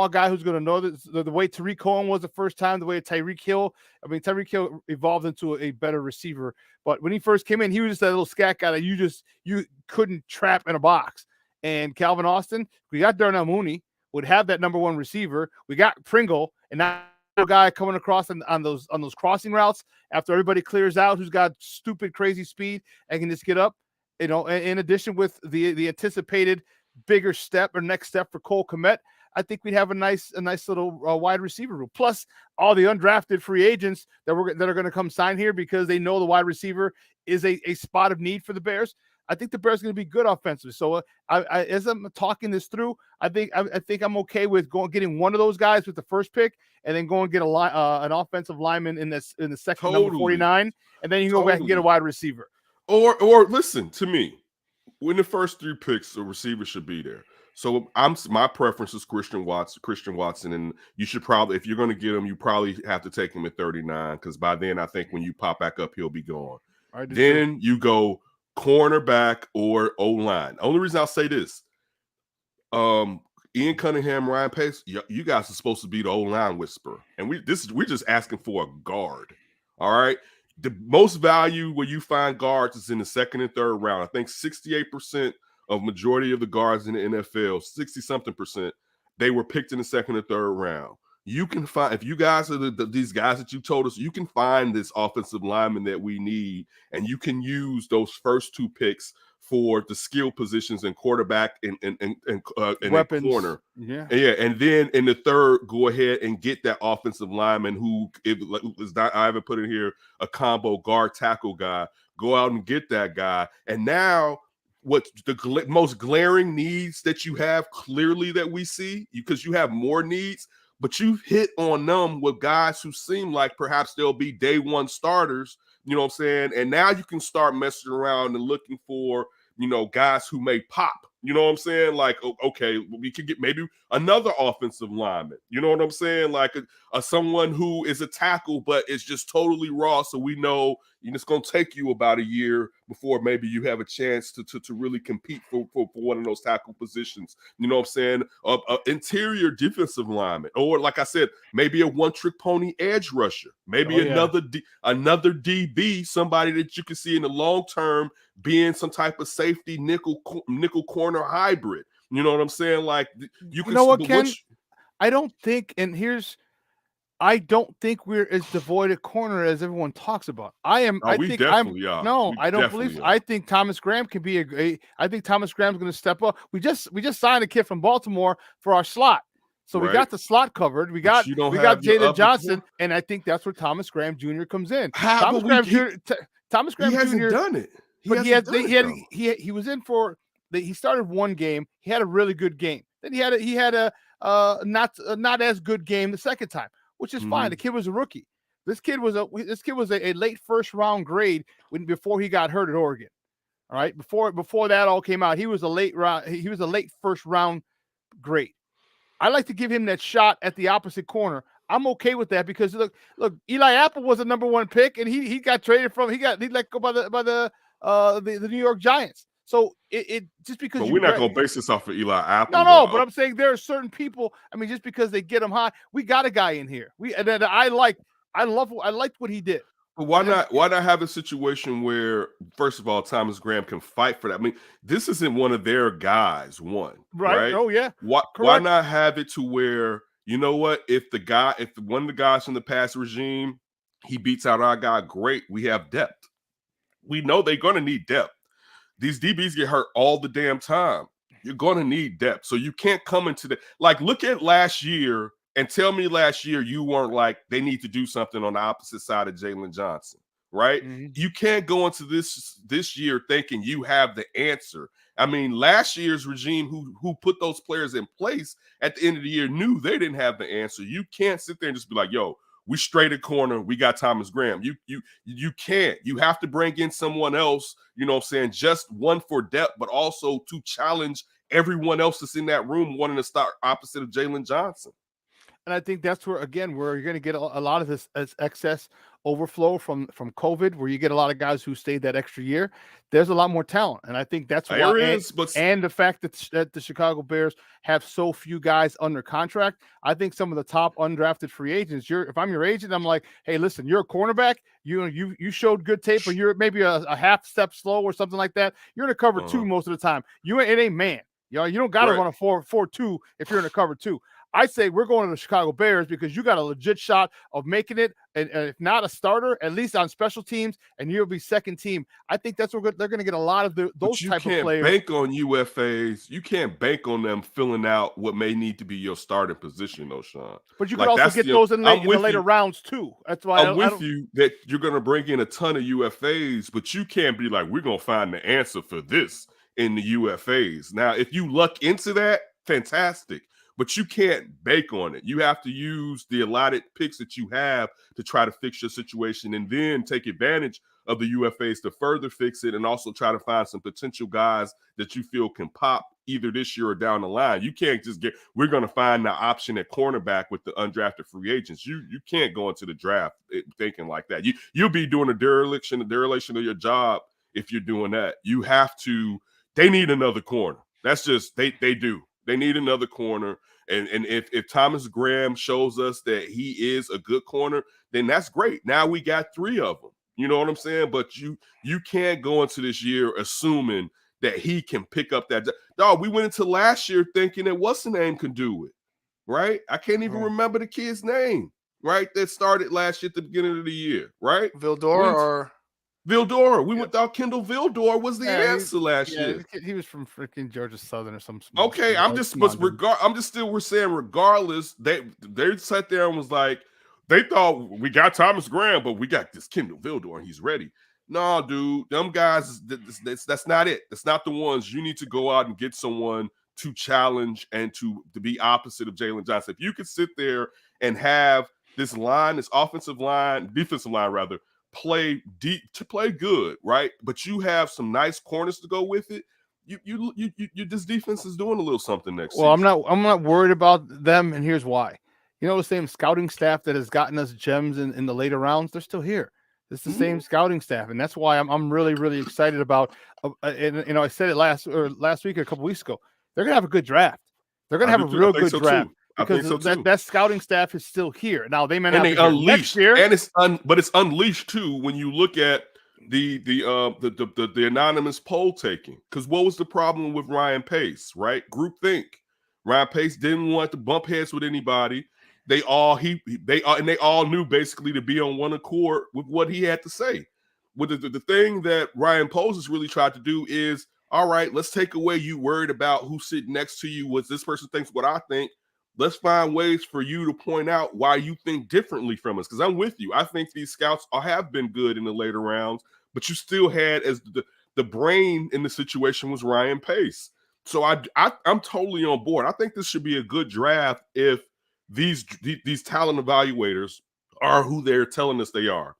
guy who's going to know the way Tariq Cohen was the first time, the way Tyreek Hill. I mean, Tyreek Hill evolved into a better receiver, but when he first came in, he was just that little scat guy that you couldn't trap in a box. And Calvin Austin, we got Darnell Mooney, would have that number one receiver. We got Pringle, and now a guy coming across on those crossing routes after everybody clears out, who's got stupid, crazy speed and can just get up. You know, in addition with the anticipated bigger step or next step for Cole Kmet, I think we'd have a nice little wide receiver room. Plus all the undrafted free agents that are going to come sign here because they know the wide receiver is a spot of need for the Bears. I think the Bears are going to be good offensively. So I as I'm talking this through, I think I'm okay with getting one of those guys with the first pick, and then go and get an offensive lineman in the second number 49, and then you can go back and get a wide receiver.
Or listen to me, when the first three picks, the receiver should be there. So my preference is Christian Watson, and you should probably, if you're going to get him, you probably have to take him at 39 because by then I think when you pop back up, he'll be gone. Then you go cornerback or O-line. Only reason I'll say this, Ian Cunningham, Ryan Pace, you guys are supposed to be the O-line whisperer, and we're just asking for a guard. All right. The most value where you find guards is in the second and third round. I think 68% of majority of the guards in the NFL, 60-something%, they were picked in the second or third round. You can find, if you guys are these guys that you told us, you can find this offensive lineman that we need, and you can use those first two picks for the skill positions in quarterback and corner.
Yeah.
And then in the third, go ahead and get that offensive lineman who is not, I haven't put in here, a combo guard tackle guy. Go out and get that guy. And now what the most glaring needs that you have clearly that we see, because you have more needs, but you've hit on them with guys who seem like perhaps they'll be day one starters, you know what I'm saying? And now you can start messing around and looking for, guys who may pop, you know what I'm saying? Like, okay, we could get maybe another offensive lineman, you know what I'm saying? Like someone who is a tackle, but it's just totally raw. So we know it's going to take you about a year before maybe you have a chance to really compete for one of those tackle positions. You know what I'm saying? Interior defensive lineman, or like I said, maybe a one-trick pony edge rusher, maybe another DB, somebody that you can see in the long term being some type of safety nickel corner hybrid. You know what I'm saying? Like you can
know what, Ken? I don't think, and here's I don't think we're as devoid of corner as everyone talks about. I am.
Oh,
I
we
think I'm.
definitely are.
No,
We
I don't believe.
definitely
So.
are.
I think Thomas Graham can be I think Thomas Graham's going to step up. We just signed a kid from Baltimore for our slot, so we
Right.
got the slot covered. We got
you don't have your
Jalen
upper
Johnson,
core.
and I think that's where Thomas Graham Jr. comes in.
How?
Thomas
But
Graham Jr. Thomas
he
Graham
hasn't
Jr.
done it.
But he was in for. He started one game. He had a really good game. Then he had a not as good game the second time, which is fine. The kid was a rookie. This kid was a late first round grade before he got hurt at Oregon. All right, before that all came out, he was a late first round grade. I like to give him that shot at the opposite corner. I'm okay with that because look, Eli Apple was a number 1 pick, and he got traded from he let go by the New York Giants. So it just because
But we're not going to base this off of Eli Apple.
No, but I'm saying there are certain people. I mean, just because they get him high, we got a guy in here. I liked what he did.
But why not have a situation where, first of all, Thomas Graham can fight for that? I mean, this isn't one of their guys. Right?
Oh yeah.
Why not have it to where, you know what? If one of the guys from the past regime, he beats out our guy, great. We have depth. We know they're going to need depth. These DBs get hurt all the damn time. You're going to need depth. So you can't come into look at last year and tell me last year you weren't like, they need to do something on the opposite side of Jalen Johnson, right?
Mm-hmm.
You can't go into this year thinking you have the answer. I mean, last year's regime who put those players in place at the end of the year knew they didn't have the answer. You can't sit there and just be like, yo, we straight at corner. We got Thomas Graham. You can't. You have to bring in someone else, you know what I'm saying, just one for depth, but also to challenge everyone else that's in that room wanting to start opposite of Jalen Johnson.
And I think that's where you're going to get a lot of this as excess overflow from COVID, where you get a lot of guys who stayed that extra year. There's a lot more talent, and I think that's why. And the fact that the Chicago Bears have so few guys under contract, I think some of the top undrafted free agents. If I'm your agent, I'm like, hey, listen, you're a cornerback. You showed good tape, or you're maybe a half step slow or something like that. You're in a cover 2 most of the time. It ain't man. You don't got to run a 4-4-2 if you're in a cover 2. I say we're going to the Chicago Bears because you got a legit shot of making it, and if not a starter, at least on special teams, and you'll be second team. I think that's where they're going to get a lot of those type of players.
You can't bank on UFAs. You can't bank on them filling out what may need to be your starting position, though, Shawn.
But you can also get those in the later rounds too. That's why
I'm with you that you're going to bring in a ton of UFAs, but you can't be like, we're going to find the answer for this in the UFAs. Now, if you luck into that, fantastic. But you can't bake on it. You have to use the allotted picks that you have to try to fix your situation, and then take advantage of the UFAs to further fix it, and also try to find some potential guys that you feel can pop either this year or down the line. You can't just we're going to find the option at cornerback with the undrafted free agents. You can't go into the draft thinking like that. You'll be doing a dereliction of your job if you're doing that. You have to. They need another corner. That's just they do. They need another corner. And if Thomas Graham shows us that he is a good corner, then that's great. Now we got 3 of them. You know what I'm saying? But you can't go into this year assuming that he can pick up that. Dog, we went into last year thinking that what's the name can do it, right? I can't even remember the kid's name, right? That started last year at the beginning of the year, right?
Vildor.
We thought Kendall Vildor was the answer last year.
He was from freaking Georgia Southern or something.
Okay, we're saying regardless, they sat there and was like, they thought we got Thomas Graham, but we got this Kendall Vildor and he's ready. No, dude, them guys, that's not it. That's not the ones. You need to go out and get someone to challenge and to be opposite of Jalen Johnson. If you could sit there and have this defensive line play deep to play good, right? But you have some nice corners to go with it. This defense is doing a little something next season.
I'm not worried about them, and here's why. The same scouting staff that has gotten us gems in the later rounds, they're still here. It's the same scouting staff, and that's why I'm really, really excited about. And I said it last week or a couple weeks ago. They're gonna have a good draft. They're gonna have a real good draft. Because that scouting staff is still here. Now they may not be next year,
and but it's unleashed too when you look at the anonymous poll taking. Because what was the problem with Ryan Pace? Right, groupthink. Ryan Pace didn't want to bump heads with anybody. they all knew basically to be on one accord with what he had to say. With the thing that Ryan Poles has really tried to do is, all right, let's take away you worried about who's sitting next to you, what this person thinks, what I think. Let's find ways for you to point out why you think differently from us. Because I'm with you. I think these scouts have been good in the later rounds, but you still had as the brain in the situation was Ryan Pace. So I'm totally on board. I think this should be a good draft if these talent evaluators are who they're telling us they are.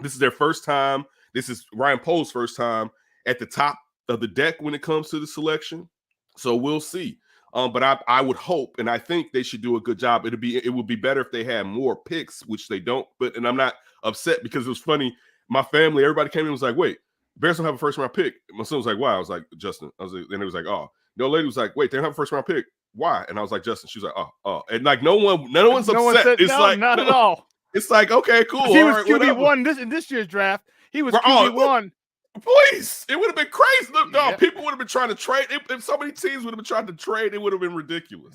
This is their first time. This is Ryan Poles' first time at the top of the deck when it comes to the selection. So we'll see. But I would hope, and I think they should do a good job. It would be better if they had more picks, which they don't. And I'm not upset because it was funny. My family, everybody came in and was like, wait, Bears don't have a first round pick. My son was like, why? I was like, Justin. I was like, and it was like, oh. The old lady was like, wait, they don't have a first round pick. Why? And I was like, Justin. She was like, oh. And like no one's upset. It's like
not at all.
It's like, okay, cool.
He was QB1 in this year's draft. He was QB1.
Please, it would have been crazy. Look, dog, people would have been trying to trade. If so many teams would have been trying to trade, it would have been ridiculous.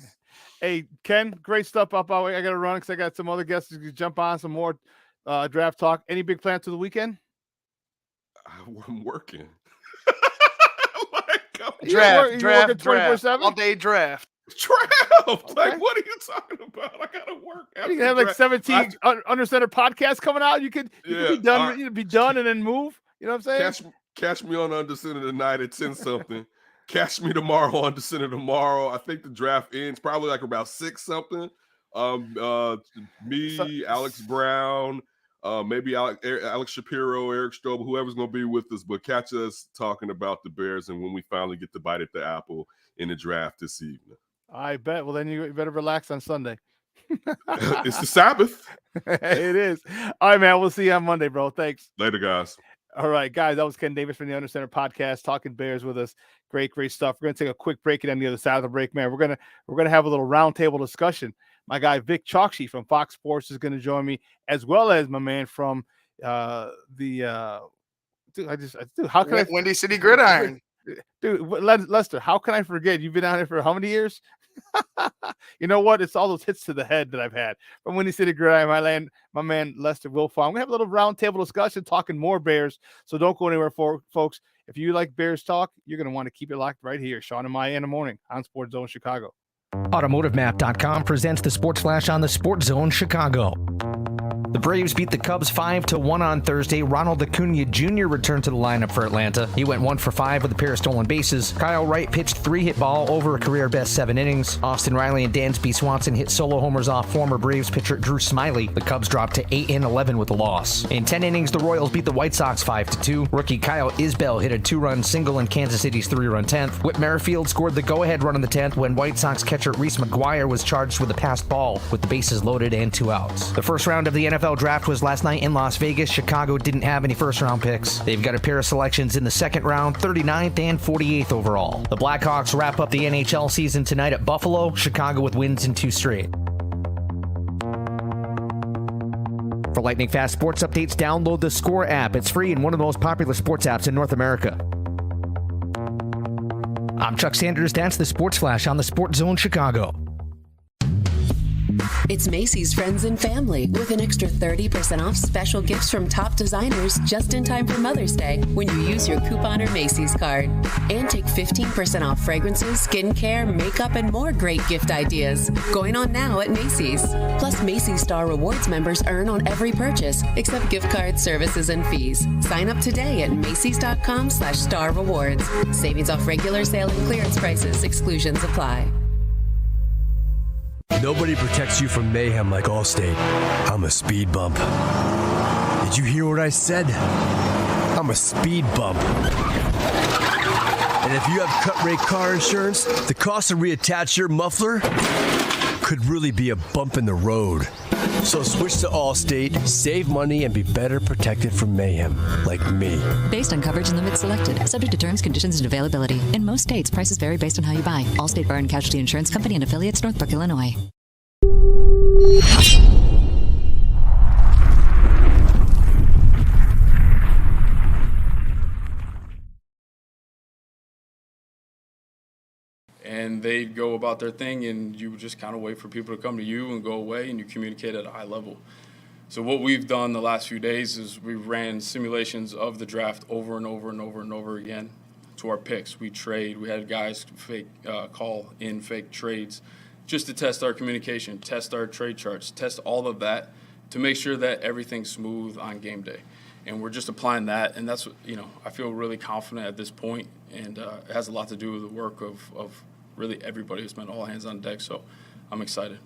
Hey, Ken, great stuff up. I got to run because I got some other guests to jump on some more draft talk. Any big plans for the weekend?
I'm working.
Draft.
24/7?
All day draft.
Okay. Like, what are you talking about? I gotta work.
You can have like 17 Under Center podcasts coming out. You could be done. You be done and then move. You know what I'm saying?
Catch me on Under Center tonight at 10 something. Catch me tomorrow on Under Center tomorrow. I think the draft ends probably like about 6 something. Me, Alex Brown, maybe Alex Shapiro, Eric Strobel, whoever's going to be with us. But catch us talking about the Bears and when we finally get to bite at the apple in the draft this evening.
I bet. Well, then you better relax on Sunday.
It's the Sabbath.
It is. All right, man. We'll see you on Monday, bro. Thanks.
Later, guys.
All right, guys. That was Ken Davis from the Under Center podcast, talking Bears with us. Great stuff. We're gonna take a quick break, and on the other side of the break, man, we're gonna have a little roundtable discussion. My guy Vic Chokshi from Fox Sports is going to join me, as well as my man from how can I
Windy City Gridiron.
Dude, Lester, how can I forget? You've been out here for how many years? You know what? It's all those hits to the head that I've had from Windy City Gridiron. My man Lester Wilfong. We're gonna have a little roundtable discussion, talking more Bears. So don't go anywhere, folks. If you like Bears talk, you're gonna want to keep it locked right here. Shawn and Maya in the morning on Sports Zone Chicago.
AutomotiveMap.com presents the Sports Flash on the Sports Zone Chicago. The Braves beat the Cubs 5-1 on Thursday. Ronald Acuna Jr. returned to the lineup for Atlanta. He went 1 for 5 with a pair of stolen bases. Kyle Wright pitched 3-hit ball over a career-best 7 innings. Austin Riley and Dansby Swanson hit solo homers off former Braves pitcher Drew Smyly. The Cubs dropped to 8-11 with the loss. In 10 innings, the Royals beat the White Sox 5-2. Rookie Kyle Isbell hit a 2-run single in Kansas City's 3-run 10th. Whit Merrifield scored the go-ahead run in the 10th when White Sox catcher Reese McGuire was charged with a passed ball with the bases loaded and 2 outs. The first round of the NFL draft was last night in Las Vegas. Chicago didn't have any first-round picks. They've got a pair of selections in the second round, 39th and 48th overall. The Blackhawks wrap up the NHL season tonight at Buffalo. Chicago with wins in 2 straight. For lightning fast sports updates, download the Score app. It's free and one of the most popular sports apps in North America. I'm Chuck Sanders. That's the Sports Flash on the Sports Zone Chicago.
It's Macy's Friends and Family with an extra 30% off special gifts from top designers just in time for Mother's Day when you use your coupon or Macy's card. And take 15% off fragrances, skincare, makeup, and more great gift ideas. Going on now at Macy's. Plus, Macy's Star Rewards members earn on every purchase except gift cards, services, and fees. Sign up today at Macy's.com/Star Rewards. Savings off regular sale and clearance prices. Exclusions apply.
Nobody protects you from mayhem like Allstate. I'm a speed bump. Did you hear what I said? I'm a speed bump. And if you have cut rate car insurance, the cost to reattach your muffler could really be a bump in the road. So switch to Allstate, save money, and be better protected from mayhem, like me.
Based on coverage and limits selected, subject to terms, conditions, and availability. In most states, prices vary based on how you buy. Allstate Bar and Casualty Insurance Company and affiliates, Northbrook, Illinois.
And and they go about their thing, and you just kind of wait for people to come to you and go away, and you communicate at a high level. So what we've done the last few days is we ran simulations of the draft over and over and over and over again to our picks. We trade. We had guys call in fake trades just to test our communication, test our trade charts, test all of that to make sure that everything's smooth on game day. And we're just applying that, and that's, I feel really confident at this point, and it has a lot to do with the work of really everybody who's been all hands on deck, so I'm excited.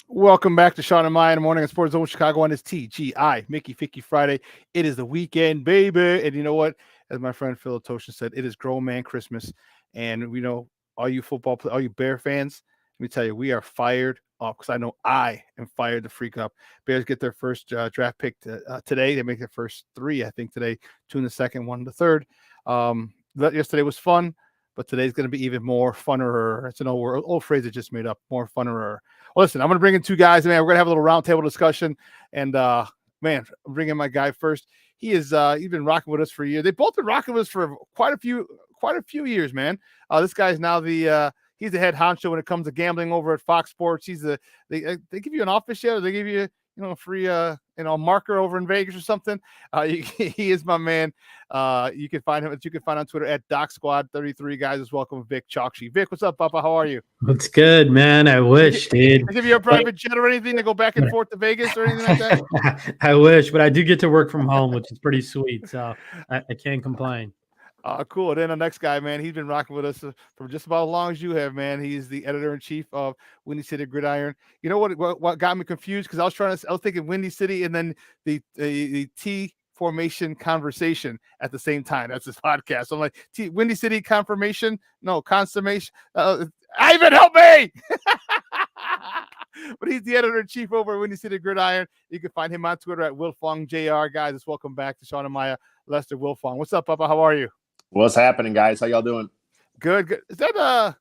Welcome back to Shawn and Maya in the morning on Sports Zone Chicago on this TGI Mickey Ficky Friday. It is the weekend, baby. And you know what? As my friend Phil Toshin said, it is Grown Man Christmas. And we know all you all you Bear fans, let me tell you, we are fired up because I know I am fired to freak up. Bears get their first draft pick today. They make their first 3, I think, today. 2 in the second, 1 in the third. Yesterday was fun, but today's going to be even more funner. It's an old phrase that just made up, more funner. Well, listen, I'm going to bring in 2 guys, man. We're going to have a little roundtable discussion. And, man, I'm bringing my guy first. He's been rocking with us for a year. They've both been rocking with us for quite a few years, man. This guy's now he's the head honcho when it comes to gambling over at Fox Sports. They give you an office share. They give you, a free, marker over in Vegas or something. He is my man. You can find him. You can find on Twitter at DocSquad33. Guys, let's welcome Vic Chalksheet. Vic, what's up, Papa? How are you?
What's good, man? I wish, dude.
I give you a private jet or anything to go back and forth to Vegas or anything like that?
I wish, but I do get to work from home, which is pretty sweet. So I can't complain.
Cool. Then the next guy, man, he's been rocking with us for just about as long as you have, man. He's the editor-in-chief of Windy City Gridiron. You know what got me confused? Because I was thinking Windy City and then the T formation conversation at the same time. That's his podcast. So I'm like, Windy City confirmation? No, consummation. Ivan, help me! But he's the editor-in-chief over at Windy City Gridiron. You can find him on Twitter at WillFongJR. Guys, let's welcome back to Shawn and Maya, Lester Wilfong. What's up, Papa? How are you?
What's happening, guys? How y'all doing?
Good. Is that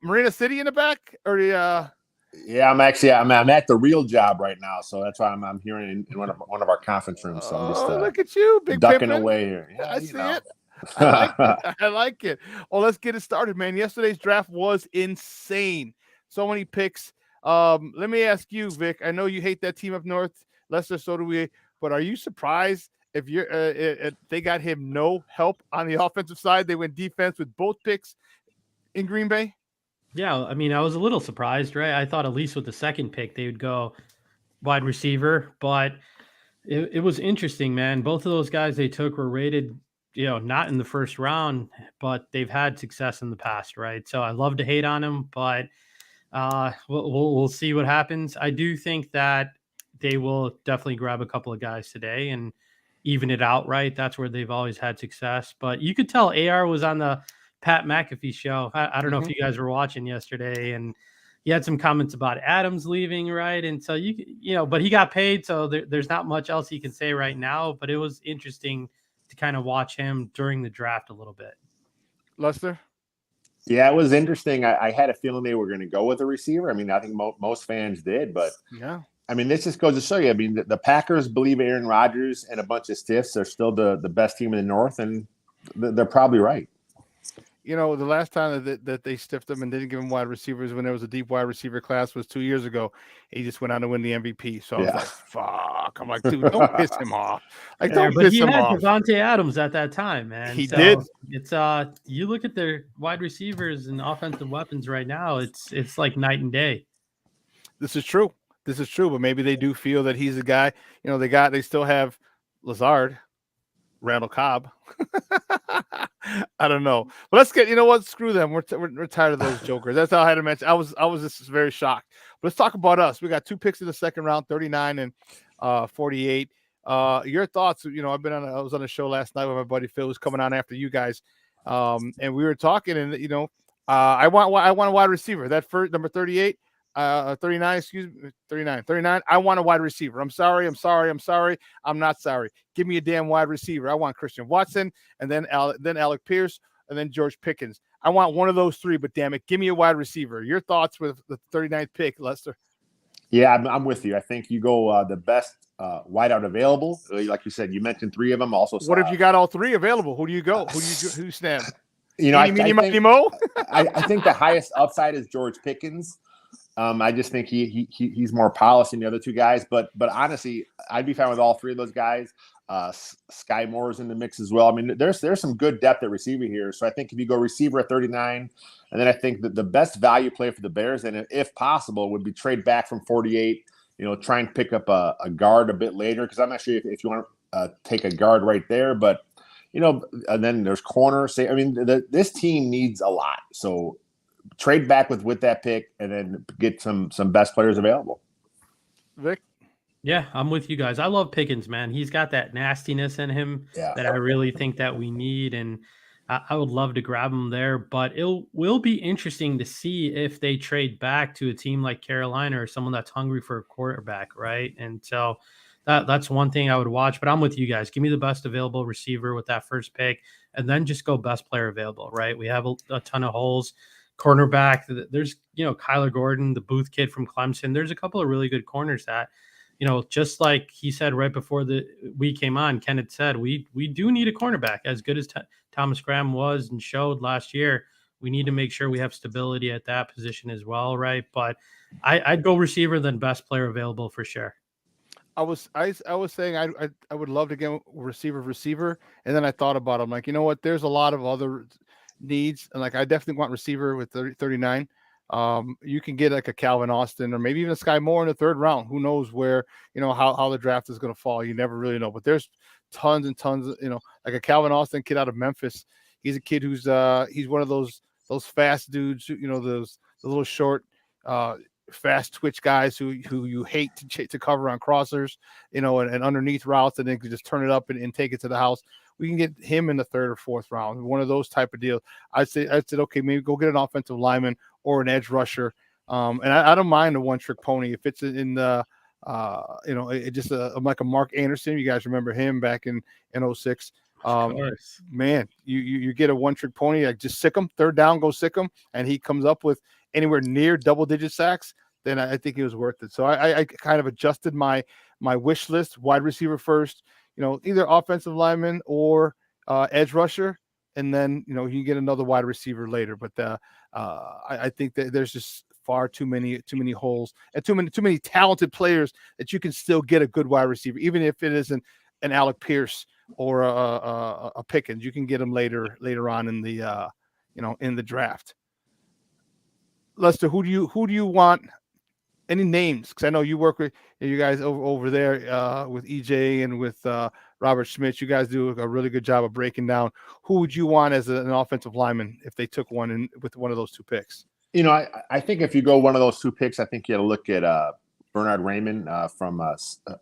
Marina City in the back? Or
Yeah, I'm at the real job right now, so that's why I'm here in one of our conference rooms. So I'm just
look at you, big
ducking
pimpin'.
away here. Yeah,
I see it. I like it. Well, let's get it started, man. Yesterday's draft was insane. So many picks. Let me ask you, Vic. I know you hate that team up north, Lester. So do we. But are you surprised? If they got him no help on the offensive side, they went defense with both picks in Green Bay.
Yeah, I mean, I was a little surprised, right? I thought at least with the second pick they would go wide receiver, but it was interesting, man. Both of those guys they took were rated, not in the first round, but they've had success in the past, right? So I love to hate on them, but we'll see what happens. I do think that they will definitely grab a couple of guys today and even it out, right? That's where they've always had success. But you could tell AR was on the Pat McAfee show. I don't know if you guys were watching yesterday, and he had some comments about Adams leaving, right? And so but he got paid, so there's not much else he can say right now. But it was interesting to kind of watch him during the draft a little bit.
Lester?
Yeah, it was interesting. I had a feeling they were going to go with a receiver. I mean, I think most fans did, but
yeah.
I mean, this just goes to show you. I mean, the Packers believe Aaron Rodgers and a bunch of stiffs are still the best team in the North, and they're probably right.
The last time that they stiffed him and didn't give him wide receivers when there was a deep wide receiver class was 2 years ago. He just went on to win the MVP. So I was like, fuck. I'm like, dude, don't piss him off. Like, don't piss him off.
He had Devontae Adams at that time, man.
He did.
It's you look at their wide receivers and offensive weapons right now, it's like night and day.
This is true, but maybe they do feel that he's the guy. They still have Lazard, Randall Cobb. I don't know, but let's get. You know what? Screw them. We're tired of those jokers. That's all I had to mention. I was just very shocked. But let's talk about us. We got 2 picks in the second round, 39 and 48. Your thoughts? I was on a show last night with my buddy Phil, who's coming on after you guys, and we were talking. And I want a wide receiver. That first number 38. 39, excuse me, 39. I want a wide receiver. I'm sorry. I'm not sorry. Give me a damn wide receiver. I want Christian Watson and then Alec Pierce and then George Pickens. I want one of those 3, but damn it, give me a wide receiver. Your thoughts with the 39th pick, Lester?
Yeah, I'm with you. I think you go the best wideout available. Like you said, you mentioned 3 of them. Also,
what if you got all 3 available? Who do you go? Who snap?
You know, I think the highest upside is George Pickens. I just think he's more polished than the other two guys. But honestly, I'd be fine with all three of those guys. Sky Moore's in the mix as well. I mean, there's some good depth at receiver here. So I think if you go receiver at 39, and then I think that the best value play for the Bears, and if possible, would be trade back from 48. You know, try and pick up a guard a bit later, because I'm not sure if you want to take a guard right there, but you know, and then there's corner. I mean, this team needs a lot. So trade back with that pick, and then get some best players available.
Vic?
Yeah, I'm with you guys. I love Pickens, man. He's got that nastiness in him that I really think that we need, and I would love to grab him there. But it will be interesting to see if they trade back to a team like Carolina or someone that's hungry for a quarterback, right? And so that's one thing I would watch. But I'm with you guys. Give me the best available receiver with that first pick, and then just go best player available, right? We have a ton of holes. Cornerback, there's Kyler Gordon, the Booth kid from Clemson. There's a couple of really good corners that, just like he said right before we came on, Ken had said, we do need a cornerback. As good as Thomas Graham was and showed last year, we need to make sure we have stability at that position as well, right? But I'd go receiver than best player available for sure.
I was saying I would love to get receiver, and then I thought about it. I'm like, you know what? There's a lot of other needs, and like I definitely want receiver with 39. You can get like a Calvin Austin or maybe even a Sky Moore in the third round. Who knows where, how the draft is going to fall. You never really know, but there's tons and tons of, like a Calvin Austin kid out of Memphis. He's a kid who's he's one of those fast dudes, the little short, fast twitch guys who you hate to cover on crossers, and underneath routes, and then can just turn it up and take it to the house. We can get him in the third or fourth round, one of those type of deals. I'd said, okay, maybe go get an offensive lineman or an edge rusher. And I don't mind a one-trick pony if it's in the, just like a Mark Anderson. You guys remember him back in 06. Man, you get a one-trick pony, like just sick him, third down, go sick him, and he comes up with anywhere near double-digit sacks, then I think it was worth it. So I kind of adjusted my wish list, wide receiver first, either offensive lineman or edge rusher, and then you get another wide receiver later. But I think that there's just far too many holes and too many talented players that you can still get a good wide receiver, even if it isn't an Alec Pierce or a Pickens. You can get them later on in the in the draft. Lester, who do you want? Any names? Because I know you work with you guys over there with EJ and with Robert Schmidt. You guys do a really good job of breaking down. Who would you want as an offensive lineman if they took one with one of those two picks?
I think if you go one of those two picks, I think you got to look at Bernard Raymond from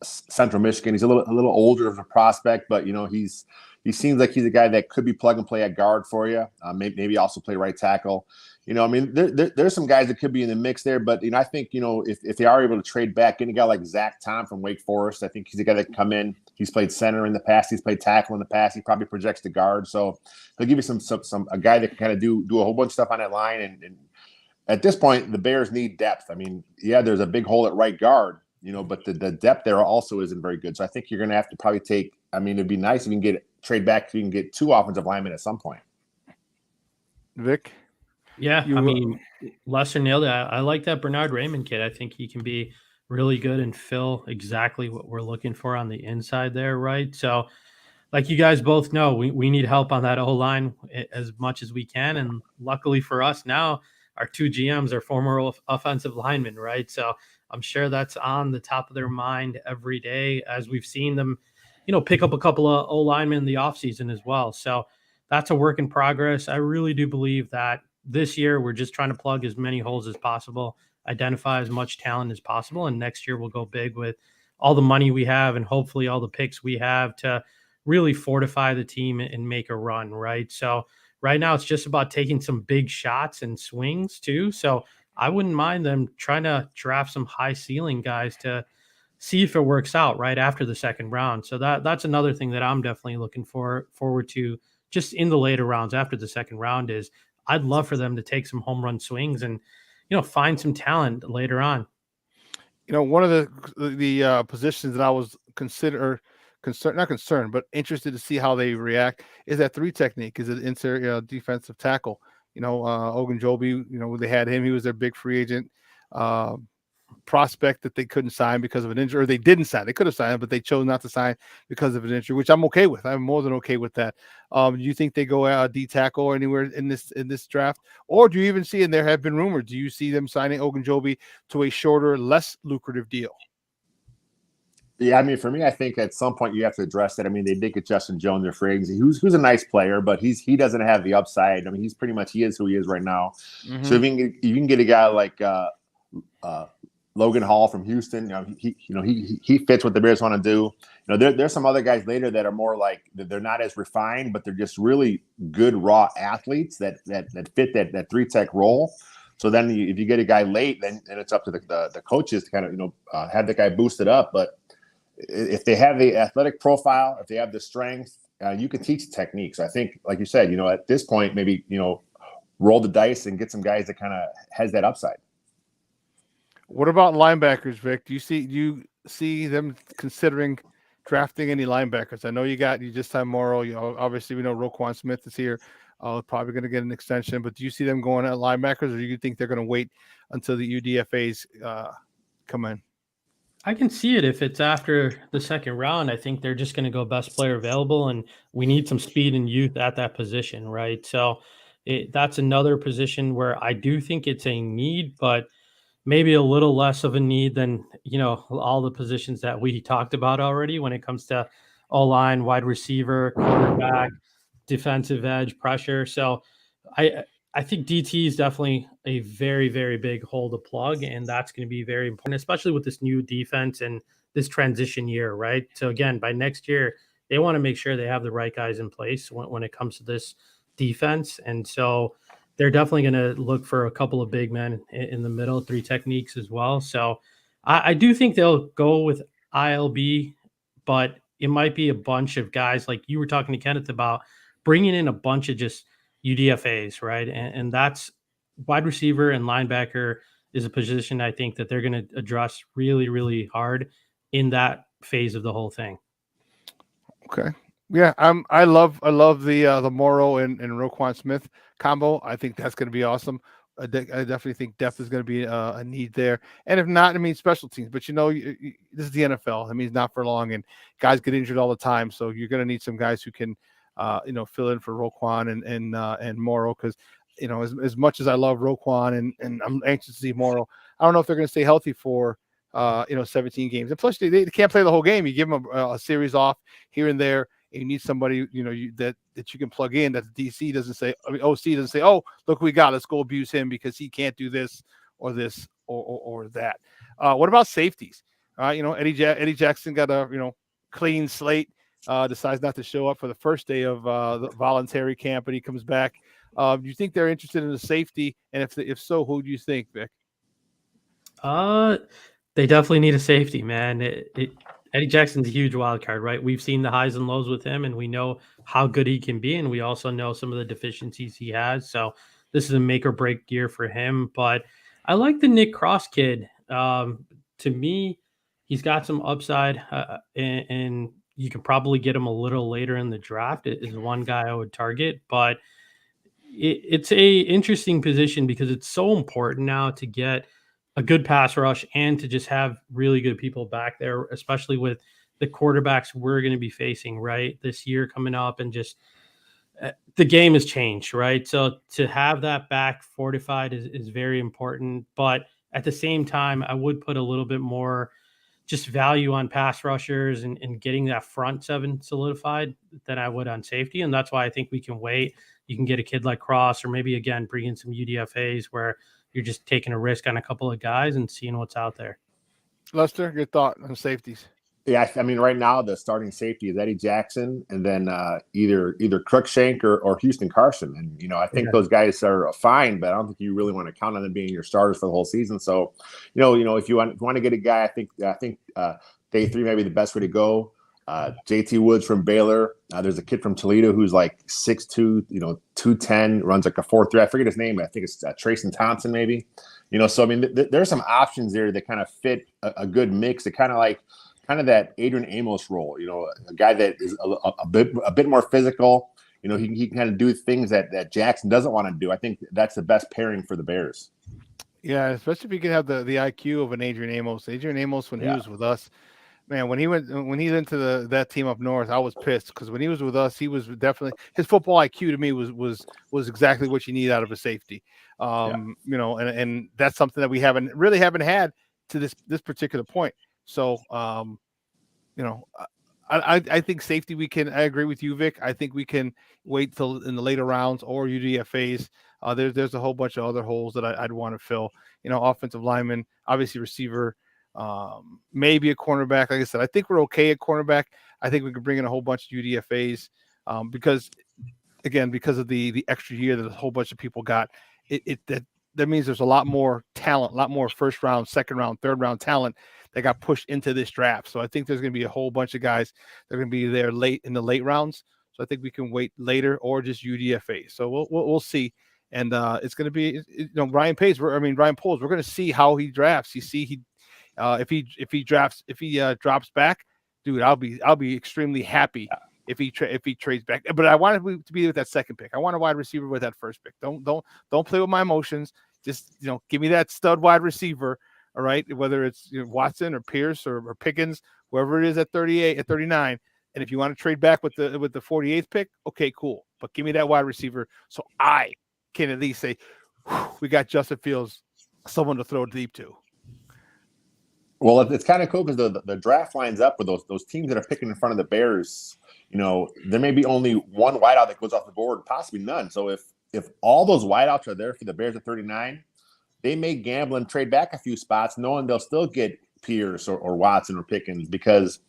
Central Michigan. He's a little older of a prospect, but he seems like he's a guy that could be plug and play at guard for you. Maybe also play right tackle. There's some guys that could be in the mix there, but I think if they are able to trade back, getting a guy like Zach Tom from Wake Forest, I think he's a guy that can come in. He's played center in the past. He's played tackle in the past. He probably projects to guard, so he'll give you a guy that can kind of do a whole bunch of stuff on that line. And at this point, the Bears need depth. I mean, yeah, there's a big hole at right guard, but the depth there also isn't very good. So I think you're going to have to probably take. I mean, it'd be nice if you can trade back. If you can get two offensive linemen at some point.
Vic.
Yeah, I mean, Lester nailed it. I like that Bernard Raymond kid. I think he can be really good and fill exactly what we're looking for on the inside there, right? So, like you guys both know, we need help on that O-line as much as we can. And luckily for us now, our two GMs are former offensive linemen, right? So I'm sure that's on the top of their mind every day as we've seen them, pick up a couple of O-linemen in the offseason as well. So that's a work in progress. I really do believe that this year, we're just trying to plug as many holes as possible, identify as much talent as possible. And next year, we'll go big with all the money we have and hopefully all the picks we have to really fortify the team and make a run, right? So right now, it's just about taking some big shots and swings, too. So I wouldn't mind them trying to draft some high ceiling guys to see if it works out right after the second round. So that's another thing that I'm definitely looking forward to just in the later rounds after the second round is I'd love for them to take some home run swings and, find some talent later on.
One of the positions that I was considering not concerned, but interested to see how they react is that 3 technique. Is it insert defensive tackle? Ogunjobi, they had him. He was their big free agent prospect that they couldn't sign because of an injury, or they didn't sign. They could have signed, but they chose not to sign because of an injury, which I'm okay with. I'm more than okay with that. Do you think they go D tackle or anywhere in this draft, or do you even see? And there have been rumors. Do you see them signing Ogunjobi to a shorter, less lucrative deal?
Yeah, I mean, for me, I think at some point you have to address that. I mean, they did get Justin Jones, their free agency, who's a nice player, but he doesn't have the upside. I mean, he is who he is right now.
Mm-hmm.
So if you can get a guy like Logan Hall from Houston, he fits what the Bears want to do. There's some other guys later that are more like they're not as refined, but they're just really good raw athletes that fit that 3-tech role. So then if you get a guy late, then it's up to the coaches to kind of have the guy boosted up. But if they have the athletic profile, if they have the strength, you can teach the techniques. I think, like you said, at this point, maybe, roll the dice and get some guys that kind of has that upside.
What about linebackers, Vic? Do you see them considering drafting any linebackers? I know you just signed Morrow. Obviously we know Roquan Smith is here. Probably going to get an extension, but do you see them going at linebackers, or do you think they're going to wait until the UDFAs come in?
I can see it if it's after the second round. I think they're just going to go best player available, and we need some speed and youth at that position, right? So that's another position where I do think it's a need, but maybe a little less of a need than, all the positions that we talked about already when it comes to O-line, wide receiver, cornerback, defensive edge, pressure. So I think DT is definitely a very, very big hole to plug, and that's going to be very important, especially with this new defense and this transition year, right? So again, by next year, they want to make sure they have the right guys in place when it comes to this defense. And so they're definitely going to look for a couple of big men in the middle, 3 techniques as well. So I do think they'll go with ILB, but it might be a bunch of guys like you were talking to Kenneth about, bringing in a bunch of just UDFAs, right? And that's wide receiver and linebacker is a position I think that they're going to address really, really hard in that phase of the whole thing.
Okay. Yeah, I love the Morrow and Roquan Smith combo. I think that's going to be awesome. I definitely think depth is going to be a need there. And if not, special teams. But this is the NFL. I mean, it's not for long, and guys get injured all the time. So you're going to need some guys who can, fill in for Roquan and Morrow, because as much as I love Roquan and I'm anxious to see Morrow, I don't know if they're going to stay healthy for 17 games. And plus, they can't play the whole game. You give them a series off here and there. And you need somebody, that you can plug in, that the OC doesn't say, oh, look, we got, let's go abuse him because he can't do this or that. What about safeties? Eddie Jackson got a, clean slate, decides not to show up for the first day of the voluntary camp, and he comes back. Do you think they're interested in the safety? And if so, who do you think, Vic?
They definitely need a safety, man. Eddie Jackson's a huge wild card, right? We've seen the highs and lows with him, and we know how good he can be, and we also know some of the deficiencies he has. So this is a make or break year for him. But I like the Nick Cross kid. To me, he's got some upside, and you can probably get him a little later in the draft. It is one guy I would target, but it's a interesting position because it's so important now to get a good pass rush and to just have really good people back there, especially with the quarterbacks we're going to be facing right this year coming up, and just the game has changed, right? So to have that back fortified is very important. But at the same time, I would put a little bit more just value on pass rushers and getting that front 7 solidified than I would on safety. And that's why I think we can wait. You can get a kid like Cross, or maybe again, bring in some UDFAs where you're just taking a risk on a couple of guys and seeing what's out there.
Lester, your thought on safeties?
Yeah, I mean, right now the starting safety is Eddie Jackson, and then either Cruikshank or Houston Carson. And I think those guys are fine, but I don't think you really want to count on them being your starters for the whole season. So, if you want to get a guy, I think day 3 may be the best way to go. JT Woods from Baylor. There's a kid from Toledo who's like 6'2", 210, runs like a 4.3. I forget his name. I think it's Trayson Thompson, maybe. So I mean, there's some options there that kind of fit a good mix. It kind of like kind of that Adrian Amos role. A guy that is a bit more physical. He can kind of do things that Jackson doesn't want to do. I think that's the best pairing for the Bears.
Yeah, especially if you can have the IQ of an Adrian Amos. Adrian Amos, when he was with us, man, when he's into that team up north, I was pissed because when he was with us, he was definitely his football IQ to me was exactly what you need out of a safety. And that's something that we haven't had to this particular point. So, I think safety I agree with you, Vic. I think we can wait till in the later rounds or UDFAs. There's a whole bunch of other holes that I'd want to fill. Offensive lineman, obviously receiver, maybe a cornerback. Like I said, I think we're okay at cornerback. I think we could bring in a whole bunch of UDFAs because of the extra year that a whole bunch of people got. That means there's a lot more talent, a lot more first round, second round, third round talent that got pushed into this draft. So I think there's going to be a whole bunch of guys that are going to be there late in the late rounds. So I think we can wait later or just UDFA. So we'll see. And it's going to be, Ryan Poles. We're going to see how he drafts. You see, if he drops back, dude, I'll be extremely happy if he trades back. But I want him to be with that second pick. I want a wide receiver with that first pick. Don't play with my emotions. Just give me that stud wide receiver. All right, whether it's Watson or Pierce or Pickens, whoever it is at 38, at 39. And if you want to trade back with the 48th pick, okay, cool. But give me that wide receiver so I can at least say we got Justin Fields, someone to throw deep to.
Well, it's kind of cool because the draft lines up with those teams that are picking in front of the Bears. There may be only one wideout that goes off the board, possibly none. So if all those wideouts are there for the Bears at 39, they may gamble and trade back a few spots, knowing they'll still get Pierce or Watson or Pickens because,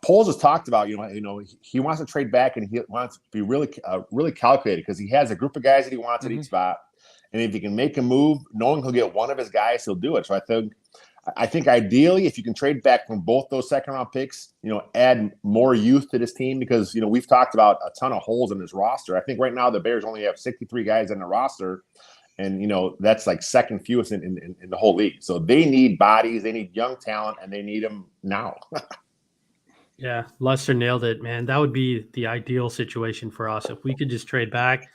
Poles has talked about, he wants to trade back and he wants to be really calculated because he has a group of guys that he wants at each spot. And if he can make a move, knowing he'll get one of his guys, he'll do it. So I think ideally, if you can trade back from both those second round picks, add more youth to this team because, we've talked about a ton of holes in this roster. I think right now the Bears only have 63 guys in the roster. And, that's like second fewest in the whole league. So they need bodies, they need young talent, and they need them now.
Yeah, Lester nailed it, man. That would be the ideal situation for us. If we could just trade back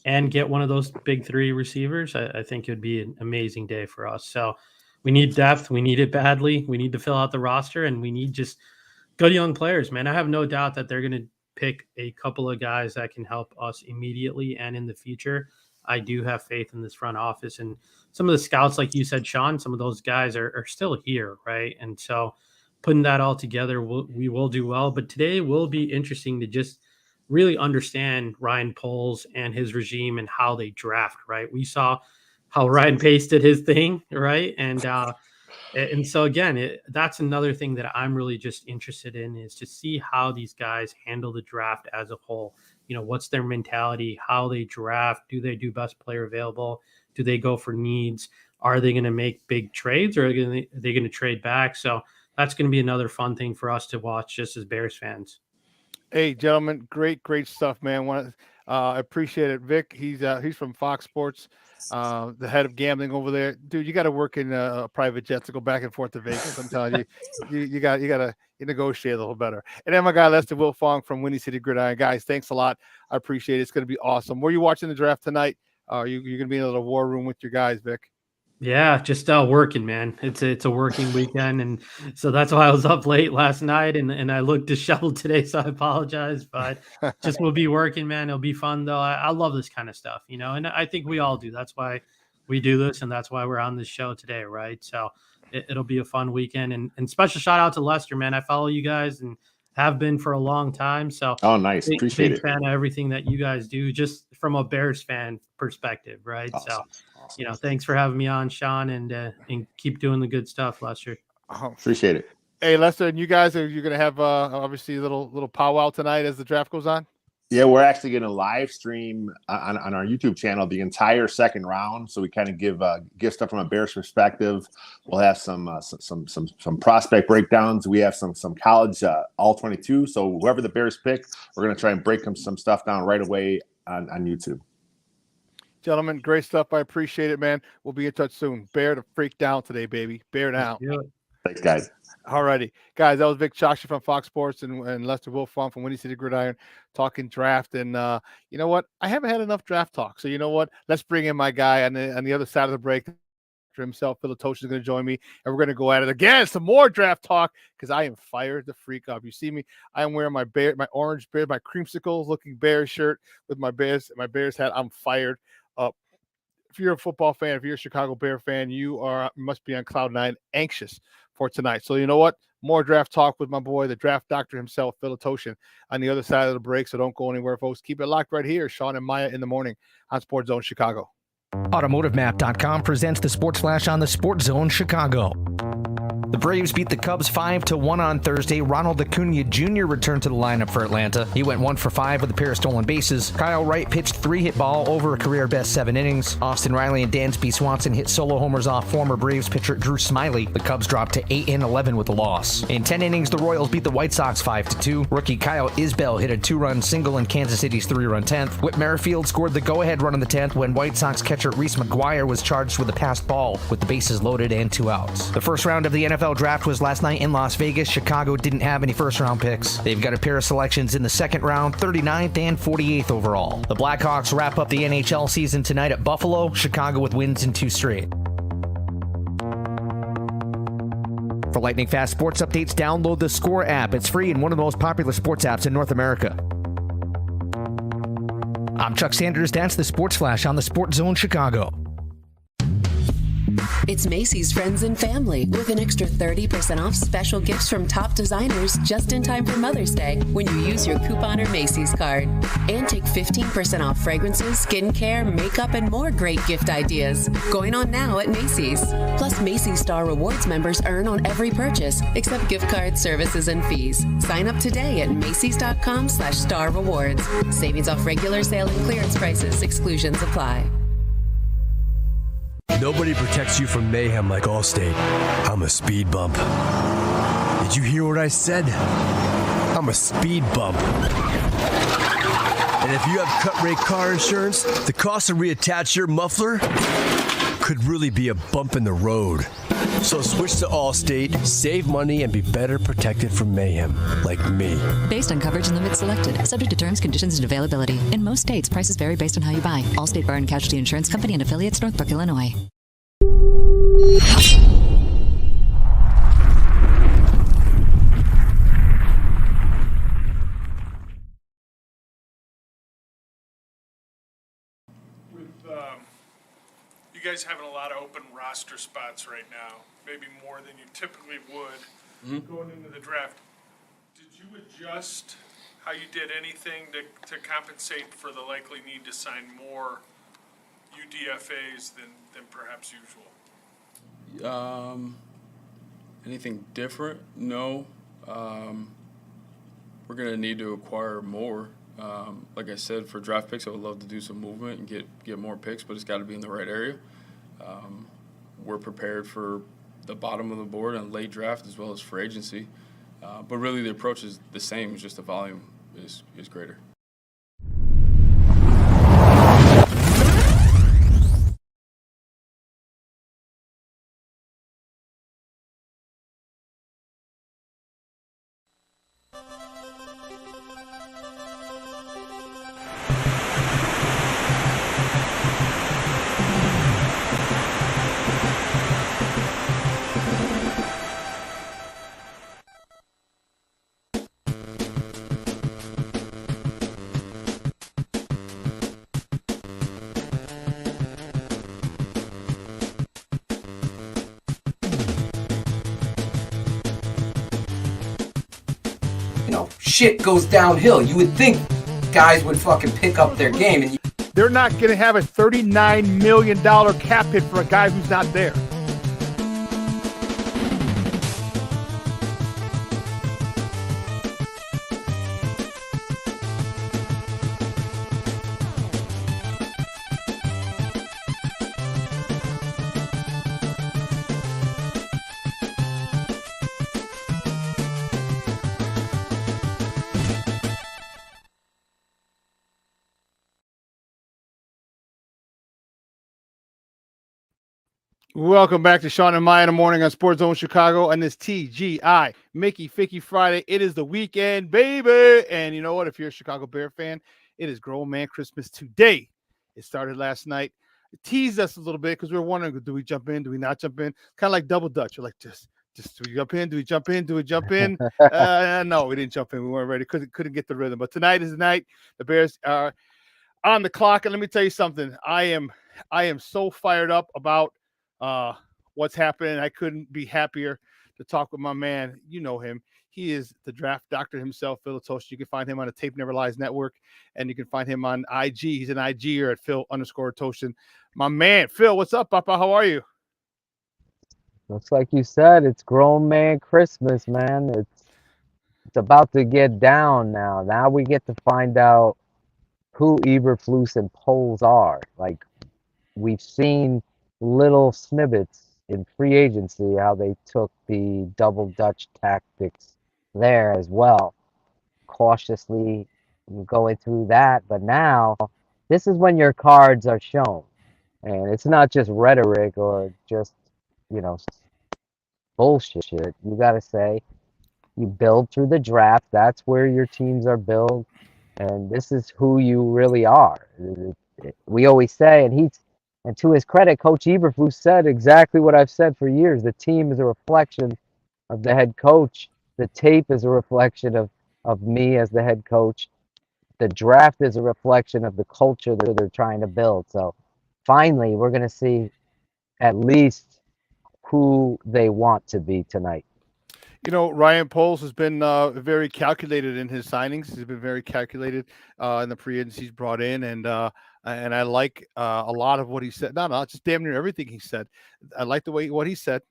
and get one of those big three receivers, I think it would be an amazing day for us. So we need depth. We need it badly. We need to fill out the roster, and we need just good young players, man. I have no doubt that they're going to pick a couple of guys that can help us immediately and in the future. I do have faith in this front office, and some of the scouts, like you said, Shawn, some of those guys are still here, right? And so putting that all together, we will do well. But today will be interesting to just really understand Ryan Poles and his regime and how they draft, right? We saw how Ryan Pace did his thing, right? And so again, that's another thing that I'm really just interested in is to see how these guys handle the draft as a whole. What's their mentality, how they draft, do they do best player available? Do they go for needs? Are they going to make big trades or are they going to trade back? So that's going to be another fun thing for us to watch just as Bears fans.
Hey, gentlemen, great stuff, man. I appreciate it. Vic, he's from Fox Sports, the head of gambling over there. Dude, you got to work in private jets to go back and forth to Vegas. I'm telling you, you got to negotiate a little better. And then my guy Lester Wilfong from Windy City Gridiron. Guys, thanks a lot. I appreciate it. It's going to be awesome. Were you watching the draft tonight? You're going to be in a little war room with your guys, Vic.
Yeah, just working, man. It's a working weekend, and so that's why I was up late last night, and I looked disheveled today, so I apologize. But just will be working, man. It'll be fun though. I love this kind of stuff, and I think we all do. That's why we do this, and that's why we're on this show today, right? So it'll be a fun weekend, and special shout out to Lester, man. I follow you guys and have been for a long time. So
nice, appreciate it.
Big fan of everything that you guys do, just from a Bears fan perspective, right?
Awesome.
So, thanks for having me on, Shawn, and keep doing the good stuff, Lester.
Appreciate it.
Hey, Lester, and you guys you're going to have obviously a little powwow tonight as the draft goes on.
Yeah, we're actually going to live stream on our YouTube channel the entire second round, so we kind of give stuff from a Bears perspective. We'll have some prospect breakdowns. We have some college all 22. So whoever the Bears pick, we're going to try and break some stuff down right away on YouTube.
Gentlemen, great stuff. I appreciate it, man. We'll be in touch soon. Bear to freak down today, baby. Bear down.
Thanks, guys.
All righty. Guys, that was Vic Chachi from Fox Sports and Lester Wilfong from Windy City Gridiron talking draft. And you know what? I haven't had enough draft talk. So you know what? Let's bring in my guy on the other side of the break. Himself, Phil Tosh is going to join me, and we're going to go at it again. Some more draft talk because I am fired the freak up. You see me? I am wearing my orange bear, my creamsicle looking Bears shirt with my Bears hat. I'm fired up. If you're a football fan, if you're a Chicago Bear fan, you must be on cloud nine, anxious for tonight. So you know what? More draft talk with my boy, the draft doctor himself, Phil Toshin, on the other side of the break. So don't go anywhere, folks. Keep it locked right here. Shawn and Maya in the morning on Sports Zone Chicago.
AutomotiveMap.com presents the Sports Flash on the Sports Zone Chicago. The Braves beat the Cubs 5-1 on Thursday. Ronald Acuna Jr. returned to the lineup for Atlanta. He went 1 for 5 with a pair of stolen bases. Kyle Wright pitched 3-hit ball over a career-best 7 innings. Austin Riley and Dansby Swanson hit solo homers off former Braves pitcher Drew Smyly. The Cubs dropped to 8-11 with a loss. In 10 innings, the Royals beat the White Sox 5-2. Rookie Kyle Isbell hit a 2-run single in Kansas City's 3-run 10th. Whit Merrifield scored the go-ahead run in the 10th when White Sox catcher Reese McGuire was charged with a passed ball with the bases loaded and 2 outs. The first round of the NFL draft was last night in Las Vegas. Chicago didn't have any first-round picks. They've got a pair of selections in the second round, 39th and 48th overall. The Blackhawks wrap up the NHL season tonight at Buffalo, Chicago with wins in 2 straight. For lightning fast sports updates, download the Score app. It's free and one of the most popular sports apps in North America. I'm Chuck Sanders. That's the Sports Flash on the Sports Zone Chicago.
It's Macy's Friends and Family with an extra 30% off special gifts from top designers just in time for Mother's Day when you use your coupon or Macy's card. And take 15% off fragrances, skincare, makeup, and more great gift ideas. Going on now at Macy's. Plus, Macy's Star Rewards members earn on every purchase except gift cards, services, and fees. Sign up today at Macys.com/Star Rewards. Savings off regular sale and clearance prices. Exclusions apply.
Nobody protects you from mayhem like Allstate. I'm a speed bump. Did you hear what I said? I'm a speed bump. And if you have cut rate car insurance, the cost to reattach your muffler could really be a bump in the road. So switch to Allstate, save money, and be better protected from mayhem like me.
Based on coverage and limits selected, subject to terms, conditions, and availability. In most states, prices vary based on how you buy. Allstate Bar and Casualty Insurance Company and affiliates, Northbrook, Illinois.
You guys having a lot of open roster spots right now, maybe more than you typically would going into the draft. Did you adjust how you did anything to compensate for the likely need to sign more UDFAs than perhaps usual?
Anything different? No. We're going to need to acquire more. Like I said, for draft picks, I would love to do some movement and get more picks, but it's got to be in the right area. We're prepared for the bottom of the board and late draft as well as for agency. But really the approach is the same, it's just the volume is greater.
Shit goes downhill. You would think guys would fucking pick up their game. And
they're not going to have a $39 million cap hit for a guy who's not there. Welcome back to Shawn and Maya in the morning on Sports Zone Chicago and this TGI Mickey Ficky Friday. It is the weekend, baby. And you know what? If you're a Chicago Bear fan, it is Grown Man Christmas today. It started last night. It teased us a little bit because we were wondering, do we jump in? Do we not jump in? Kind of like double dutch. You're like, just do we jump in? Do we jump in? Do we jump in? No, we didn't jump in. We weren't ready. Couldn't get the rhythm. But tonight is the night. The Bears are on the clock. And let me tell you something. I am so fired up about what's happening. I couldn't be happier to talk with my man. You know him. He is the draft doctor himself, Phil Toshin. You can find him on the Tape Never Lies Network, and you can find him on IG. He's an IGer at Phil_Toshin. My man, Phil, what's up, Papa? How are you?
Looks like you said, it's Grown Man Christmas, man. It's about to get down now. Now we get to find out who Eberflus and Poles are. Like, we've seen little snippets in free agency how they took the double Dutch tactics there as well. Cautiously going through that, but now this is when your cards are shown. And it's not just rhetoric or just, you know, bullshit. You got to say you build through the draft. That's where your teams are built. And this is who you really are. We always say, and to his credit, Coach Eberflus said exactly what I've said for years. The team is a reflection of the head coach. The tape is a reflection of me as the head coach. The draft is a reflection of the culture that they're trying to build. So finally, we're going to see at least who they want to be tonight.
You know, Ryan Poles has been very calculated in his signings. He's been very calculated in the free agents he's brought in, and I like a lot of what he said. Not just damn near everything he said. I like the way what he said.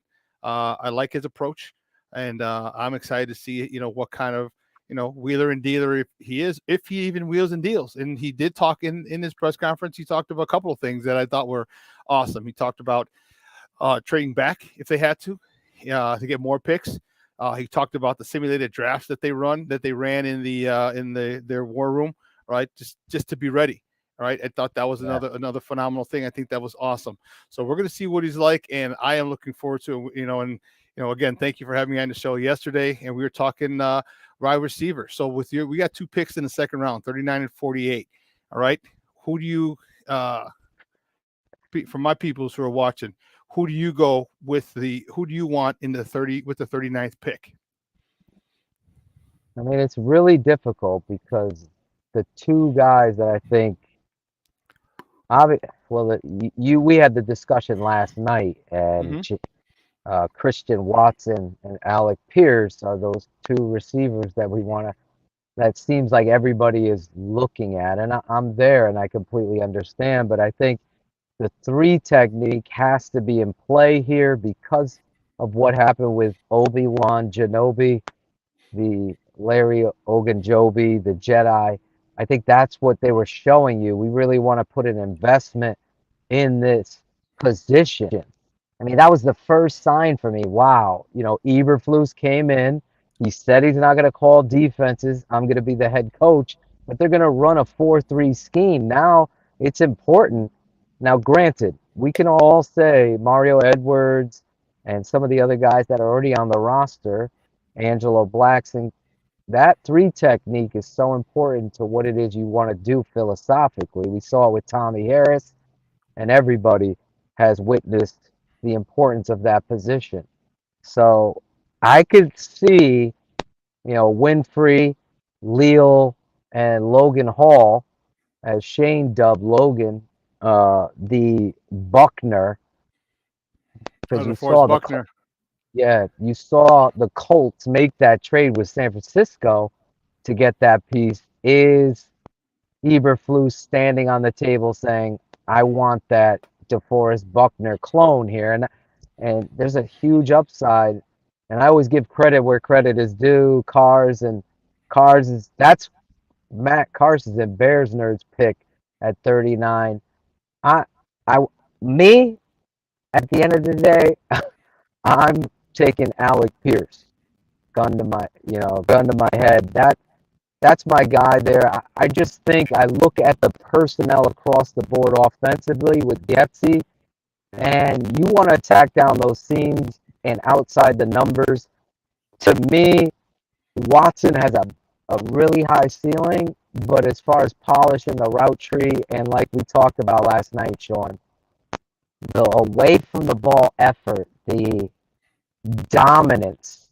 I like his approach, and I'm excited to see what kind of wheeler and dealer he is, if he even wheels and deals. And he did talk in his press conference. He talked about a couple of things that I thought were awesome. He talked about trading back if they had to get more picks. He talked about the simulated drafts that they ran in their war room, right? Just to be ready. All right. I thought that was another phenomenal thing. I think that was awesome. So we're going to see what he's like, and I am looking forward to it. And again, thank you for having me on the show yesterday. And we were talking wide receiver. So we got 2 picks in the second round, 39 and 48. All right. Who do you for my peoples who are watching? Who do you go with who do you want in the 39th pick?
I mean, it's really difficult because the 2 guys that I think, we had the discussion last night, and Christian Watson and Alec Pierce are those 2 receivers that that seems like everybody is looking at. And I'm there and I completely understand, but I think the 3 technique has to be in play here because of what happened with Obi-Wan Kenobi, the Larry Ogunjobi, the Jedi. I think that's what they were showing you. We really want to put an investment in this position. I mean, that was the first sign for me. Wow. Eberflus came in. He said he's not going to call defenses. I'm going to be the head coach, but they're going to run a 4-3 scheme. Now it's important. Now, granted, we can all say Mario Edwards and some of the other guys that are already on the roster, Angelo Blackson, that 3 technique is so important to what it is you want to do philosophically. We saw it with Tommy Harris, and everybody has witnessed the importance of that position. So I could see, Winfrey, Leal, and Logan Hall, as Shane dubbed Logan, the Buckner, because you saw Buckner. You saw the Colts make that trade with San Francisco to get that piece. Is Eberflus standing on the table saying, I want that DeForest Buckner clone here? And there's a huge upside. And I always give credit where credit is due. That's Matt Carson's and Bears Nerds pick at 39. Me, at the end of the day, I'm taking Alec Pierce. Gun to my head. That's my guy there. I just think I look at the personnel across the board offensively with Getsy and you want to attack down those seams and outside the numbers, to me, Watson has a really high ceiling, but as far as polishing the route tree, and like we talked about last night, Shawn, the away from the ball effort, the dominance,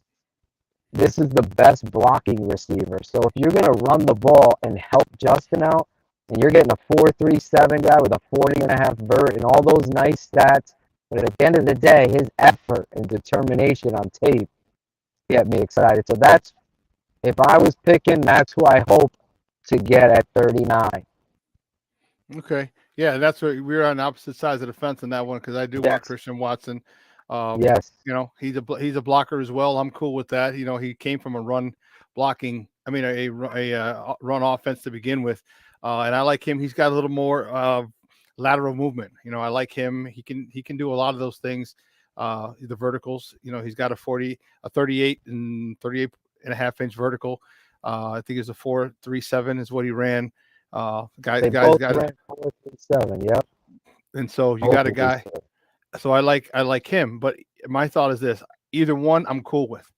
this is the best blocking receiver. So if you're going to run the ball and help Justin out, and you're getting a 4.37 guy with a 40.5 vert and all those nice stats, but at the end of the day, his effort and determination on tape get me excited. So that's, if I was picking, that's who I hope to get at 39.
Okay. Yeah, that's what we're on opposite sides of the fence on that one, because I do want Christian Watson.
Yes.
You know, he's a blocker as well. I'm cool with that. You know, he came from a run blocking, I mean, a run offense to begin with. And I like him. He's got a little more lateral movement. You know, I like him. He can do a lot of those things. The verticals, you know, he's got a 38 and 38.5-inch vertical. I think it's a 4.37 is what he ran.
They both ran 4.37. Yep.
And so you got a guy. So I like him, but my thought is this: either one, I'm cool with.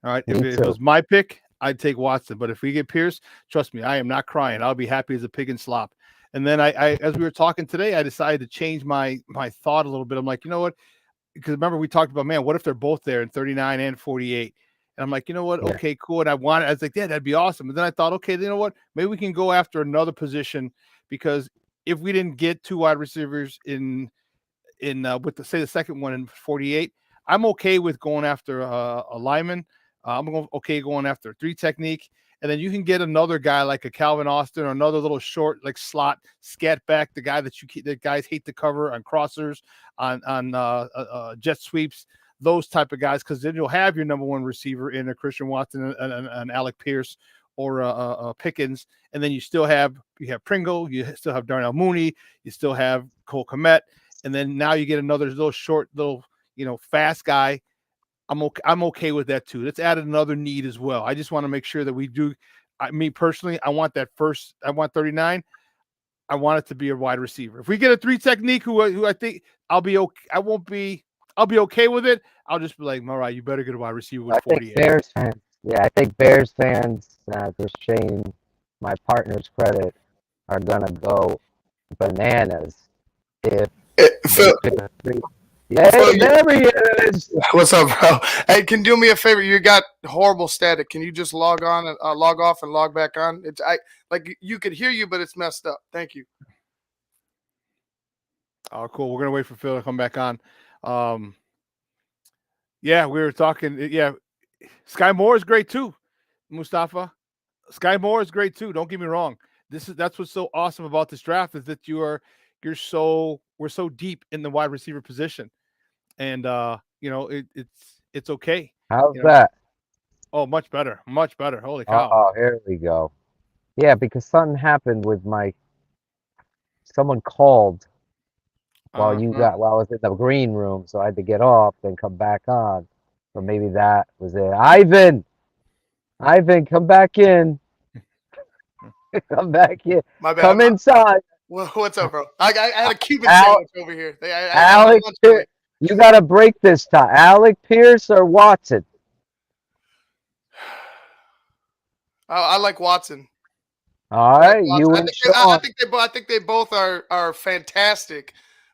All right. If it was my pick, I'd take Watson. But if we get Pierce, trust me, I am not crying. I'll be happy as a pig in slop. And then I as we were talking today, I decided to change my thought a little bit. I'm like, you know what? Because remember we talked about, man, what if they're both there in 39 and 48? And I'm like, you know what?
Yeah.
Okay, cool. And I was like, yeah, that'd be awesome. And then I thought, okay, you know what? Maybe we can go after another position, because if we didn't get two wide receivers in with the second one in 48, I'm okay with going after a lineman. I'm okay going after a 3 technique, and then you can get another guy like a Calvin Austin or another little short like slot scat back, the guy that guys hate to cover on crossers, on jet sweeps, those type of guys, because then you'll have your number one receiver in a Christian Watson and Alec Pierce or Pickens, and then you have Pringle, you still have Darnell Mooney, you still have Cole Kmet. And then now you get another little short, fast guy. I'm okay with that too. Let's add another need as well. I just want to make sure that we do. Me personally, I want 39. I want it to be a wide receiver. If we get a 3 technique, who I think I'll be okay. I'll be okay with it. I'll just be like, all right, you better get a wide receiver with 48.
I think Bears fans, for Shane, my partner's credit, are gonna go bananas if. There he is.
What's up, bro? Hey, can you do me a favor? You got horrible static. Can you just log off and log back on? You could hear you, but it's messed up. Thank you.
Oh, cool. We're gonna wait for Phil to come back on. Yeah, we were talking. Yeah, Sky Moore is great too, Mustafa. Sky Moore is great too. Don't get me wrong. That's what's so awesome about this draft, is that we're so deep in the wide receiver position, and it's okay.
How's that?
Oh, much better, much better. Holy cow!
Oh, here we go. Yeah, because something happened with someone called while I was in the green room, so I had to get off, then come back on. So maybe that was it. Ivan, come back in. Come back in.
My bad.
Come inside.
Well, what's up, bro? I had a Cuban sandwich over here.
Alec, you got to break this time. Alec Pierce or Watson?
I like Watson.
All right, you and Shawn.
I think they both are fantastic.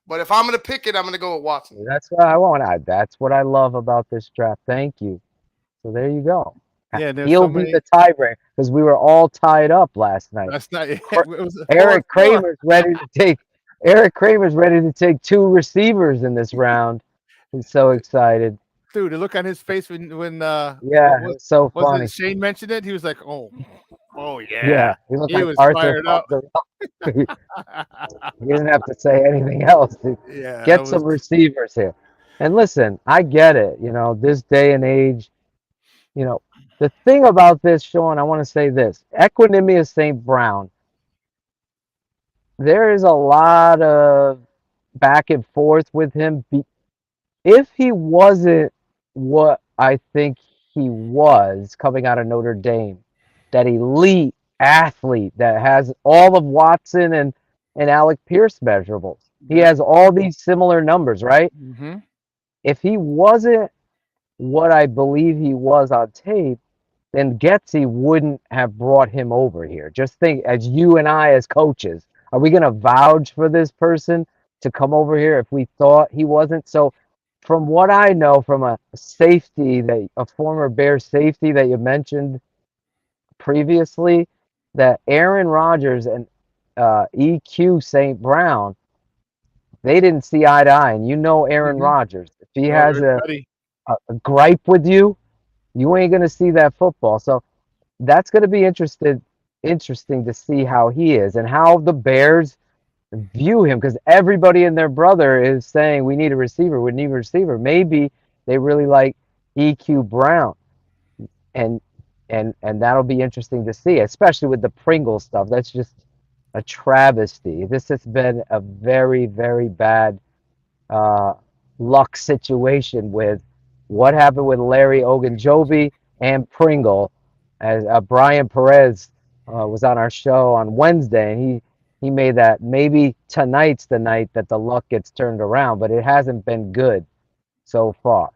But if I'm going to pick it, I'm going to go with Watson.
That's what I want. That's what I love about this draft. Thank you. So there you go.
Yeah,
he'll be the tiebreaker, because we were all tied up last night.
That's not.
Eric Kramer's ready to take 2 receivers in this round. He's so excited.
Dude, the look on his face when
it's so funny.
Shane mentioned it, he was like, oh yeah.
Yeah, he
was
Arthur
fired up.
He didn't have to say anything else.
Yeah,
get some receivers here. And listen, I get it. This day and age, the thing about this, Shawn, I want to say this. Equanimous St. Brown, there is a lot of back and forth with him. If he wasn't what I think he was coming out of Notre Dame, that elite athlete that has all of Watson and Alec Pierce measurables, He has all these similar numbers, right?
Mm-hmm.
If he wasn't what I believe he was on tape, then Getsy wouldn't have brought him over here. Just think, as you and I as coaches, are we going to vouch for this person to come over here if we thought he wasn't? So from what I know from a former Bear safety that you mentioned previously, that Aaron Rodgers and EQ St. Brown, they didn't see eye to eye. And you know Aaron Rodgers. If he has a gripe with you, you ain't going to see that football. So that's going to be interesting to see how he is and how the Bears view him, because everybody and their brother is saying we need a receiver. We need a receiver. Maybe they really like EQ Brown, and that'll be interesting to see, especially with the Pringle stuff. That's just a travesty. This has been a very, very bad luck situation with what happened with Larry Ogunjobi and Pringle. As Brian Perez was on our show on Wednesday, and he made that maybe tonight's the night that the luck gets turned around, but it hasn't been good so far.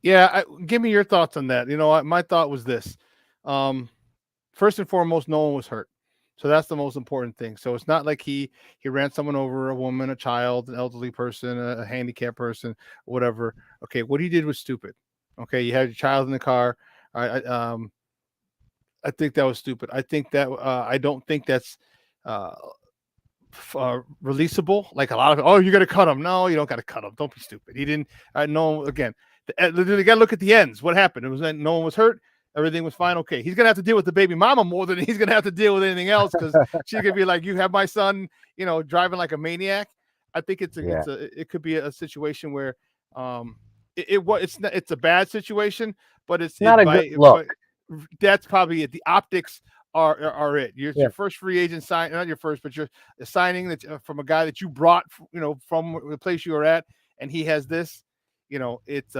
Yeah, give me your thoughts on that. You know, my thought was this. First and foremost, no one was hurt. So that's the most important thing. So it's not like he ran someone over, a woman, a child, an elderly person, a handicapped person, whatever. Okay, what he did was stupid. Okay, you had your child in the car. I think that was stupid. I think that I don't think that's releasable. Like a lot of, oh, you got to cut him. No, you don't got to cut him. Don't be stupid. He didn't. No, again, you got to look at the ends. What happened? It was that no one was hurt. Everything was fine. Okay, he's gonna have to deal with the baby mama more than he's gonna have to deal with anything else, because she's gonna be like, you have my son, you know, driving like a maniac. I think it could be a situation where it's a bad situation, but it's
not a good look.
That's probably it. The optics are it. Your first free agent sign, not your first, but you're signing that from a guy that you brought, you know, from the place you were at, and he has this, you know, it's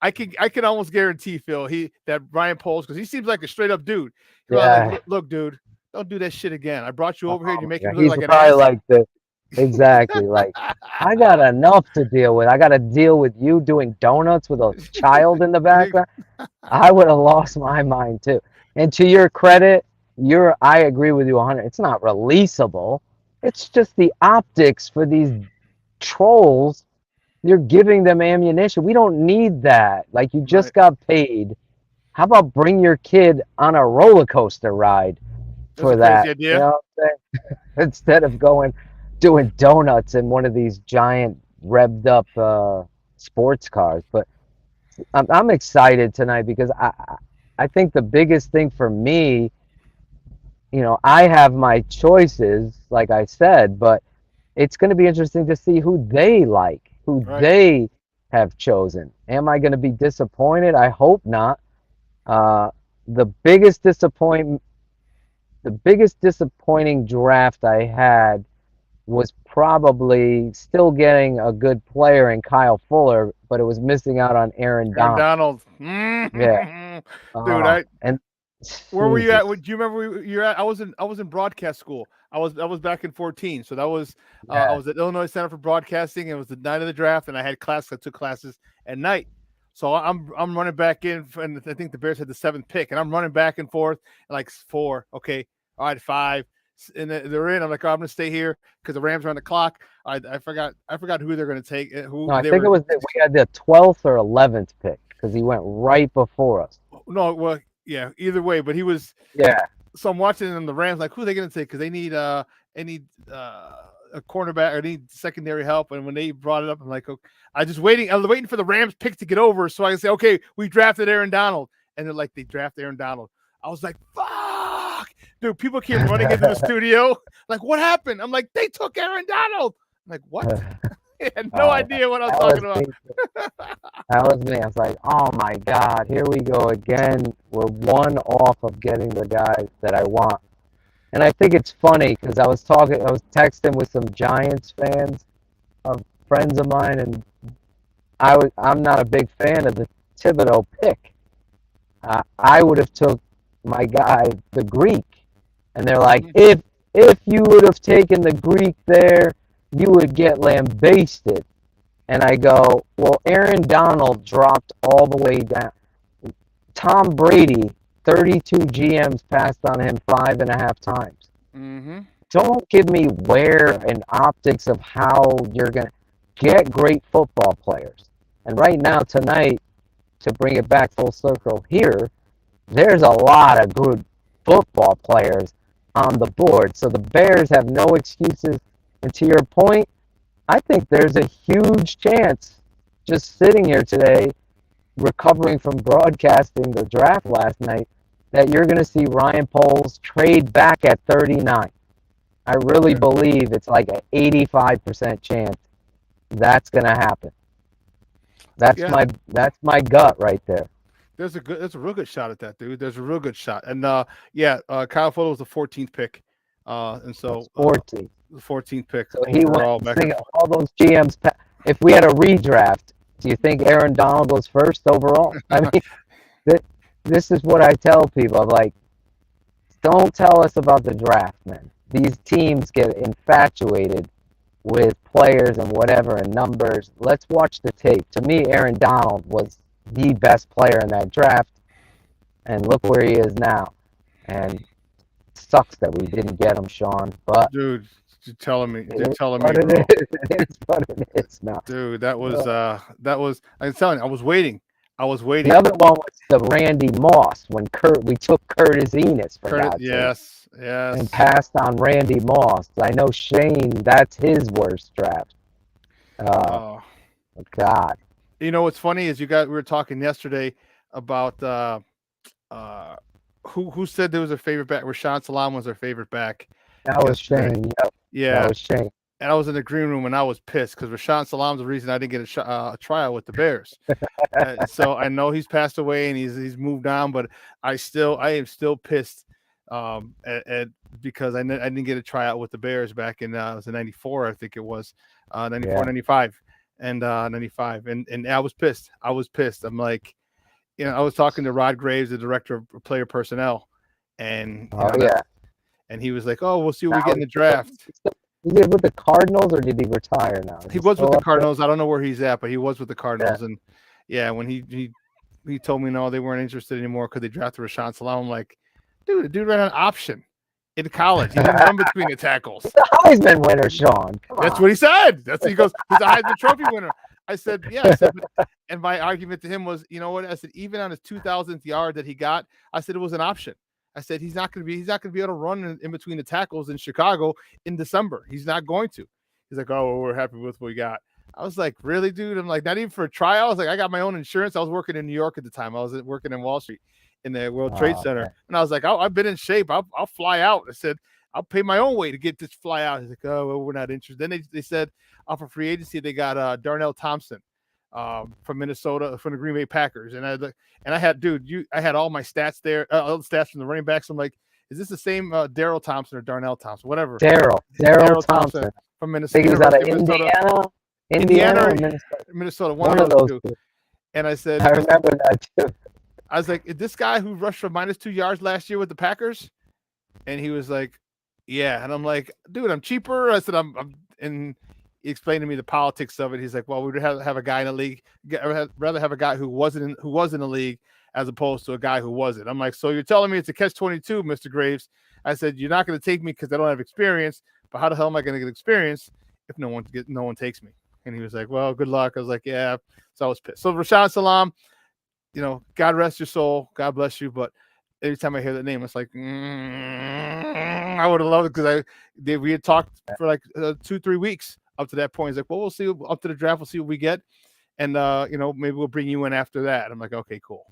I can almost guarantee, Phil, that Brian Poles, because he seems like a straight up dude. Like, look, dude, don't do that shit again. I brought you over here. You're making me look like an ass.
Like exactly. Like, I got enough to deal with. I got to deal with you doing donuts with a child in the background. I would have lost my mind too. And to your credit, I agree with you 100. It's not releasable. It's just the optics for these trolls. You're giving them ammunition. We don't need that. Like, you just got paid. How about bring your kid on a roller coaster ride for that?
Crazy idea.
You know what I'm saying? Instead of doing donuts in one of these giant revved up sports cars. But I'm excited tonight because I think the biggest thing for me, you know, I have my choices, like I said, but it's going to be interesting to see who they like. Who they have chosen. Am I going to be disappointed? I hope not. The biggest disappointing draft I had was probably still getting a good player in Kyle Fuller, but it was missing out on Aaron Donald. Yeah,
dude. Where were you at? Do you remember where you were at? I was in broadcast school. I was back in 14, so that was I was at Illinois Center for Broadcasting. It was the night of the draft, and I had I took classes at night. So I'm running back in, and I think the Bears had the 7th pick, and I'm running back and forth, like 4, okay, all right, 5, and they're in. I'm like, oh, I'm gonna stay here because the Rams are on the clock. I forgot who they're gonna take.
It was we had the 12th or 11th pick because he went right before us.
No, well, yeah, either way, but he was So I'm watching them, the Rams, like, who are they going to take? Because they need a cornerback or need secondary help. And when they brought it up, I'm like, okay, I was waiting for the Rams pick to get over so I can say, okay, we drafted Aaron Donald. And they're like, they drafted Aaron Donald. I was like, fuck, dude. People keep running into the studio. Like, what happened? I'm like, they took Aaron Donald. I'm like, what? I had no idea what I was talking about.
That was me. I was like, oh my God, here we go again. We're one off of getting the guy that I want. And I think it's funny because I was texting with some Giants fans, friends of mine, and I'm not a big fan of the Thibodeau pick. I would have took my guy, the Greek. And they're like, if you would have taken the Greek there, you would get lambasted. And I go, well, Aaron Donald dropped all the way down. Tom Brady, 32 GMs passed on him 5.5 times.
Mm-hmm.
Don't give me where and optics of how you're going to get great football players. And right now, tonight, to bring it back full circle here, there's a lot of good football players on the board. So the Bears have no excuses. And to your point, I think there's a huge chance, just sitting here today, recovering from broadcasting the draft last night, that you're going to see Ryan Poles trade back at 39. I really believe it's like an 85% chance that's going to happen. That's my gut right there.
There's a real good shot at that, dude. There's a real good shot. And Kyle Fuller was the 14th pick. And so
14.
The 14th pick.
So he went all those GMs. If we had a redraft, do you think Aaron Donald goes first overall? I mean, this is what I tell people. I'm like, don't tell us about the draft, man. These teams get infatuated with players and whatever and numbers. Let's watch the tape. To me, Aaron Donald was the best player in that draft, and look where he is now. And it sucks that we didn't get him, Shawn. But
dude, you're telling me,
it is what it is now.
Dude, that was. I'm telling you, I was waiting.
The other one was the Randy Moss when we took Curtis Enos for God's sake.
Yes.
And passed on Randy Moss. I know Shane, that's his worst draft. God.
You know what's funny is we were talking yesterday about who said there was a favorite back. Rashawn Salam was our favorite back.
That was Shane. Yep.
Yeah.
That was Shane.
And I was in the green room and I was pissed because Rashawn Salam's the reason I didn't get a tryout with the Bears. So I know he's passed away and he's moved on, but I am still pissed because I didn't get a tryout with the Bears back in it was in 94, I think it was 94, 95 and 95. And I was pissed. I'm like, I was talking to Rod Graves, the director of player personnel, and and he was like, "Oh, we'll see what we get in the draft."
Is he with the Cardinals or did he retire now?
He was with the Cardinals. I don't know where he's at, but he was with the Cardinals. Yeah. And when he told me no, they weren't interested anymore because they drafted Rashawn Salam. I'm like, dude, the dude ran an option in college. He didn't run between the tackles.
He's a Heisman winner, Shawn.
That's what he said. He goes, he's a Heisman Trophy winner. I said, yeah. And my argument to him was, you know what? I said, even on his 2,000th yard that he got, I said it was an option. I said he's not going to be able to run in between the tackles in Chicago in December. He's not going to. He's like, oh, well, we're happy with what we got. I was like, really, dude? I'm like, not even for a trial. I was like, I got my own insurance. I was working in New York at the time. I was working in Wall Street in the World Trade Center, and I was like, I've been in shape. I'll fly out. I said, I'll pay my own way to get this fly out. He's like, oh, well, we're not interested. Then they said, off of free agency, they got Darnell Thompson from Minnesota, from the Green Bay Packers. And I had all my stats there, all the stats from the running backs. I'm like, is this the same Daryl Thompson or Darnell Thompson? Whatever.
Daryl Thompson
from Minnesota.
I think he's out of Indiana or
Minnesota. One of those two. And I said,
I remember that too.
I was like, is this guy who rushed for -2 yards last year with the Packers? And he was like, yeah. And I'm like, dude, I'm cheaper. I said, and he explained to me the politics of it. He's like, well, we'd have a guy in the league. I'd rather have a guy who was in the league as opposed to a guy who wasn't. I'm like, so you're telling me it's a catch-22, Mr. Graves? I said, you're not going to take me because I don't have experience. But how the hell am I going to get experience if no one takes me? And he was like, well, good luck. I was like, yeah. So I was pissed. So Rashawn Salam, God rest your soul. God bless you. But every time I hear that name, it's like, I would have loved it because we had talked for like 2-3 weeks up to that point. He's like, well, we'll see up to the draft. We'll see what we get. And, maybe we'll bring you in after that. I'm like, okay, cool.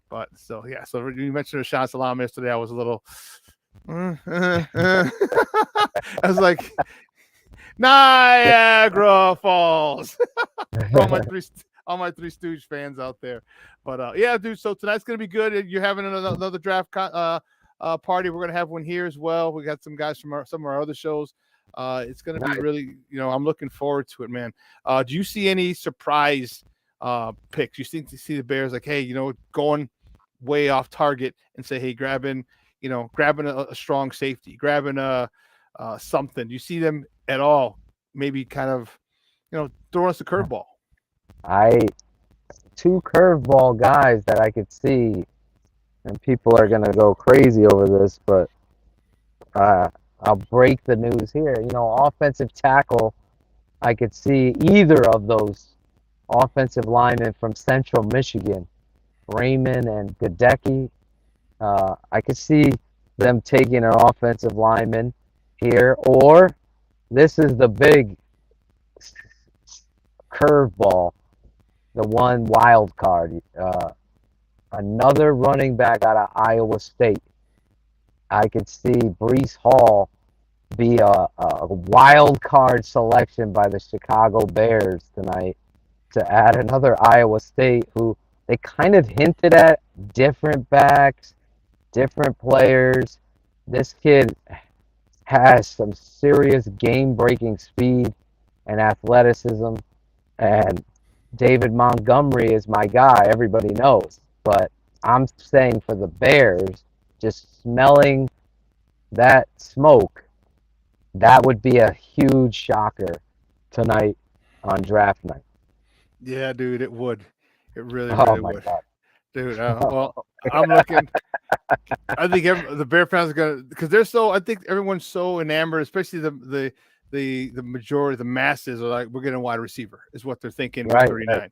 But so, yeah. So you mentioned Rashawn Salam yesterday. I was a little, I was like, Niagara Falls. all my Three Stooge fans out there. But yeah, dude. So tonight's gonna be good. You're having another draft party. We're gonna have one here as well. We got some guys from some of our other shows. It's gonna be really, I'm looking forward to it, man. Do you see any surprise picks? You think to see the Bears like, hey, going way off target and say, hey, grabbing a strong safety, grabbing something. Do you see them at all maybe kind of, throw us a curveball?
Two curveball guys that I could see, and people are gonna go crazy over this, but I'll break the news here. Offensive tackle, I could see either of those offensive linemen from Central Michigan, Raymond and Gadecki. I could see them taking an offensive lineman here, or this is the big curveball, the one wild card. Another running back out of Iowa State. I could see Breece Hall be a wild card selection by the Chicago Bears tonight to add another Iowa State who they kind of hinted at different backs, different players. This kid has some serious game-breaking speed and athleticism, and David Montgomery is my guy, everybody knows. But I'm saying for the Bears, just smelling that smoke, that would be a huge shocker tonight on draft night.
Yeah, dude, it would. It really,
Oh
really
my
would.
God.
Dude, well, I'm looking. I think the Bear fans are gonna, because they're so. I think everyone's so enamored, especially the majority, the masses are like, we're getting a wide receiver, is what they're thinking.
Right,
39.
right.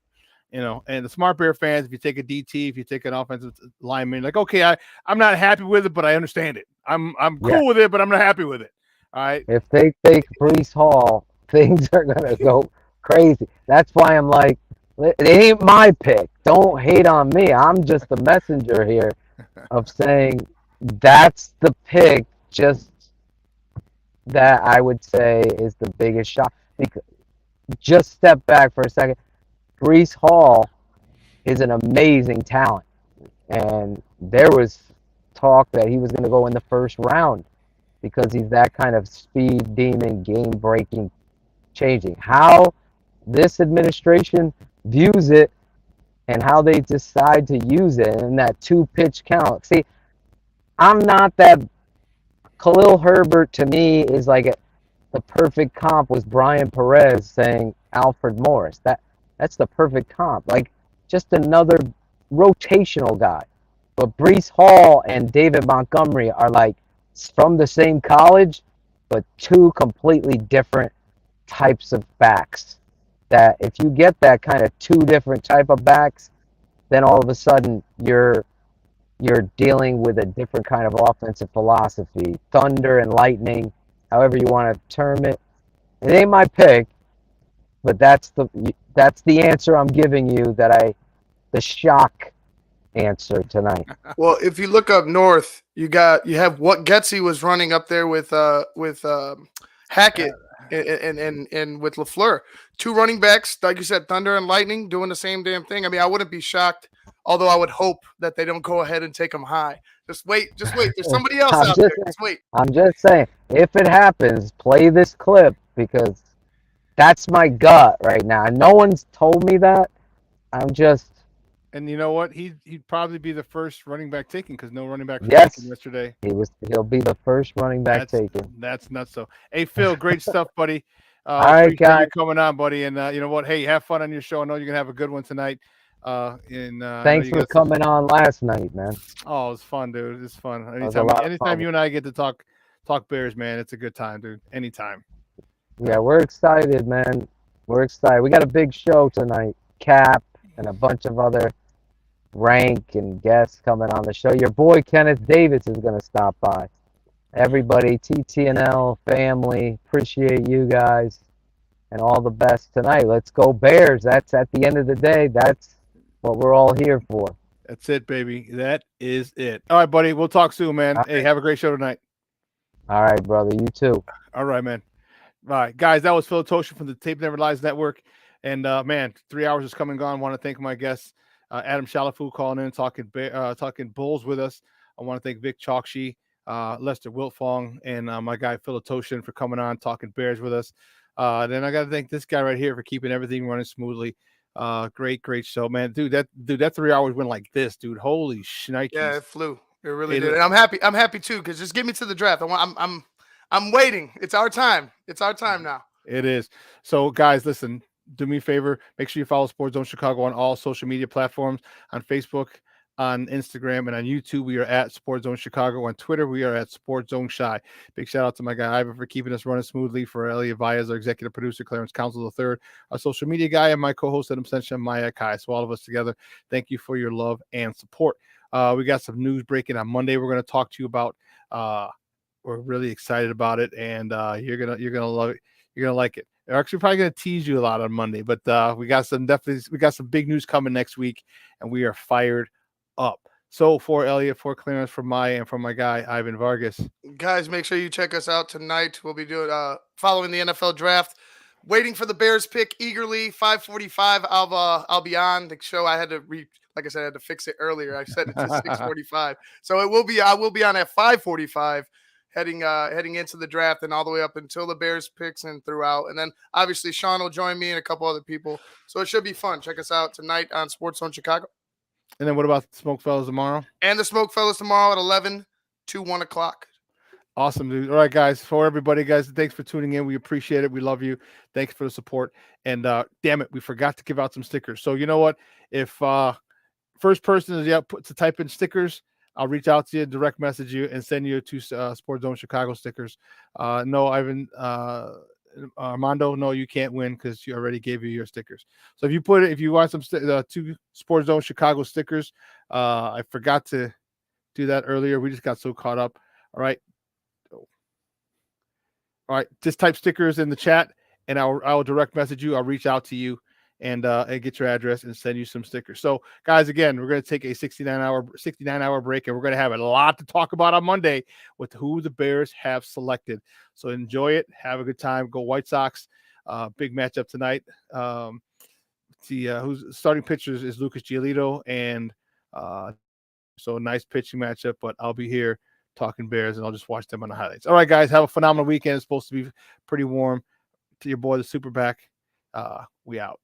And the smart Bear fans, if you take a DT, if you take an offensive lineman, like, okay, I'm not happy with it, but I understand it. I'm cool with it, but I'm not happy with it. All right.
If they take Breece Hall, things are gonna go crazy. That's why I'm like, it ain't my pick. Don't hate on me. I'm just the messenger here of saying that's the pick. Just that I would say is the biggest shock. Because just step back for a second. Breece Hall is an amazing talent, and there was talk that he was going to go in the first round because he's that kind of speed demon, game breaking, changing. How this administration views it and how they decide to use it in that 2-pitch count. See, I'm not that. Khalil Herbert to me is like the perfect comp was Brian Perez saying Alfred Morris. That's the perfect comp. Like just another rotational guy. But Breece Hall and David Montgomery are like from the same college, but two completely different types of backs. That if you get that kind of two different type of backs, then all of a sudden you're dealing with a different kind of offensive philosophy. Thunder and lightning, however you want to term it. It ain't my pick, but that's the answer I'm giving you. The shock answer tonight.
Well, if you look up north, you have what Getsy was running up there with Hackett and with LaFleur. Two running backs, like you said, Thunder and Lightning doing the same damn thing. I mean, I wouldn't be shocked, although I would hope that they don't go ahead and take them high. Just wait. There's somebody else out there. Just wait.
I'm just saying, if it happens, play this clip because that's my gut right now. No one's told me that. I'm just.
And you know what? He'd probably be the first running back taken because no running back was
Yes,
taken yesterday.
He'll be the first running back taken.
That's nuts. So, hey Phil, great stuff, buddy.
All right, guys,
you coming on, buddy. And you know what? Hey, have fun on your show. I know you're gonna have a good one tonight.
Thanks for coming on last night, man.
Oh, it was fun, dude. It's fun. Anytime you and I get to talk Bears, man, it's a good time, dude. Anytime.
Yeah, we're excited, man. We're excited. We got a big show tonight. Cap and a bunch of other rank and guests coming on the show. Your boy Kenneth Davis is going to stop by. Everybody, TTNL family, appreciate you guys and all the best tonight. Let's go Bears. That's at the end of the day. That's what we're all here for.
That's it, baby. That is it. All right, buddy. We'll talk soon, man. Hey, have a great show tonight.
All right, brother. You too.
All right, man. All right, guys. That was Phil Toshin from the Tape Never Lies Network. And man, 3 hours is come and gone. I want to thank my guests, Adam Shalafu calling in, talking Bulls with us. I want to thank Vic Chalkshy, Lester Wiltfong, and my guy Phil Toshin for coming on, talking Bears with us. Then I got to thank this guy right here for keeping everything running smoothly. Great show, man. Dude, that 3 hours went like this, dude. Holy shnikes.
Yeah, it flew. It really did. And I'm happy too, because just get me to the draft. I'm waiting. It's our time. It's our time now.
It is. So, guys, listen, do me a favor. Make sure you follow Sports Zone Chicago on all social media platforms, on Facebook, on Instagram, and on YouTube. We are at Sports Zone Chicago. On Twitter, we are at Sports Zone Shy. Big shout out to my guy Ivan for keeping us running smoothly, for Elliot Valles, our executive producer, Clarence Council III, our social media guy, and my co-host Adam Sencha, Maya Kai. So all of us together, thank you for your love and support. We got some news breaking on Monday. We're going to talk to you about. We're really excited about it, and you're gonna love it. You're gonna like it. We're actually probably gonna tease you a lot on Monday, but we got some big news coming next week, and we are fired up. So for Elliot, for Clarence, for Maya, and for my guy Ivan Vargas.
Guys, make sure you check us out tonight. We'll be doing following the NFL draft. Waiting for the Bears pick eagerly. 5:45. I'll be on the show. I had to like I said, I had to fix it earlier. I set it to 6:45, so it will be. I will be on at 5:45. Heading into the draft and all the way up until the Bears picks and throughout. And then obviously Shawn will join me and a couple other people. So it should be fun. Check us out tonight on Sports Zone Chicago.
And then what about the Smoke Fellas tomorrow?
And the Smoke Fellas tomorrow at 11 to 1 o'clock.
Awesome, dude. All right, guys. For everybody, guys, thanks for tuning in. We appreciate it. We love you. Thanks for the support. And damn it, we forgot to give out some stickers. So you know what? If first person is to type in stickers, I'll reach out to you, direct message you, and send you 2 Sports Zone Chicago stickers. No, Ivan, Armando, no, you can't win because you already gave you your stickers. So if you want some 2 Sports Zone Chicago stickers, I forgot to do that earlier. We just got so caught up. All right, just type stickers in the chat, and I'll direct message you. I'll reach out to you and get your address and send you some stickers. So, guys, again, we're going to take a 69-hour break, and we're going to have a lot to talk about on Monday with who the Bears have selected. So enjoy it. Have a good time. Go White Sox. Big matchup tonight. See who's starting pitchers is Lucas Giolito, and so a nice pitching matchup, but I'll be here talking Bears, and I'll just watch them on the highlights. All right, guys, have a phenomenal weekend. It's supposed to be pretty warm. To your boy, the Superback. We out.